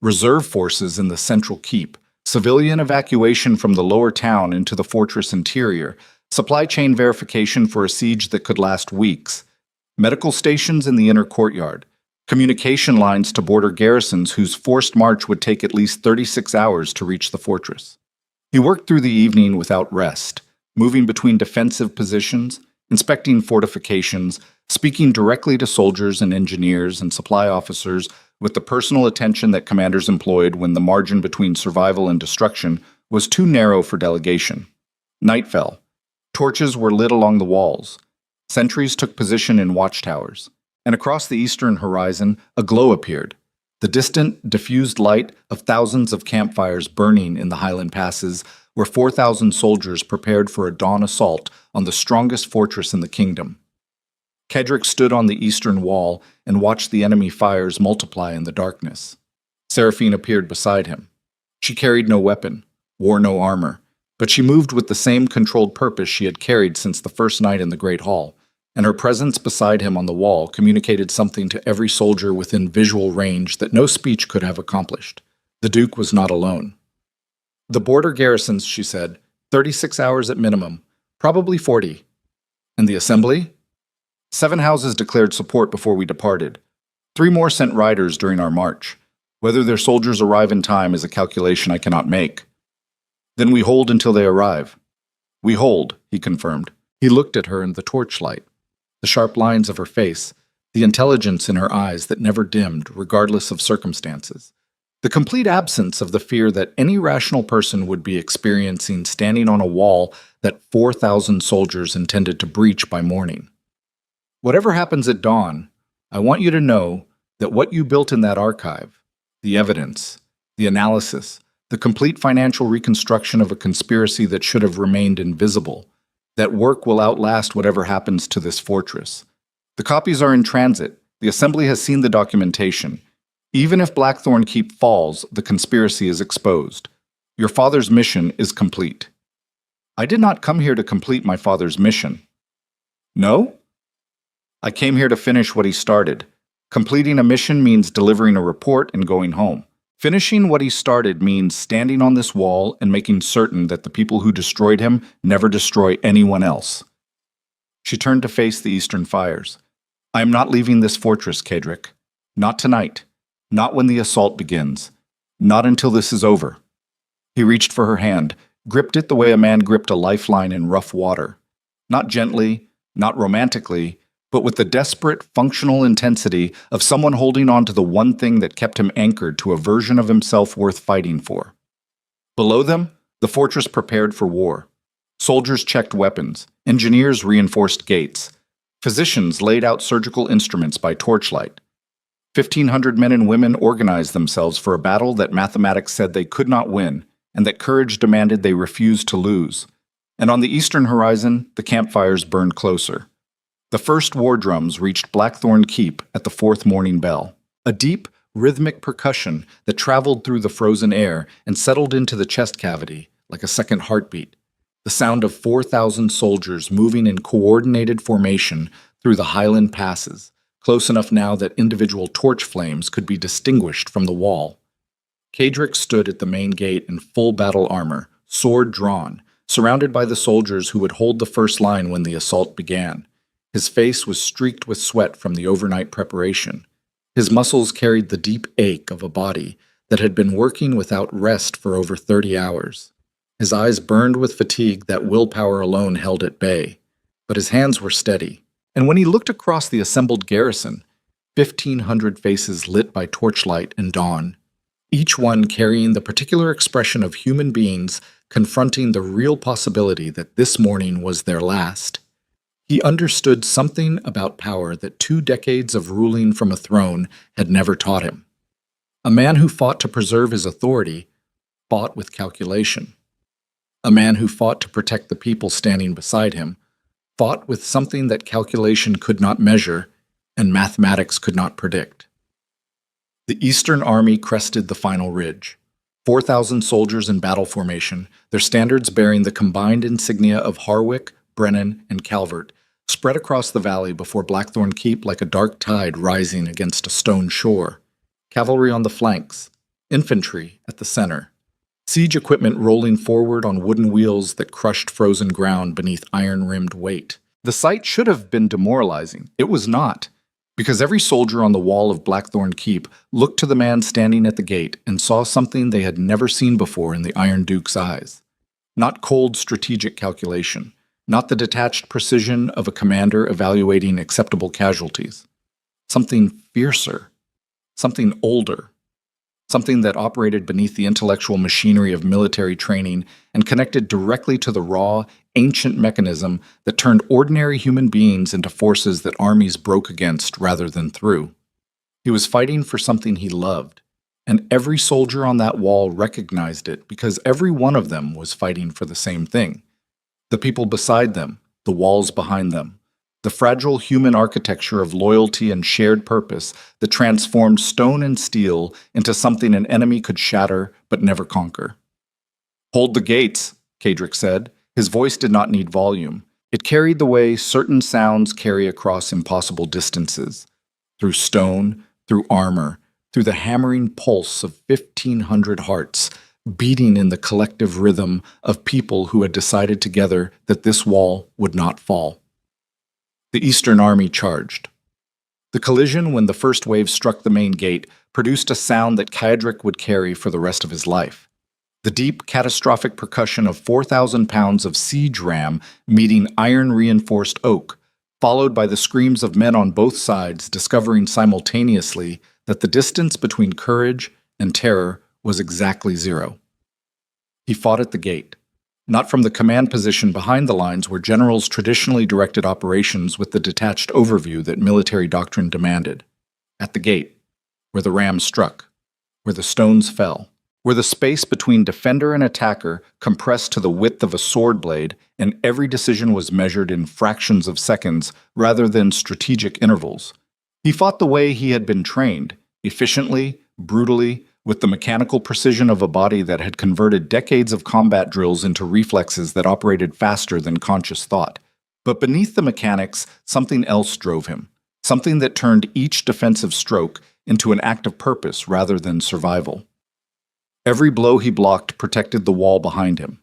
reserve forces in the central keep, civilian evacuation from the lower town into the fortress interior, supply chain verification for a siege that could last weeks, medical stations in the inner courtyard, communication lines to border garrisons whose forced march would take at least 36 hours to reach the fortress. He worked through the evening without rest, moving between defensive positions, inspecting fortifications, speaking directly to soldiers and engineers and supply officers with the personal attention that commanders employed when the margin between survival and destruction was too narrow for delegation. Night fell. Torches were lit along the walls. Sentries took position in watchtowers. And across the eastern horizon, a glow appeared, the distant, diffused light of thousands of campfires burning in the highland passes, where 4,000 soldiers prepared for a dawn assault on the strongest fortress in the kingdom. Kedrick stood on the eastern wall and watched the enemy fires multiply in the darkness. Seraphine appeared beside him. She carried no weapon, wore no armor, but she moved with the same controlled purpose she had carried since the first night in the Great Hall, and her presence beside him on the wall communicated something to every soldier within visual range that no speech could have accomplished. The Duke was not alone. The border garrisons, she said, 36 hours at minimum, probably 40. And the assembly? 7 houses declared support before we departed. 3 more sent riders during our march. Whether their soldiers arrive in time is a calculation I cannot make. Then we hold until they arrive. We hold, he confirmed. He looked at her in the torchlight. The sharp lines of her face, the intelligence in her eyes that never dimmed, regardless of circumstances. The complete absence of the fear that any rational person would be experiencing standing on a wall that 4,000 soldiers intended to breach by morning. Whatever happens at dawn, I want you to know that what you built in that archive, the evidence, the analysis, the complete financial reconstruction of a conspiracy that should have remained invisible, that work will outlast whatever happens to this fortress. The copies are in transit. The Assembly has seen the documentation. Even if Blackthorn Keep falls, the conspiracy is exposed. Your father's mission is complete. I did not come here to complete my father's mission. No? I came here to finish what he started. Completing a mission means delivering a report and going home. Finishing what he started means standing on this wall and making certain that the people who destroyed him never destroy anyone else. She turned to face the eastern fires. I am not leaving this fortress, Kedrick. Not tonight. Not when the assault begins. Not until this is over. He reached for her hand, gripped it the way a man gripped a lifeline in rough water. Not gently, not romantically, but with the desperate, functional intensity of someone holding on to the one thing that kept him anchored to a version of himself worth fighting for. Below them, the fortress prepared for war. Soldiers checked weapons, engineers reinforced gates, physicians laid out surgical instruments by torchlight. 1,500 men and women organized themselves for a battle that mathematics said they could not win, and that courage demanded they refuse to lose. And on the eastern horizon, the campfires burned closer. The first war drums reached Blackthorn Keep at the 4th morning bell, a deep, rhythmic percussion that traveled through the frozen air and settled into the chest cavity like a second heartbeat, the sound of 4,000 soldiers moving in coordinated formation through the highland passes, close enough now that individual torch flames could be distinguished from the wall. Kedrick stood at the main gate in full battle armor, sword drawn, surrounded by the soldiers who would hold the first line when the assault began. His face was streaked with sweat from the overnight preparation. His muscles carried the deep ache of a body that had been working without rest for over 30 hours. His eyes burned with fatigue that willpower alone held at bay, but his hands were steady. And when he looked across the assembled garrison, 1,500 faces lit by torchlight and dawn, each one carrying the particular expression of human beings confronting the real possibility that this morning was their last, he understood something about power that 2 decades of ruling from a throne had never taught him. A man who fought to preserve his authority fought with calculation. A man who fought to protect the people standing beside him fought with something that calculation could not measure, and mathematics could not predict. The Eastern Army crested the final ridge. 4,000 soldiers in battle formation, their standards bearing the combined insignia of Harwick, Brennan, and Calvert, spread across the valley before Blackthorn Keep like a dark tide rising against a stone shore. Cavalry on the flanks, infantry at the center, siege equipment rolling forward on wooden wheels that crushed frozen ground beneath iron-rimmed weight. The sight should have been demoralizing. It was not, because every soldier on the wall of Blackthorn Keep looked to the man standing at the gate and saw something they had never seen before in the Iron Duke's eyes. Not cold strategic calculation, not the detached precision of a commander evaluating acceptable casualties. Something fiercer, something older, something that operated beneath the intellectual machinery of military training and connected directly to the raw, ancient mechanism that turned ordinary human beings into forces that armies broke against rather than through. He was fighting for something he loved, and every soldier on that wall recognized it because every one of them was fighting for the same thing. The people beside them, the walls behind them, the fragile human architecture of loyalty and shared purpose that transformed stone and steel into something an enemy could shatter but never conquer. "Hold the gates," Kadrick said. His voice did not need volume. It carried the way certain sounds carry across impossible distances. Through stone, through armor, through the hammering pulse of 1,500 hearts, beating in the collective rhythm of people who had decided together that this wall would not fall. The Eastern Army charged. The collision when the first wave struck the main gate produced a sound that Kadrick would carry for the rest of his life. The deep, catastrophic percussion of 4,000 pounds of siege ram meeting iron-reinforced oak, followed by the screams of men on both sides discovering simultaneously that the distance between courage and terror was exactly zero. He fought at the gate, not from the command position behind the lines where generals traditionally directed operations with the detached overview that military doctrine demanded. At the gate, where the ram struck, where the stones fell, where the space between defender and attacker compressed to the width of a sword blade, and every decision was measured in fractions of seconds rather than strategic intervals. He fought the way he had been trained, efficiently, brutally, with the mechanical precision of a body that had converted decades of combat drills into reflexes that operated faster than conscious thought. But beneath the mechanics, something else drove him, something that turned each defensive stroke into an act of purpose rather than survival. Every blow he blocked protected the wall behind him.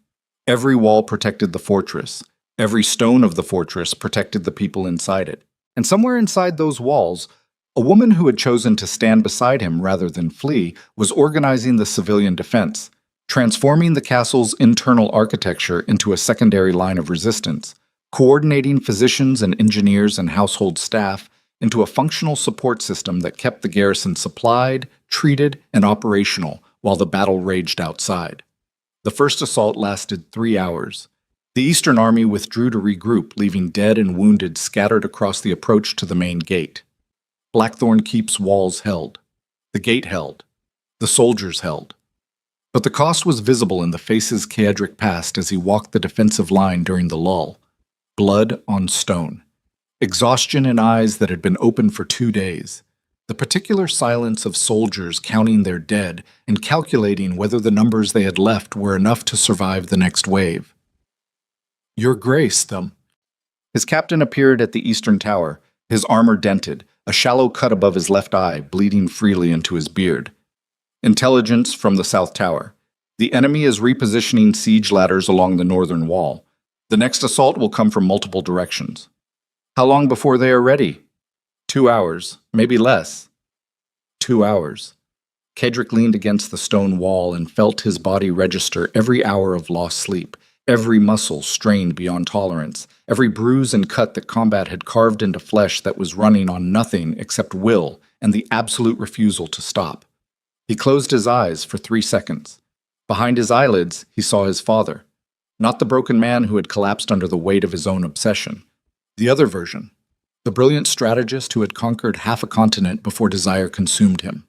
Every wall protected the fortress. Every stone of the fortress protected the people inside it. And somewhere inside those walls, a woman who had chosen to stand beside him rather than flee was organizing the civilian defense, transforming the castle's internal architecture into a secondary line of resistance, coordinating physicians and engineers and household staff into a functional support system that kept the garrison supplied, treated, and operational while the battle raged outside. The first assault lasted 3 hours. The Eastern Army withdrew to regroup, leaving dead and wounded scattered across the approach to the main gate. Blackthorn Keep's walls held. The gate held. The soldiers held. But the cost was visible in the faces Kadrick passed as he walked the defensive line during the lull. Blood on stone. Exhaustion in eyes that had been open for 2 days. The particular silence of soldiers counting their dead and calculating whether the numbers they had left were enough to survive the next wave. "Your Grace, His captain appeared at the eastern tower, his armor dented, a shallow cut above his left eye bleeding freely into his beard. Intelligence from the south tower. The enemy is repositioning siege ladders along the northern wall. The next assault will come from multiple directions. How long before they are ready? 2 hours, maybe less. 2 hours. Kadrick leaned against the stone wall and felt his body register every hour of lost sleep, every muscle strained beyond tolerance, every bruise and cut that combat had carved into flesh that was running on nothing except will and the absolute refusal to stop. He closed his eyes for 3 seconds. Behind his eyelids, he saw his father. Not the broken man who had collapsed under the weight of his own obsession. The other version. The brilliant strategist who had conquered half a continent before desire consumed him.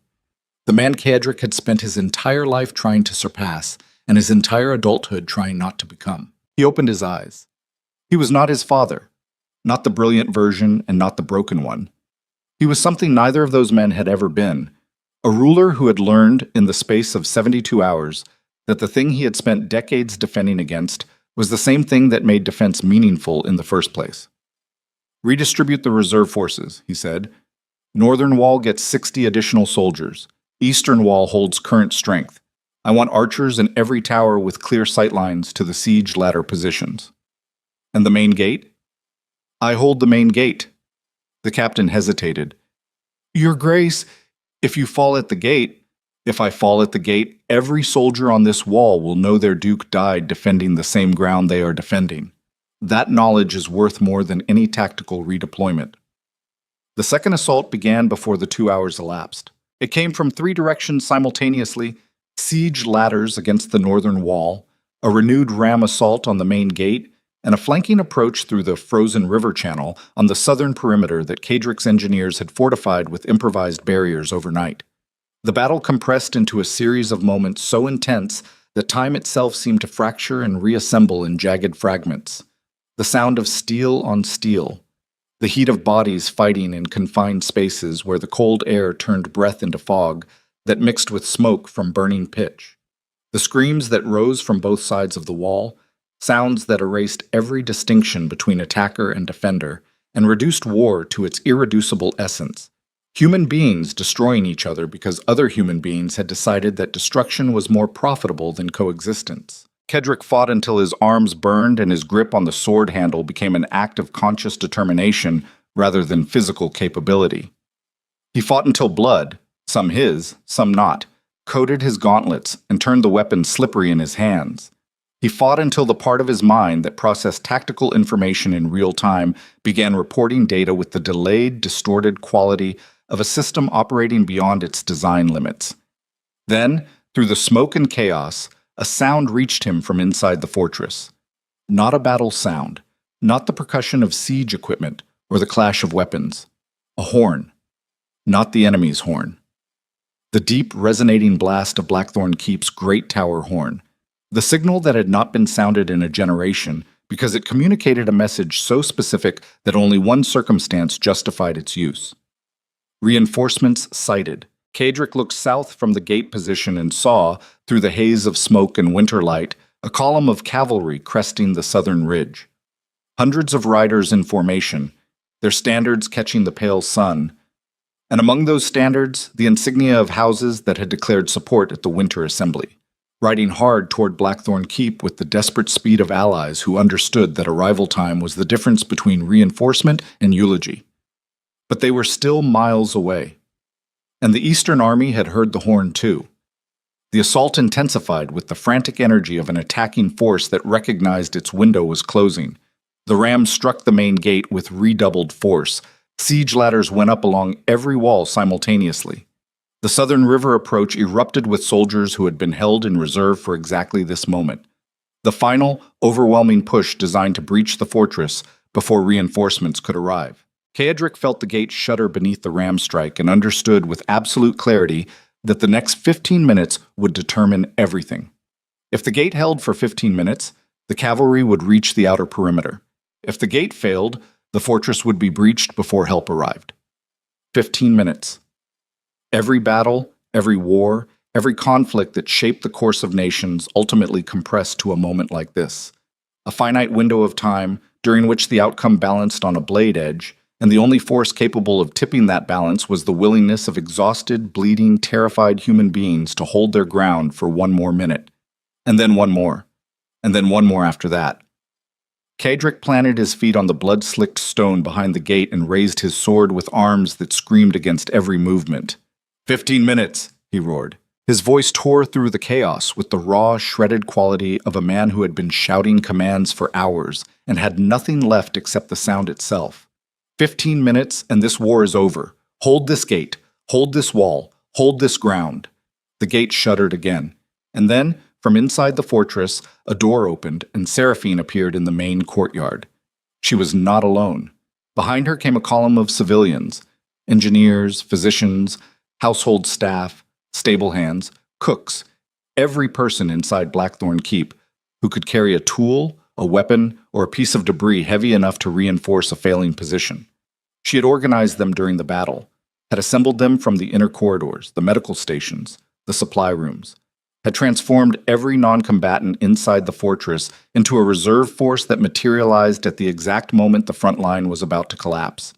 The man Kadrick had spent his entire life trying to surpass, and his entire adulthood trying not to become. He opened his eyes. He was not his father, not the brilliant version and not the broken one. He He was something neither of those men had ever been, a ruler who had learned in the space of 72 hours that the thing he had spent decades defending against was the same thing that made defense meaningful in the first place. Redistribute the reserve forces, he said. Northern Wall gets 60 additional soldiers. Eastern Wall holds current strength. I want archers in every tower with clear sightlines to the siege ladder positions. And the main gate? I hold the main gate. The captain hesitated. Your Grace, if you fall at the gate, if I fall at the gate, every soldier on this wall will know their duke died defending the same ground they are defending. That knowledge is worth more than any tactical redeployment. The second assault began before the 2 hours elapsed. It came from 3 directions simultaneously: siege ladders against the northern wall, a renewed ram assault on the main gate, and a flanking approach through the frozen river channel on the southern perimeter that Kadrick's engineers had fortified with improvised barriers overnight. The battle compressed into a series of moments so intense that time itself seemed to fracture and reassemble in jagged fragments. The sound of steel on steel, the heat of bodies fighting in confined spaces where the cold air turned breath into fog that mixed with smoke from burning pitch. The screams that rose from both sides of the wall, sounds that erased every distinction between attacker and defender and reduced war to its irreducible essence. Human beings destroying each other because other human beings had decided that destruction was more profitable than coexistence. Kedrick fought until his arms burned and his grip on the sword handle became an act of conscious determination rather than physical capability. He fought until blood, some his, some not, coated his gauntlets and turned the weapon slippery in his hands. He fought until the part of his mind that processed tactical information in real time began reporting data with the delayed, distorted quality of a system operating beyond its design limits. Then, through the smoke and chaos, a sound reached him from inside the fortress. Not a battle sound, not the percussion of siege equipment or the clash of weapons. A horn, not the enemy's horn. The deep, resonating blast of Blackthorn Keep's great tower horn, the signal that had not been sounded in a generation because it communicated a message so specific that only one circumstance justified its use. Reinforcements sighted. Kadrick looked south from the gate position and saw, through the haze of smoke and winter light, a column of cavalry cresting the southern ridge. Hundreds of riders in formation, their standards catching the pale sun, and among those standards, the insignia of houses that had declared support at the winter assembly, riding hard toward Blackthorn Keep with the desperate speed of allies who understood that arrival time was the difference between reinforcement and eulogy. But they were still miles away. And the Eastern Army had heard the horn too. The assault intensified with the frantic energy of an attacking force that recognized its window was closing. The ram struck the main gate with redoubled force. Siege ladders went up along every wall simultaneously. The southern river approach erupted with soldiers who had been held in reserve for exactly this moment. The final, overwhelming push designed to breach the fortress before reinforcements could arrive. Kaedrick felt the gate shudder beneath the ram strike and understood with absolute clarity that the next 15 minutes would determine everything. If the gate held for 15 minutes, the cavalry would reach the outer perimeter. If the gate failed, the fortress would be breached before help arrived. 15 minutes. Every battle, every war, every conflict that shaped the course of nations ultimately compressed to a moment like this. A finite window of time during which the outcome balanced on a blade edge, and the only force capable of tipping that balance was the willingness of exhausted, bleeding, terrified human beings to hold their ground for one more minute, and then one more, and then one more after that. Kadrick planted his feet on the blood-slicked stone behind the gate and raised his sword with arms that screamed against every movement. 15 minutes, he roared. His voice tore through the chaos with the raw, shredded quality of a man who had been shouting commands for hours and had nothing left except the sound itself. 15 minutes and this war is over. Hold this gate. Hold this wall. Hold this ground. The gate shuddered again. And then, from inside the fortress, a door opened and Seraphine appeared in the main courtyard. She was not alone. Behind her came a column of civilians, engineers, physicians, household staff, stable hands, cooks, every person inside Blackthorn Keep who could carry a tool, a weapon, or a piece of debris heavy enough to reinforce a failing position. She had organized them during the battle, had assembled them from the inner corridors, the medical stations, the supply rooms, had transformed every non-combatant inside the fortress into a reserve force that materialized at the exact moment the front line was about to collapse.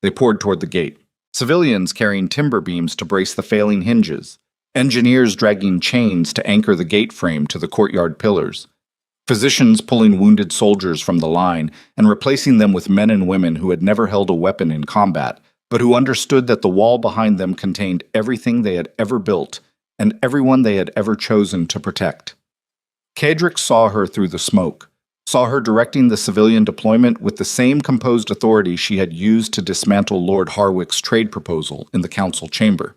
They poured toward the gate, civilians carrying timber beams to brace the failing hinges, engineers dragging chains to anchor the gate frame to the courtyard pillars, physicians pulling wounded soldiers from the line and replacing them with men and women who had never held a weapon in combat, but who understood that the wall behind them contained everything they had ever built and everyone they had ever chosen to protect. Kadric saw her through the smoke, saw her directing the civilian deployment with the same composed authority she had used to dismantle Lord Harwick's trade proposal in the council chamber,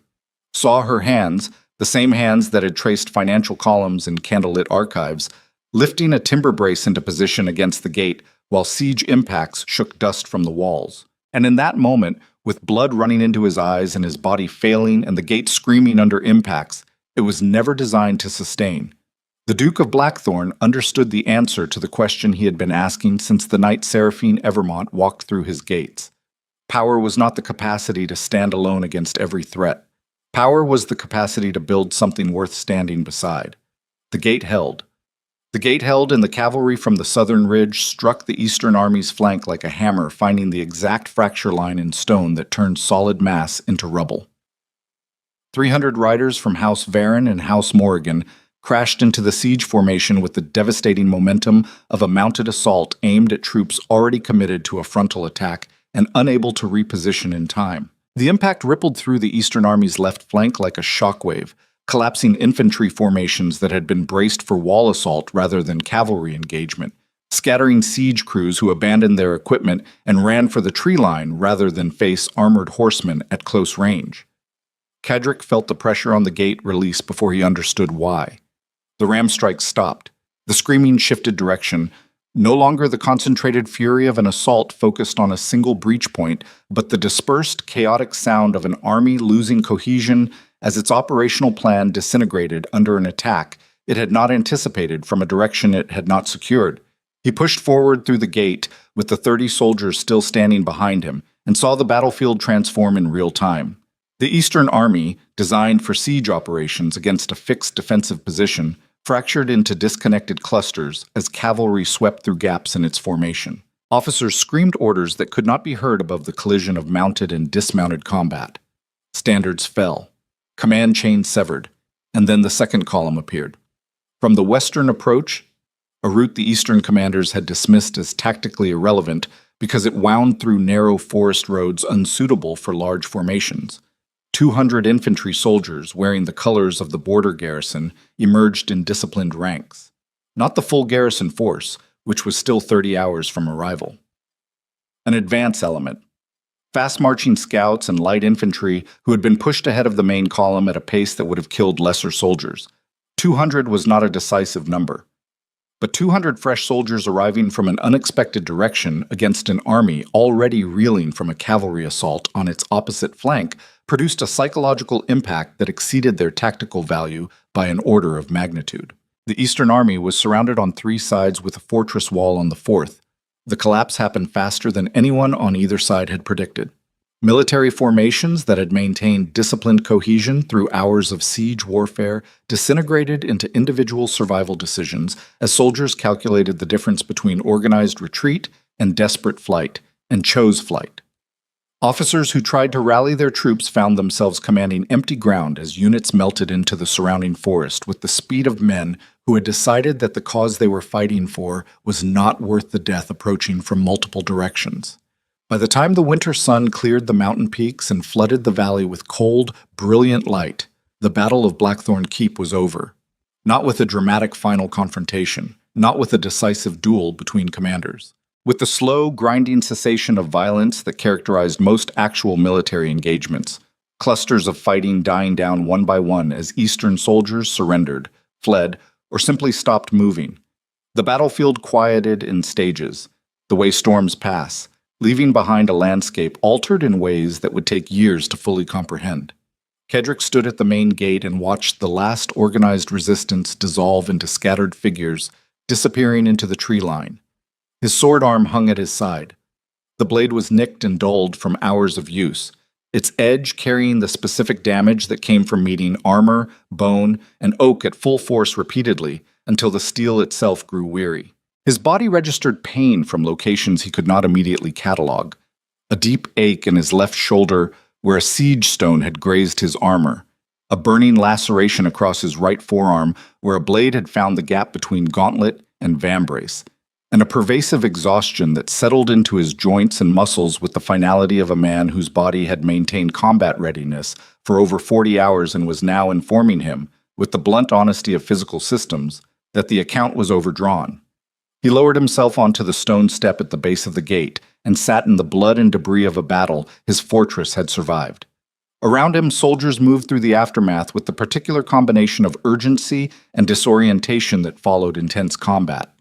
saw her hands, the same hands that had traced financial columns in candlelit archives, lifting a timber brace into position against the gate while siege impacts shook dust from the walls. And in that moment, with blood running into his eyes and his body failing and the gate screaming under impacts, it was never designed to sustain. The Duke of Blackthorn understood the answer to the question he had been asking since the night Seraphine Evermont walked through his gates. Power was not the capacity to stand alone against every threat. Power was the capacity to build something worth standing beside. The gate held. The gate held, and the cavalry from the southern ridge struck the eastern army's flank like a hammer, finding the exact fracture line in stone that turned solid mass into rubble. 300 riders from House Varen and House Morrigan crashed into the siege formation with the devastating momentum of a mounted assault aimed at troops already committed to a frontal attack and unable to reposition in time. The impact rippled through the Eastern Army's left flank like a shockwave, collapsing infantry formations that had been braced for wall assault rather than cavalry engagement, scattering siege crews who abandoned their equipment and ran for the tree line rather than face armored horsemen at close range. Kadric felt the pressure on the gate release before he understood why. The ram strike stopped. The screaming shifted direction. No longer the concentrated fury of an assault focused on a single breach point, but the dispersed, chaotic sound of an army losing cohesion as its operational plan disintegrated under an attack it had not anticipated from a direction it had not secured. He pushed forward through the gate, with the 30 soldiers still standing behind him, and saw the battlefield transform in real time. The Eastern Army, designed for siege operations against a fixed defensive position, fractured into disconnected clusters as cavalry swept through gaps in its formation. Officers screamed orders that could not be heard above the collision of mounted and dismounted combat. Standards fell. Command chains severed, and then the second column appeared. From the western approach, a route the eastern commanders had dismissed as tactically irrelevant because it wound through narrow forest roads unsuitable for large formations. 200 infantry soldiers wearing the colors of the border garrison emerged in disciplined ranks. Not the full garrison force, which was still 30 hours from arrival. An advance element. Fast-marching scouts and light infantry who had been pushed ahead of the main column at a pace that would have killed lesser soldiers. 200 was not a decisive number. But 200 fresh soldiers arriving from an unexpected direction against an army already reeling from a cavalry assault on its opposite flank produced a psychological impact that exceeded their tactical value by an order of magnitude. The Eastern Army was surrounded on 3 sides with a fortress wall on the 4th. The collapse happened faster than anyone on either side had predicted. Military formations that had maintained disciplined cohesion through hours of siege warfare disintegrated into individual survival decisions as soldiers calculated the difference between organized retreat and desperate flight, and chose flight. Officers who tried to rally their troops found themselves commanding empty ground as units melted into the surrounding forest with the speed of men who had decided that the cause they were fighting for was not worth the death approaching from multiple directions. By the time the winter sun cleared the mountain peaks and flooded the valley with cold, brilliant light, the Battle of Blackthorn Keep was over. Not with a dramatic final confrontation, not with a decisive duel between commanders. With the slow, grinding cessation of violence that characterized most actual military engagements, clusters of fighting dying down one by one as Eastern soldiers surrendered, fled, or simply stopped moving. The battlefield quieted in stages, the way storms pass, leaving behind a landscape altered in ways that would take years to fully comprehend. Kadric stood at the main gate and watched the last organized resistance dissolve into scattered figures, disappearing into the tree line. His sword arm hung at his side. The blade was nicked and dulled from hours of use, its edge carrying the specific damage that came from meeting armor, bone, and oak at full force repeatedly until the steel itself grew weary. His body registered pain from locations he could not immediately catalog. A deep ache in his left shoulder where a siege stone had grazed his armor. A burning laceration across his right forearm where a blade had found the gap between gauntlet and vambrace. And a pervasive exhaustion that settled into his joints and muscles with the finality of a man whose body had maintained combat readiness for over 40 hours and was now informing him, with the blunt honesty of physical systems, that the account was overdrawn. He lowered himself onto the stone step at the base of the gate and sat in the blood and debris of a battle his fortress had survived. Around him, soldiers moved through the aftermath with the particular combination of urgency and disorientation that followed intense combat.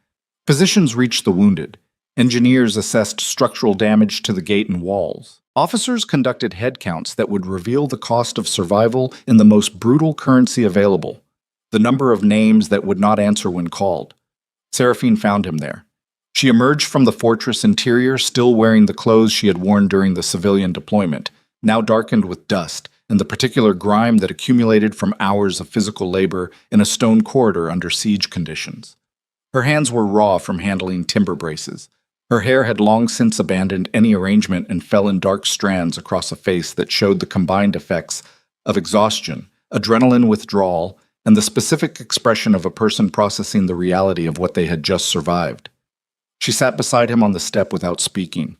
Physicians reached the wounded. Engineers assessed structural damage to the gate and walls. Officers conducted head counts that would reveal the cost of survival in the most brutal currency available, the number of names that would not answer when called. Seraphine found him there. She emerged from the fortress interior still wearing the clothes she had worn during the civilian deployment, now darkened with dust and the particular grime that accumulated from hours of physical labor in a stone corridor under siege conditions. Her hands were raw from handling timber braces. Her hair had long since abandoned any arrangement and fell in dark strands across a face that showed the combined effects of exhaustion, adrenaline withdrawal, and the specific expression of a person processing the reality of what they had just survived. She sat beside him on the step without speaking.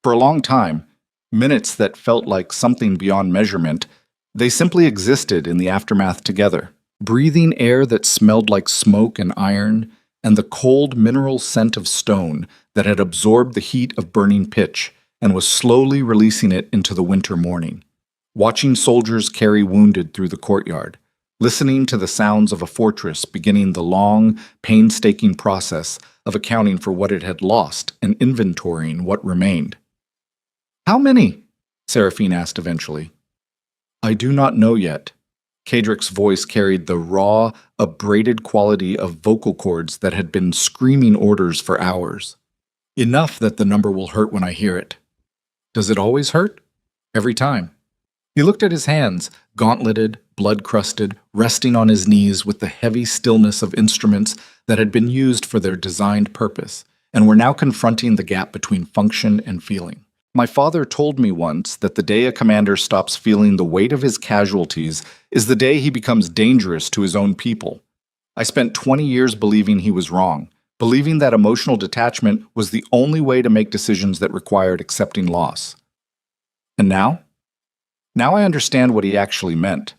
For a long time, minutes that felt like something beyond measurement, they simply existed in the aftermath together, breathing air that smelled like smoke and iron, and the cold mineral scent of stone that had absorbed the heat of burning pitch and was slowly releasing it into the winter morning. Watching soldiers carry wounded through the courtyard, listening to the sounds of a fortress beginning the long, painstaking process of accounting for what it had lost and inventorying what remained. "How many?" Seraphine asked eventually. "I do not know yet." Kadrick's voice carried the raw, abraded quality of vocal cords that had been screaming orders for hours. "Enough that the number will hurt when I hear it." "Does it always hurt?" "Every time." He looked at his hands, gauntleted, blood-crusted, resting on his knees with the heavy stillness of instruments that had been used for their designed purpose, and were now confronting the gap between function and feeling. "My father told me once that the day a commander stops feeling the weight of his casualties is the day he becomes dangerous to his own people. I spent 20 years believing he was wrong, believing that emotional detachment was the only way to make decisions that required accepting loss. And now? Now I understand what he actually meant.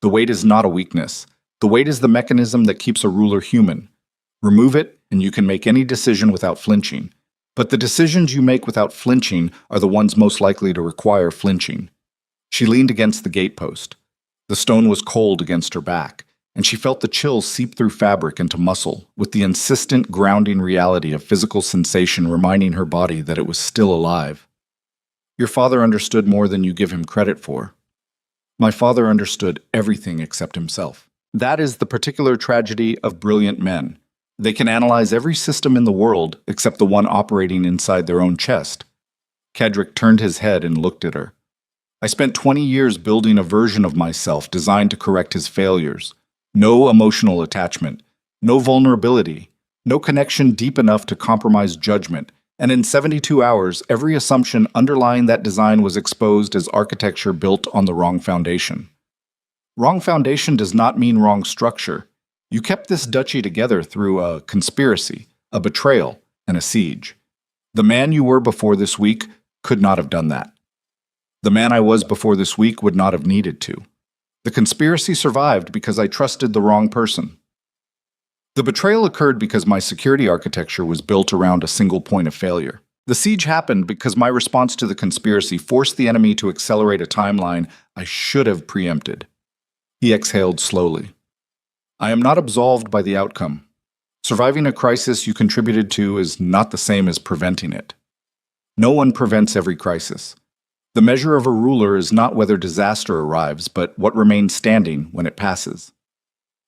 The weight is not a weakness. The weight is the mechanism that keeps a ruler human. Remove it, and you can make any decision without flinching. But the decisions you make without flinching are the ones most likely to require flinching." She leaned against the gatepost. The stone was cold against her back, and she felt the chill seep through fabric into muscle, with the insistent grounding reality of physical sensation reminding her body that it was still alive. "Your father understood more than you give him credit for." "My father understood everything except himself." That is the particular tragedy of brilliant men. They can analyze every system in the world except the one operating inside their own chest. Kadrick turned his head and looked at her. "I spent 20 years building a version of myself designed to correct his failures. No emotional attachment, no vulnerability, no connection deep enough to compromise judgment, and in 72 hours, every assumption underlying that design was exposed as architecture built on the wrong foundation. Wrong foundation does not mean wrong structure. You kept this duchy together through a conspiracy, a betrayal, and a siege. The man you were before this week could not have done that. The man I was before this week would not have needed to. The conspiracy survived because I trusted the wrong person. The betrayal occurred because my security architecture was built around a single point of failure. The siege happened because my response to the conspiracy forced the enemy to accelerate a timeline I should have preempted." He exhaled slowly. "I am not absolved by the outcome. Surviving a crisis you contributed to is not the same as preventing it. No one prevents every crisis. The measure of a ruler is not whether disaster arrives, but what remains standing when it passes."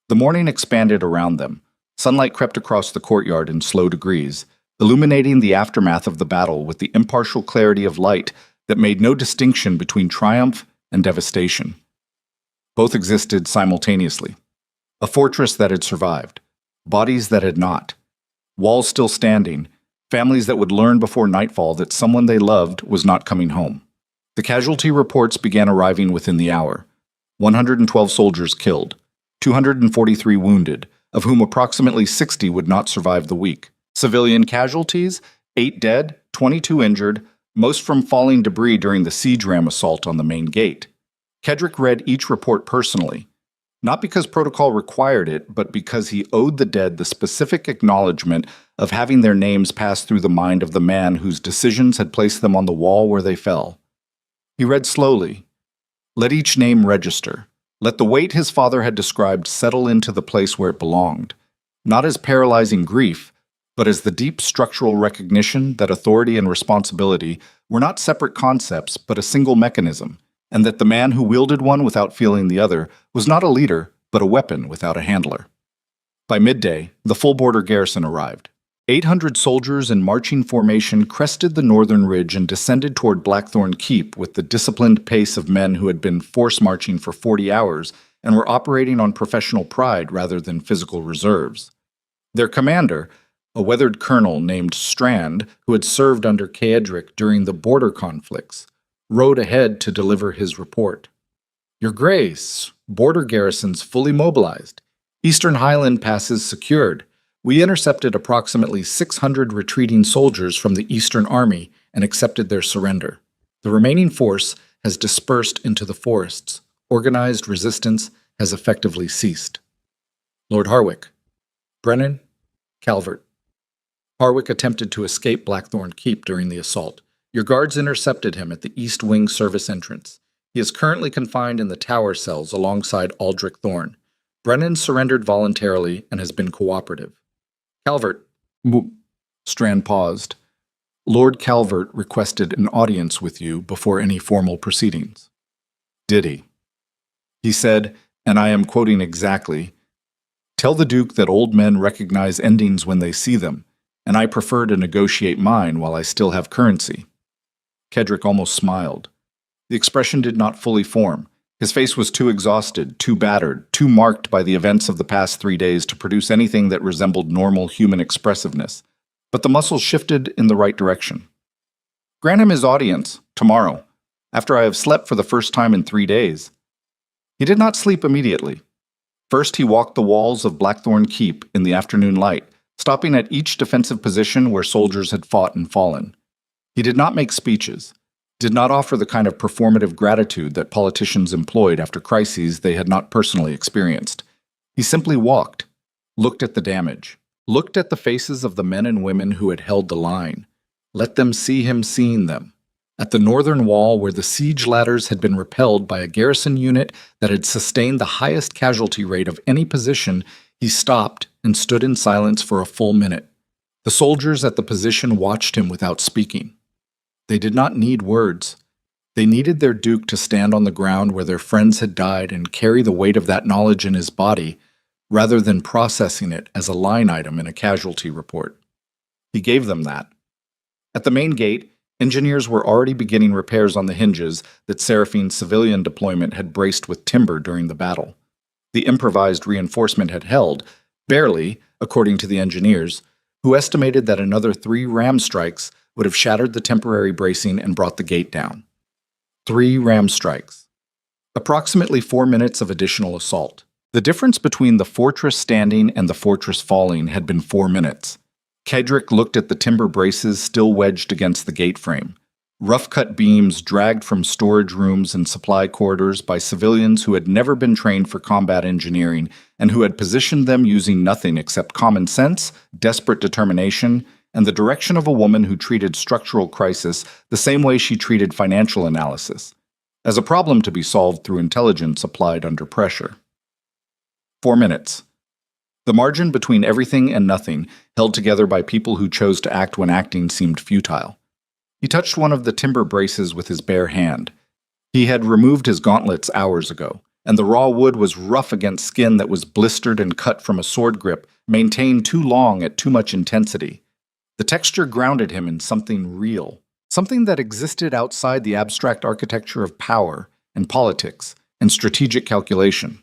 The morning expanded around them. Sunlight crept across the courtyard in slow degrees, illuminating the aftermath of the battle with the impartial clarity of light that made no distinction between triumph and devastation. Both existed simultaneously. A fortress that had survived, bodies that had not, walls still standing, families that would learn before nightfall that someone they loved was not coming home. The casualty reports began arriving within the hour. 112 soldiers killed, 243 wounded, of whom approximately 60 would not survive the week. Civilian casualties, 8 dead, 22 injured, most from falling debris during the siege ram assault on the main gate. Kedrick read each report personally, not because protocol required it, but because he owed the dead the specific acknowledgement of having their names pass through the mind of the man whose decisions had placed them on the wall where they fell. He read slowly. Let each name register. Let the weight his father had described settle into the place where it belonged, not as paralyzing grief, but as the deep structural recognition that authority and responsibility were not separate concepts, but a single mechanism, and that the man who wielded one without feeling the other was not a leader, but a weapon without a handler. By midday, the full border garrison arrived. 800 soldiers in marching formation crested the northern ridge and descended toward Blackthorn Keep with the disciplined pace of men who had been force marching for 40 hours and were operating on professional pride rather than physical reserves. Their commander, a weathered colonel named Strand, who had served under Kedrick during the border conflicts, rode ahead to deliver his report. Your Grace, border garrisons fully mobilized. Eastern Highland passes secured. We intercepted approximately 600 retreating soldiers from the Eastern Army and accepted their surrender. The remaining force has dispersed into the forests. Organized resistance has effectively ceased. Lord Harwick. Brennan. Calvert. Harwick attempted to escape Blackthorn Keep during the assault. Your guards intercepted him at the East Wing service entrance. He is currently confined in the tower cells alongside Aldrich Thorne. Brennan surrendered voluntarily and has been cooperative. Calvert. Strand paused. Lord Calvert requested an audience with you before any formal proceedings. Did he? He said, and I am quoting exactly, "Tell the Duke that old men recognize endings when they see them, and I prefer to negotiate mine while I still have currency." Kedrick almost smiled. The expression did not fully form. His face was too exhausted, too battered, too marked by the events of the past 3 days to produce anything that resembled normal human expressiveness. But the muscles shifted in the right direction. Grant him his audience, tomorrow, after I have slept for the first time in 3 days. He did not sleep immediately. First, he walked the walls of Blackthorn Keep in the afternoon light, stopping at each defensive position where soldiers had fought and fallen. He did not make speeches, did not offer the kind of performative gratitude that politicians employed after crises they had not personally experienced. He simply walked, looked at the damage, looked at the faces of the men and women who had held the line, let them see him seeing them. At the northern wall where the siege ladders had been repelled by a garrison unit that had sustained the highest casualty rate of any position, he stopped and stood in silence for a full minute. The soldiers at the position watched him without speaking. They did not need words. They needed their Duke to stand on the ground where their friends had died and carry the weight of that knowledge in his body, rather than processing it as a line item in a casualty report. He gave them that. At the main gate, engineers were already beginning repairs on the hinges that Seraphine's civilian deployment had braced with timber during the battle. The improvised reinforcement had held, barely, according to the engineers, who estimated that another 3 ram strikes would have shattered the temporary bracing and brought the gate down. 3 ram strikes. Approximately 4 minutes of additional assault. The difference between the fortress standing and the fortress falling had been 4 minutes. Kedrick looked at the timber braces still wedged against the gate frame. Rough-cut beams dragged from storage rooms and supply corridors by civilians who had never been trained for combat engineering and who had positioned them using nothing except common sense, desperate determination, and the direction of a woman who treated structural crisis the same way she treated financial analysis, as a problem to be solved through intelligence applied under pressure. 4 minutes. The margin between everything and nothing, held together by people who chose to act when acting seemed futile. He touched one of the timber braces with his bare hand. He had removed his gauntlets hours ago, and the raw wood was rough against skin that was blistered and cut from a sword grip, maintained too long at too much intensity. The texture grounded him in something real, something that existed outside the abstract architecture of power and politics and strategic calculation.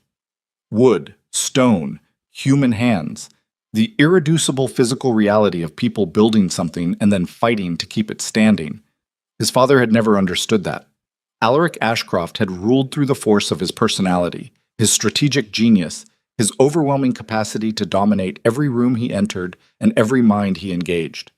Wood, stone, human hands, the irreducible physical reality of people building something and then fighting to keep it standing. His father had never understood that. Alaric Ashcroft had ruled through the force of his personality, his strategic genius, his overwhelming capacity to dominate every room he entered and every mind he engaged.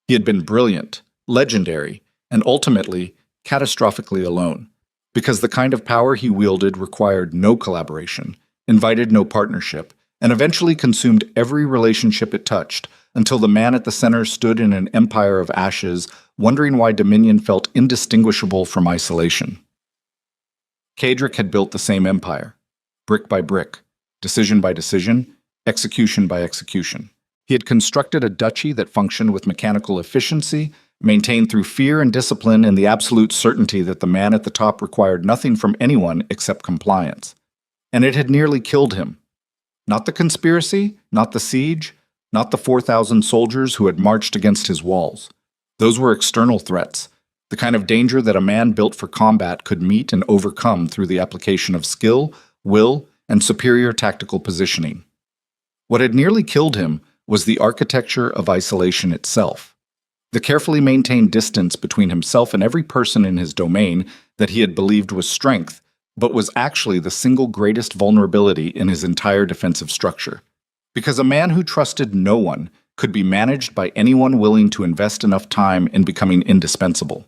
He had been brilliant, legendary, and ultimately, catastrophically alone, because the kind of power he wielded required no collaboration, invited no partnership, and eventually consumed every relationship it touched, until the man at the center stood in an empire of ashes, wondering why dominion felt indistinguishable from isolation. Cadric had built the same empire, brick by brick, decision by decision, execution by execution. He had constructed a duchy that functioned with mechanical efficiency, maintained through fear and discipline and the absolute certainty that the man at the top required nothing from anyone except compliance. And it had nearly killed him. Not the conspiracy, not the siege, not the 4,000 soldiers who had marched against his walls. Those were external threats, the kind of danger that a man built for combat could meet and overcome through the application of skill, will, and superior tactical positioning. What had nearly killed him was the architecture of isolation itself. The carefully maintained distance between himself and every person in his domain that he had believed was strength, but was actually the single greatest vulnerability in his entire defensive structure. Because a man who trusted no one could be managed by anyone willing to invest enough time in becoming indispensable.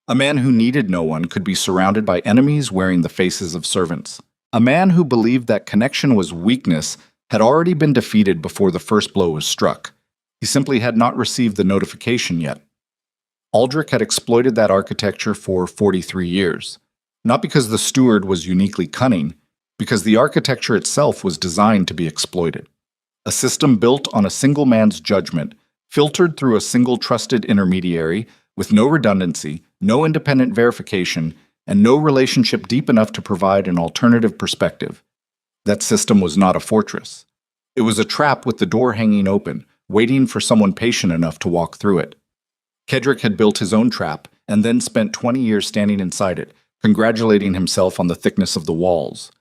A man who needed no one could be surrounded by enemies wearing the faces of servants. A man who believed that connection was weakness had already been defeated before the first blow was struck. He simply had not received the notification yet. Aldrich had exploited that architecture for 43 years, not because the steward was uniquely cunning, because the architecture itself was designed to be exploited. A system built on a single man's judgment, filtered through a single trusted intermediary, with no redundancy, no independent verification, and no relationship deep enough to provide an alternative perspective. That system was not a fortress. It was a trap with the door hanging open, waiting for someone patient enough to walk through it. Cadric had built his own trap, and then spent 20 years standing inside it, congratulating himself on the thickness of the walls.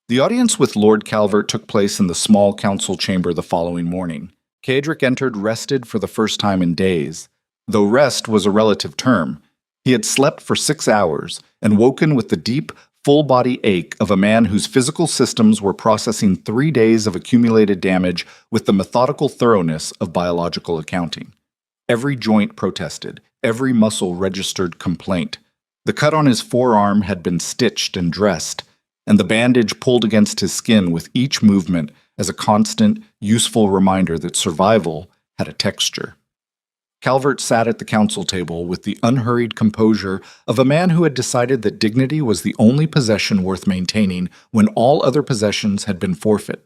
The audience with Lord Calvert took place in the small council chamber the following morning. Cadric entered rested for the first time in days. Though rest was a relative term, he had slept for 6 hours and woken with the deep, full-body ache of a man whose physical systems were processing 3 days of accumulated damage with the methodical thoroughness of biological accounting. Every joint protested, every muscle registered complaint. The cut on his forearm had been stitched and dressed, and the bandage pulled against his skin with each movement as a constant, useful reminder that survival had a texture. Calvert sat at the council table with the unhurried composure of a man who had decided that dignity was the only possession worth maintaining when all other possessions had been forfeit.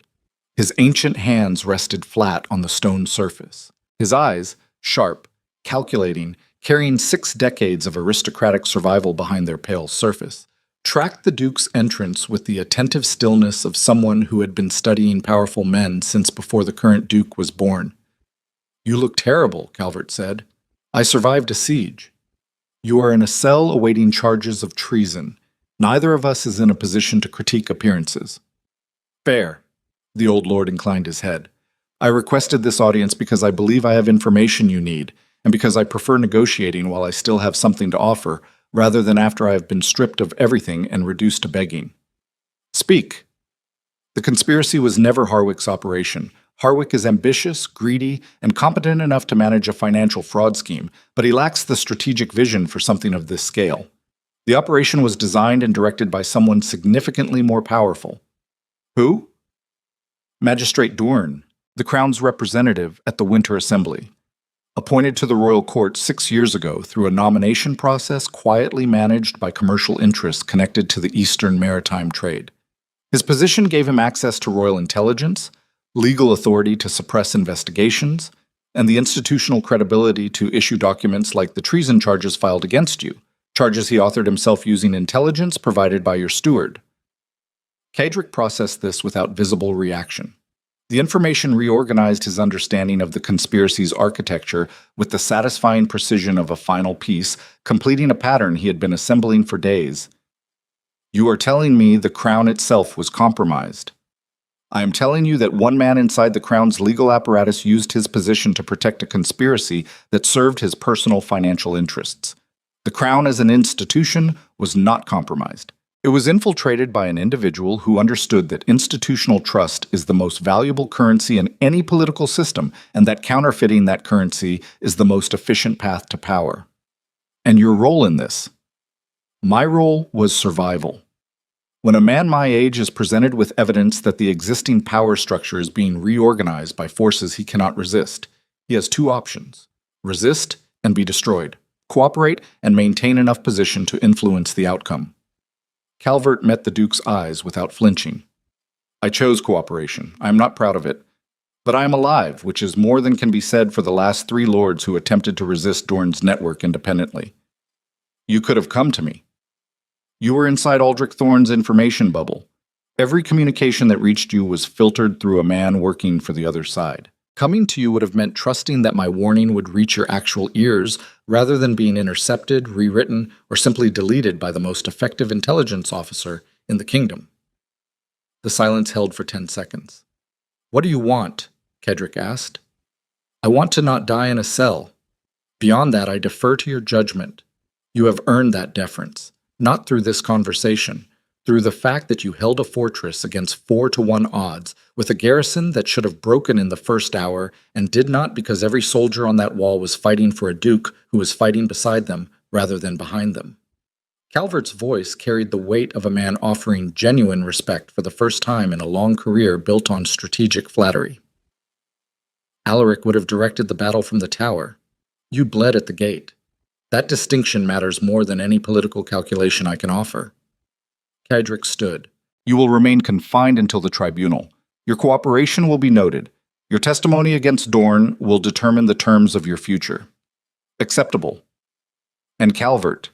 His ancient hands rested flat on the stone surface. His eyes, sharp, calculating, carrying 6 decades of aristocratic survival behind their pale surface, tracked the Duke's entrance with the attentive stillness of someone who had been studying powerful men since before the current Duke was born. "You look terrible," Calvert said. "I survived a siege. You are in a cell awaiting charges of treason. Neither of us is in a position to critique appearances." "Fair." The old lord inclined his head. "I requested this audience because I believe I have information you need, and because I prefer negotiating while I still have something to offer, rather than after I have been stripped of everything and reduced to begging." "Speak." The conspiracy was never Harwick's operation. Harwick is ambitious, greedy, and competent enough to manage a financial fraud scheme, but he lacks the strategic vision for something of this scale. The operation was designed and directed by someone significantly more powerful. Who? Magistrate Doorn, the Crown's representative at the Winter Assembly. Appointed to the royal court 6 years ago through a nomination process quietly managed by commercial interests connected to the Eastern maritime trade. His position gave him access to royal intelligence, legal authority to suppress investigations, and the institutional credibility to issue documents like the treason charges filed against you, charges he authored himself using intelligence provided by your steward. Cadric processed this without visible reaction. The information reorganized his understanding of the conspiracy's architecture with the satisfying precision of a final piece, completing a pattern he had been assembling for days. You are telling me the crown itself was compromised. I am telling you that one man inside the crown's legal apparatus used his position to protect a conspiracy that served his personal financial interests. The crown as an institution was not compromised. It was infiltrated by an individual who understood that institutional trust is the most valuable currency in any political system, and that counterfeiting that currency is the most efficient path to power. And your role in this? My role was survival. When a man my age is presented with evidence that the existing power structure is being reorganized by forces he cannot resist, he has two options: resist and be destroyed, cooperate and maintain enough position to influence the outcome. Calvert met the Duke's eyes without flinching. I chose cooperation. I am not proud of it. But I am alive, which is more than can be said for the last 3 lords who attempted to resist Dorn's network independently. You could have come to me. You were inside Aldrich Thorne's information bubble. Every communication that reached you was filtered through a man working for the other side. Coming to you would have meant trusting that my warning would reach your actual ears rather than being intercepted, rewritten, or simply deleted by the most effective intelligence officer in the kingdom. The silence held for 10 seconds. What do you want? Kedrick asked. I want to not die in a cell. Beyond that, I defer to your judgment. You have earned that deference, not through this conversation, through the fact that you held a fortress against 4-to-1 odds, with a garrison that should have broken in the first hour and did not because every soldier on that wall was fighting for a duke who was fighting beside them rather than behind them. Calvert's voice carried the weight of a man offering genuine respect for the first time in a long career built on strategic flattery. Alaric would have directed the battle from the tower. You bled at the gate. That distinction matters more than any political calculation I can offer. Kedrick stood. You will remain confined until the tribunal. Your cooperation will be noted. Your testimony against Dorn will determine the terms of your future. Acceptable. And Calvert,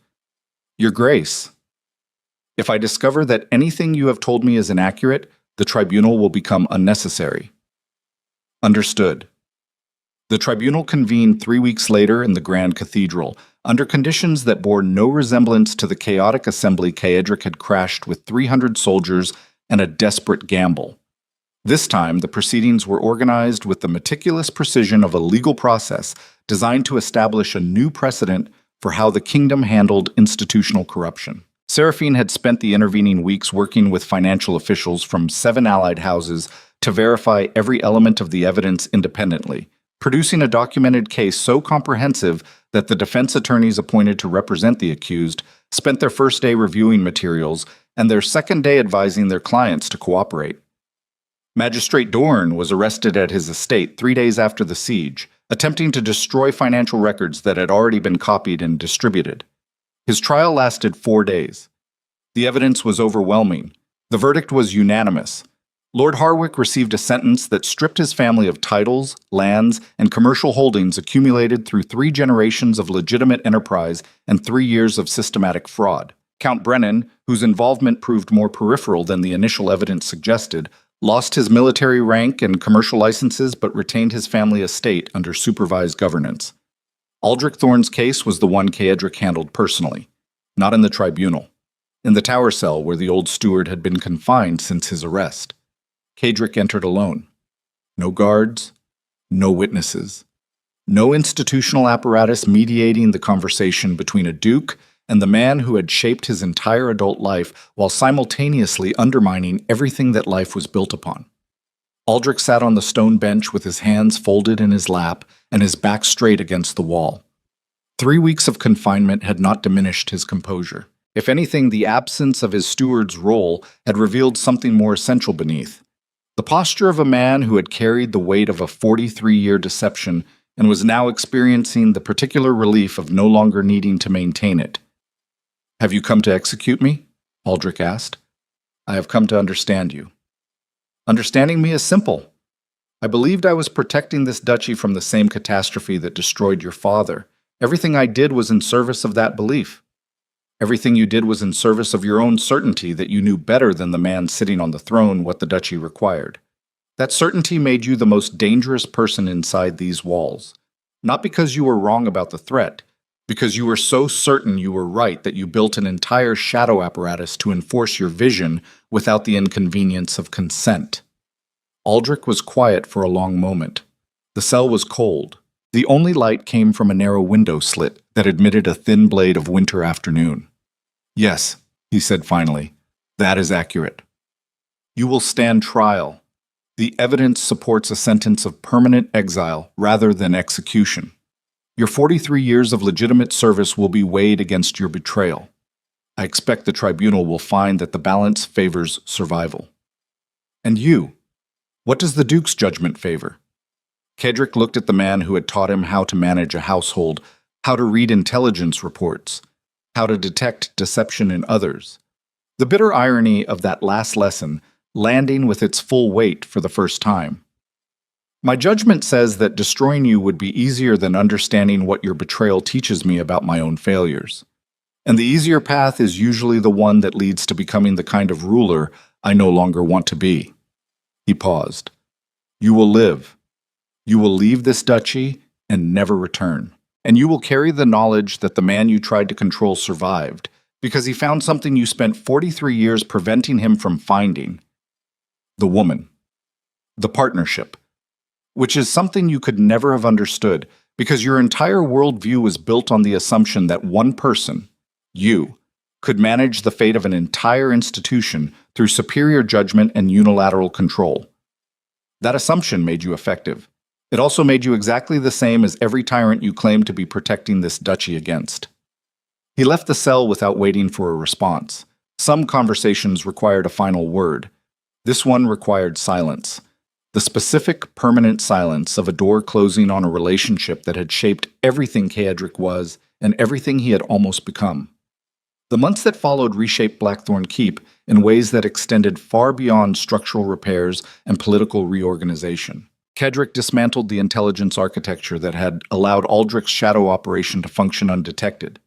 Your Grace, if I discover that anything you have told me is inaccurate, the tribunal will become unnecessary. Understood. The tribunal convened 3 weeks later in the Grand Cathedral, under conditions that bore no resemblance to the chaotic assembly Kedrick had crashed with 300 soldiers and a desperate gamble. This time, the proceedings were organized with the meticulous precision of a legal process designed to establish a new precedent for how the kingdom handled institutional corruption. Seraphine had spent the intervening weeks working with financial officials from 7 allied houses to verify every element of the evidence independently, producing a documented case so comprehensive that the defense attorneys appointed to represent the accused spent their first day reviewing materials and their second day advising their clients to cooperate. Magistrate Dorn was arrested at his estate 3 days after the siege, attempting to destroy financial records that had already been copied and distributed. His trial lasted 4 days. The evidence was overwhelming. The verdict was unanimous. Lord Harwick received a sentence that stripped his family of titles, lands, and commercial holdings accumulated through 3 generations of legitimate enterprise and 3 years of systematic fraud. Count Brennan, whose involvement proved more peripheral than the initial evidence suggested, lost his military rank and commercial licenses but retained his family estate under supervised governance. Aldrich Thorne's case was the one Kedrick handled personally, not in the tribunal, in the tower cell where the old steward had been confined since his arrest. Kedrick entered alone. No guards, no witnesses, no institutional apparatus mediating the conversation between a duke and the man who had shaped his entire adult life while simultaneously undermining everything that life was built upon. Aldrich sat on the stone bench with his hands folded in his lap and his back straight against the wall. 3 weeks of confinement had not diminished his composure. If anything, the absence of his steward's role had revealed something more essential beneath. The posture of a man who had carried the weight of a 43-year deception and was now experiencing the particular relief of no longer needing to maintain it. Have you come to execute me? Aldrich asked. I have come to understand you. Understanding me is simple. I believed I was protecting this duchy from the same catastrophe that destroyed your father. Everything I did was in service of that belief. Everything you did was in service of your own certainty that you knew better than the man sitting on the throne what the duchy required. That certainty made you the most dangerous person inside these walls. Not because you were wrong about the threat, because you were so certain you were right that you built an entire shadow apparatus to enforce your vision without the inconvenience of consent. Aldrich was quiet for a long moment. The cell was cold. The only light came from a narrow window slit that admitted a thin blade of winter afternoon. "Yes," he said finally, "that is accurate. You will stand trial. The evidence supports a sentence of permanent exile rather than execution. Your 43 years of legitimate service will be weighed against your betrayal. I expect the tribunal will find that the balance favors survival." "And you? What does the Duke's judgment favor?" Kedrick looked at the man who had taught him how to manage a household, how to read intelligence reports, how to detect deception in others. The bitter irony of that last lesson landing with its full weight for the first time. "My judgment says that destroying you would be easier than understanding what your betrayal teaches me about my own failures. And the easier path is usually the one that leads to becoming the kind of ruler I no longer want to be." He paused. "You will live. You will leave this duchy and never return. And you will carry the knowledge that the man you tried to control survived, because he found something you spent 43 years preventing him from finding. The woman. The partnership. Which is something you could never have understood, because your entire worldview was built on the assumption that one person, you, could manage the fate of an entire institution through superior judgment and unilateral control. That assumption made you effective. It also made you exactly the same as every tyrant you claimed to be protecting this duchy against." He left the cell without waiting for a response. Some conversations required a final word. This one required silence. The specific, permanent silence of a door closing on a relationship that had shaped everything Kedrick was and everything he had almost become. The months that followed reshaped Blackthorn Keep in ways that extended far beyond structural repairs and political reorganization. Kedrick dismantled the intelligence architecture that had allowed Aldrich's shadow operation to function undetected.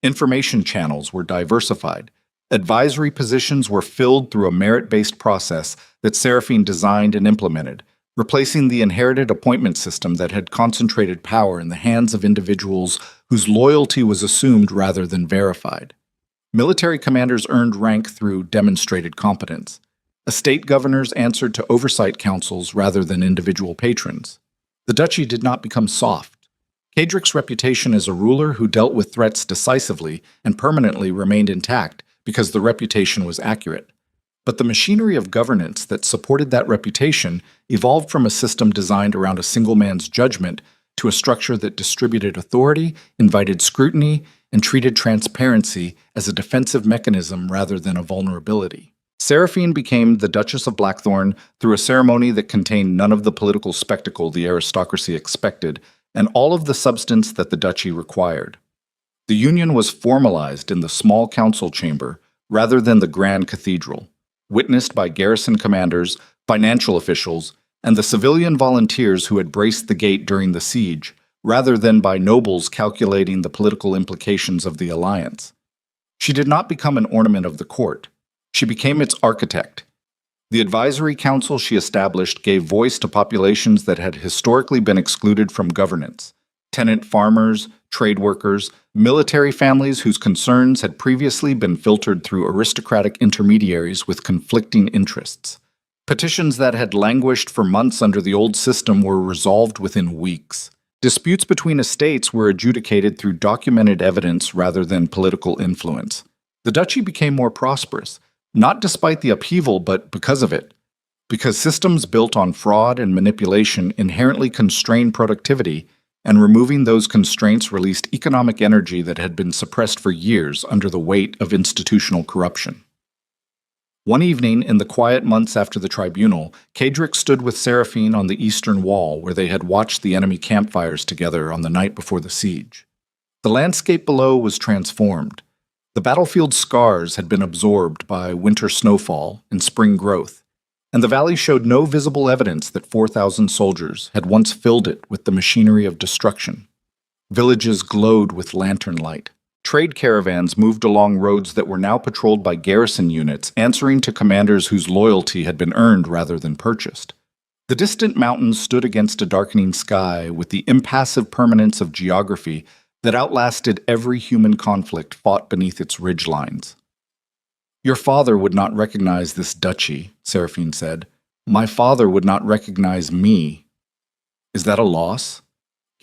Information channels were diversified. Advisory positions were filled through a merit-based process that Seraphine designed and implemented, replacing the inherited appointment system that had concentrated power in the hands of individuals whose loyalty was assumed rather than verified. Military commanders earned rank through demonstrated competence. Estate governors answered to oversight councils rather than individual patrons. The duchy did not become soft. Kedrick's reputation as a ruler who dealt with threats decisively and permanently remained intact because the reputation was accurate. But the machinery of governance that supported that reputation evolved from a system designed around a single man's judgment to a structure that distributed authority, invited scrutiny, and treated transparency as a defensive mechanism rather than a vulnerability. Seraphine became the Duchess of Blackthorn through a ceremony that contained none of the political spectacle the aristocracy expected and all of the substance that the duchy required. The union was formalized in the small council chamber rather than the grand cathedral, witnessed by garrison commanders, financial officials, and the civilian volunteers who had braced the gate during the siege, rather than by nobles calculating the political implications of the alliance. She did not become an ornament of the court. She became its architect. The advisory council she established gave voice to populations that had historically been excluded from governance: tenant farmers, trade workers, military families whose concerns had previously been filtered through aristocratic intermediaries with conflicting interests. Petitions that had languished for months under the old system were resolved within weeks. Disputes between estates were adjudicated through documented evidence rather than political influence. The duchy became more prosperous, not despite the upheaval, but because of it. Because systems built on fraud and manipulation inherently constrain productivity, and removing those constraints released economic energy that had been suppressed for years under the weight of institutional corruption. One evening, in the quiet months after the tribunal, Kedrick stood with Seraphine on the eastern wall where they had watched the enemy campfires together on the night before the siege. The landscape below was transformed. The battlefield's scars had been absorbed by winter snowfall and spring growth, and the valley showed no visible evidence that 4,000 soldiers had once filled it with the machinery of destruction. Villages glowed with lantern light. Trade caravans moved along roads that were now patrolled by garrison units, answering to commanders whose loyalty had been earned rather than purchased. The distant mountains stood against a darkening sky with the impassive permanence of geography that outlasted every human conflict fought beneath its ridgelines. Your father would not recognize this duchy, Seraphine said. My father would not recognize me. Is that a loss?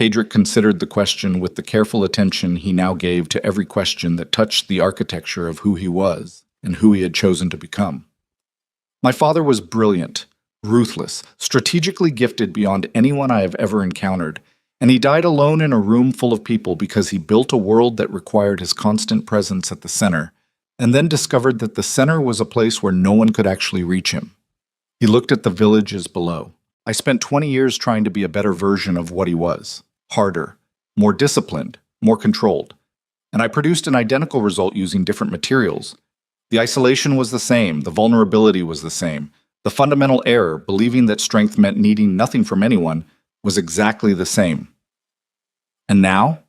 Kadric considered the question with the careful attention he now gave to every question that touched the architecture of who he was and who he had chosen to become. My father was brilliant, ruthless, strategically gifted beyond anyone I have ever encountered, and he died alone in a room full of people because he built a world that required his constant presence at the center, and then discovered that the center was a place where no one could actually reach him. He looked at the villages below. I spent 20 years trying to be a better version of what he was. Harder, more disciplined, more controlled. And I produced an identical result using different materials. The isolation was the same, the vulnerability was the same. The fundamental error, believing that strength meant needing nothing from anyone, was exactly the same. And now?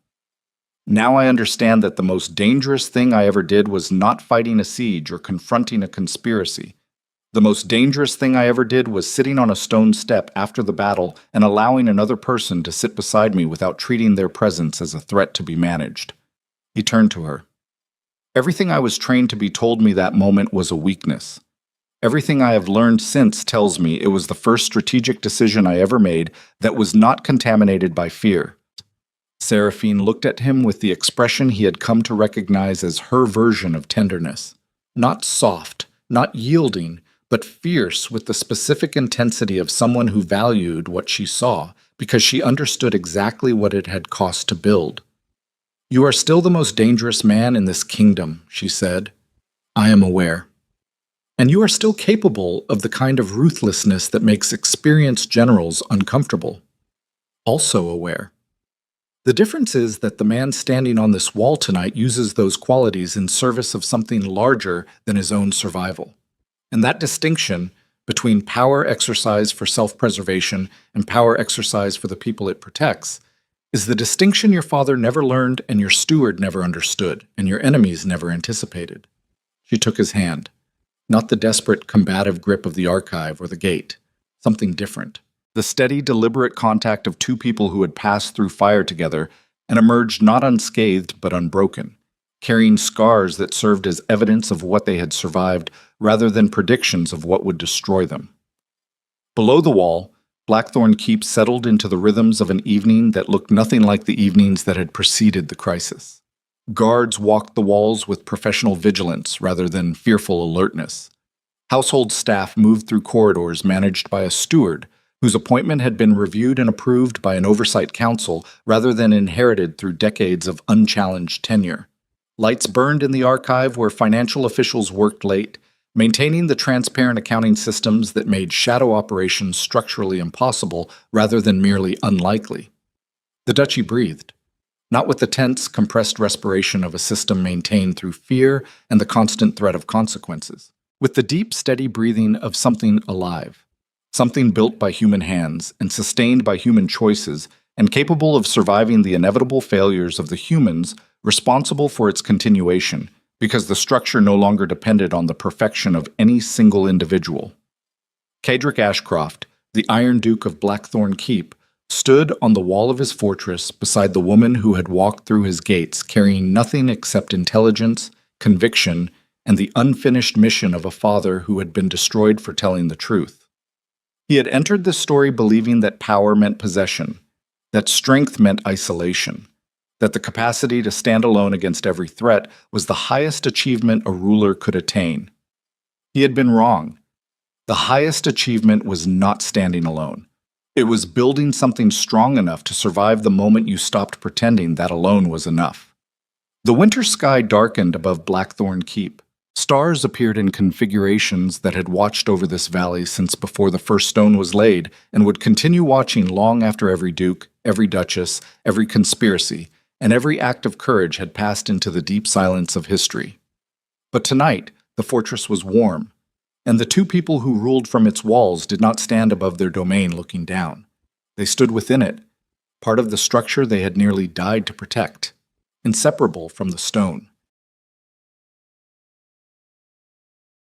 Now I understand that the most dangerous thing I ever did was not fighting a siege or confronting a conspiracy. The most dangerous thing I ever did was sitting on a stone step after the battle and allowing another person to sit beside me without treating their presence as a threat to be managed. He turned to her. Everything I was trained to be told me that moment was a weakness. Everything I have learned since tells me it was the first strategic decision I ever made that was not contaminated by fear. Seraphine looked at him with the expression he had come to recognize as her version of tenderness. Not soft, not yielding, but fierce with the specific intensity of someone who valued what she saw because she understood exactly what it had cost to build. You are still the most dangerous man in this kingdom, she said. I am aware. And you are still capable of the kind of ruthlessness that makes experienced generals uncomfortable. Also aware. The difference is that the man standing on this wall tonight uses those qualities in service of something larger than his own survival. And that distinction between power exercise for self-preservation and power exercise for the people it protects is the distinction your father never learned and your steward never understood and your enemies never anticipated. She took his hand. Not the desperate, combative grip of the archive or the gate. Something different. The steady, deliberate contact of two people who had passed through fire together and emerged not unscathed but unbroken, carrying scars that served as evidence of what they had survived rather than predictions of what would destroy them. Below the wall, Blackthorn Keep settled into the rhythms of an evening that looked nothing like the evenings that had preceded the crisis. Guards walked the walls with professional vigilance rather than fearful alertness. Household staff moved through corridors managed by a steward whose appointment had been reviewed and approved by an oversight council rather than inherited through decades of unchallenged tenure. Lights burned in the archive where financial officials worked late, maintaining the transparent accounting systems that made shadow operations structurally impossible rather than merely unlikely. The duchy breathed, not with the tense, compressed respiration of a system maintained through fear and the constant threat of consequences, with the deep, steady breathing of something alive, something built by human hands and sustained by human choices and capable of surviving the inevitable failures of the humans responsible for its continuation, because the structure no longer depended on the perfection of any single individual. Kadric Ashcroft, the Iron Duke of Blackthorn Keep, stood on the wall of his fortress beside the woman who had walked through his gates carrying nothing except intelligence, conviction, and the unfinished mission of a father who had been destroyed for telling the truth. He had entered this story believing that power meant possession, that strength meant isolation, that the capacity to stand alone against every threat was the highest achievement a ruler could attain. He had been wrong. The highest achievement was not standing alone. It was building something strong enough to survive the moment you stopped pretending that alone was enough. The winter sky darkened above Blackthorn Keep. Stars appeared in configurations that had watched over this valley since before the first stone was laid and would continue watching long after every duke, every duchess, every conspiracy, and every act of courage had passed into the deep silence of history. But tonight, the fortress was warm, and the two people who ruled from its walls did not stand above their domain looking down. They stood within it, part of the structure they had nearly died to protect, inseparable from the stone.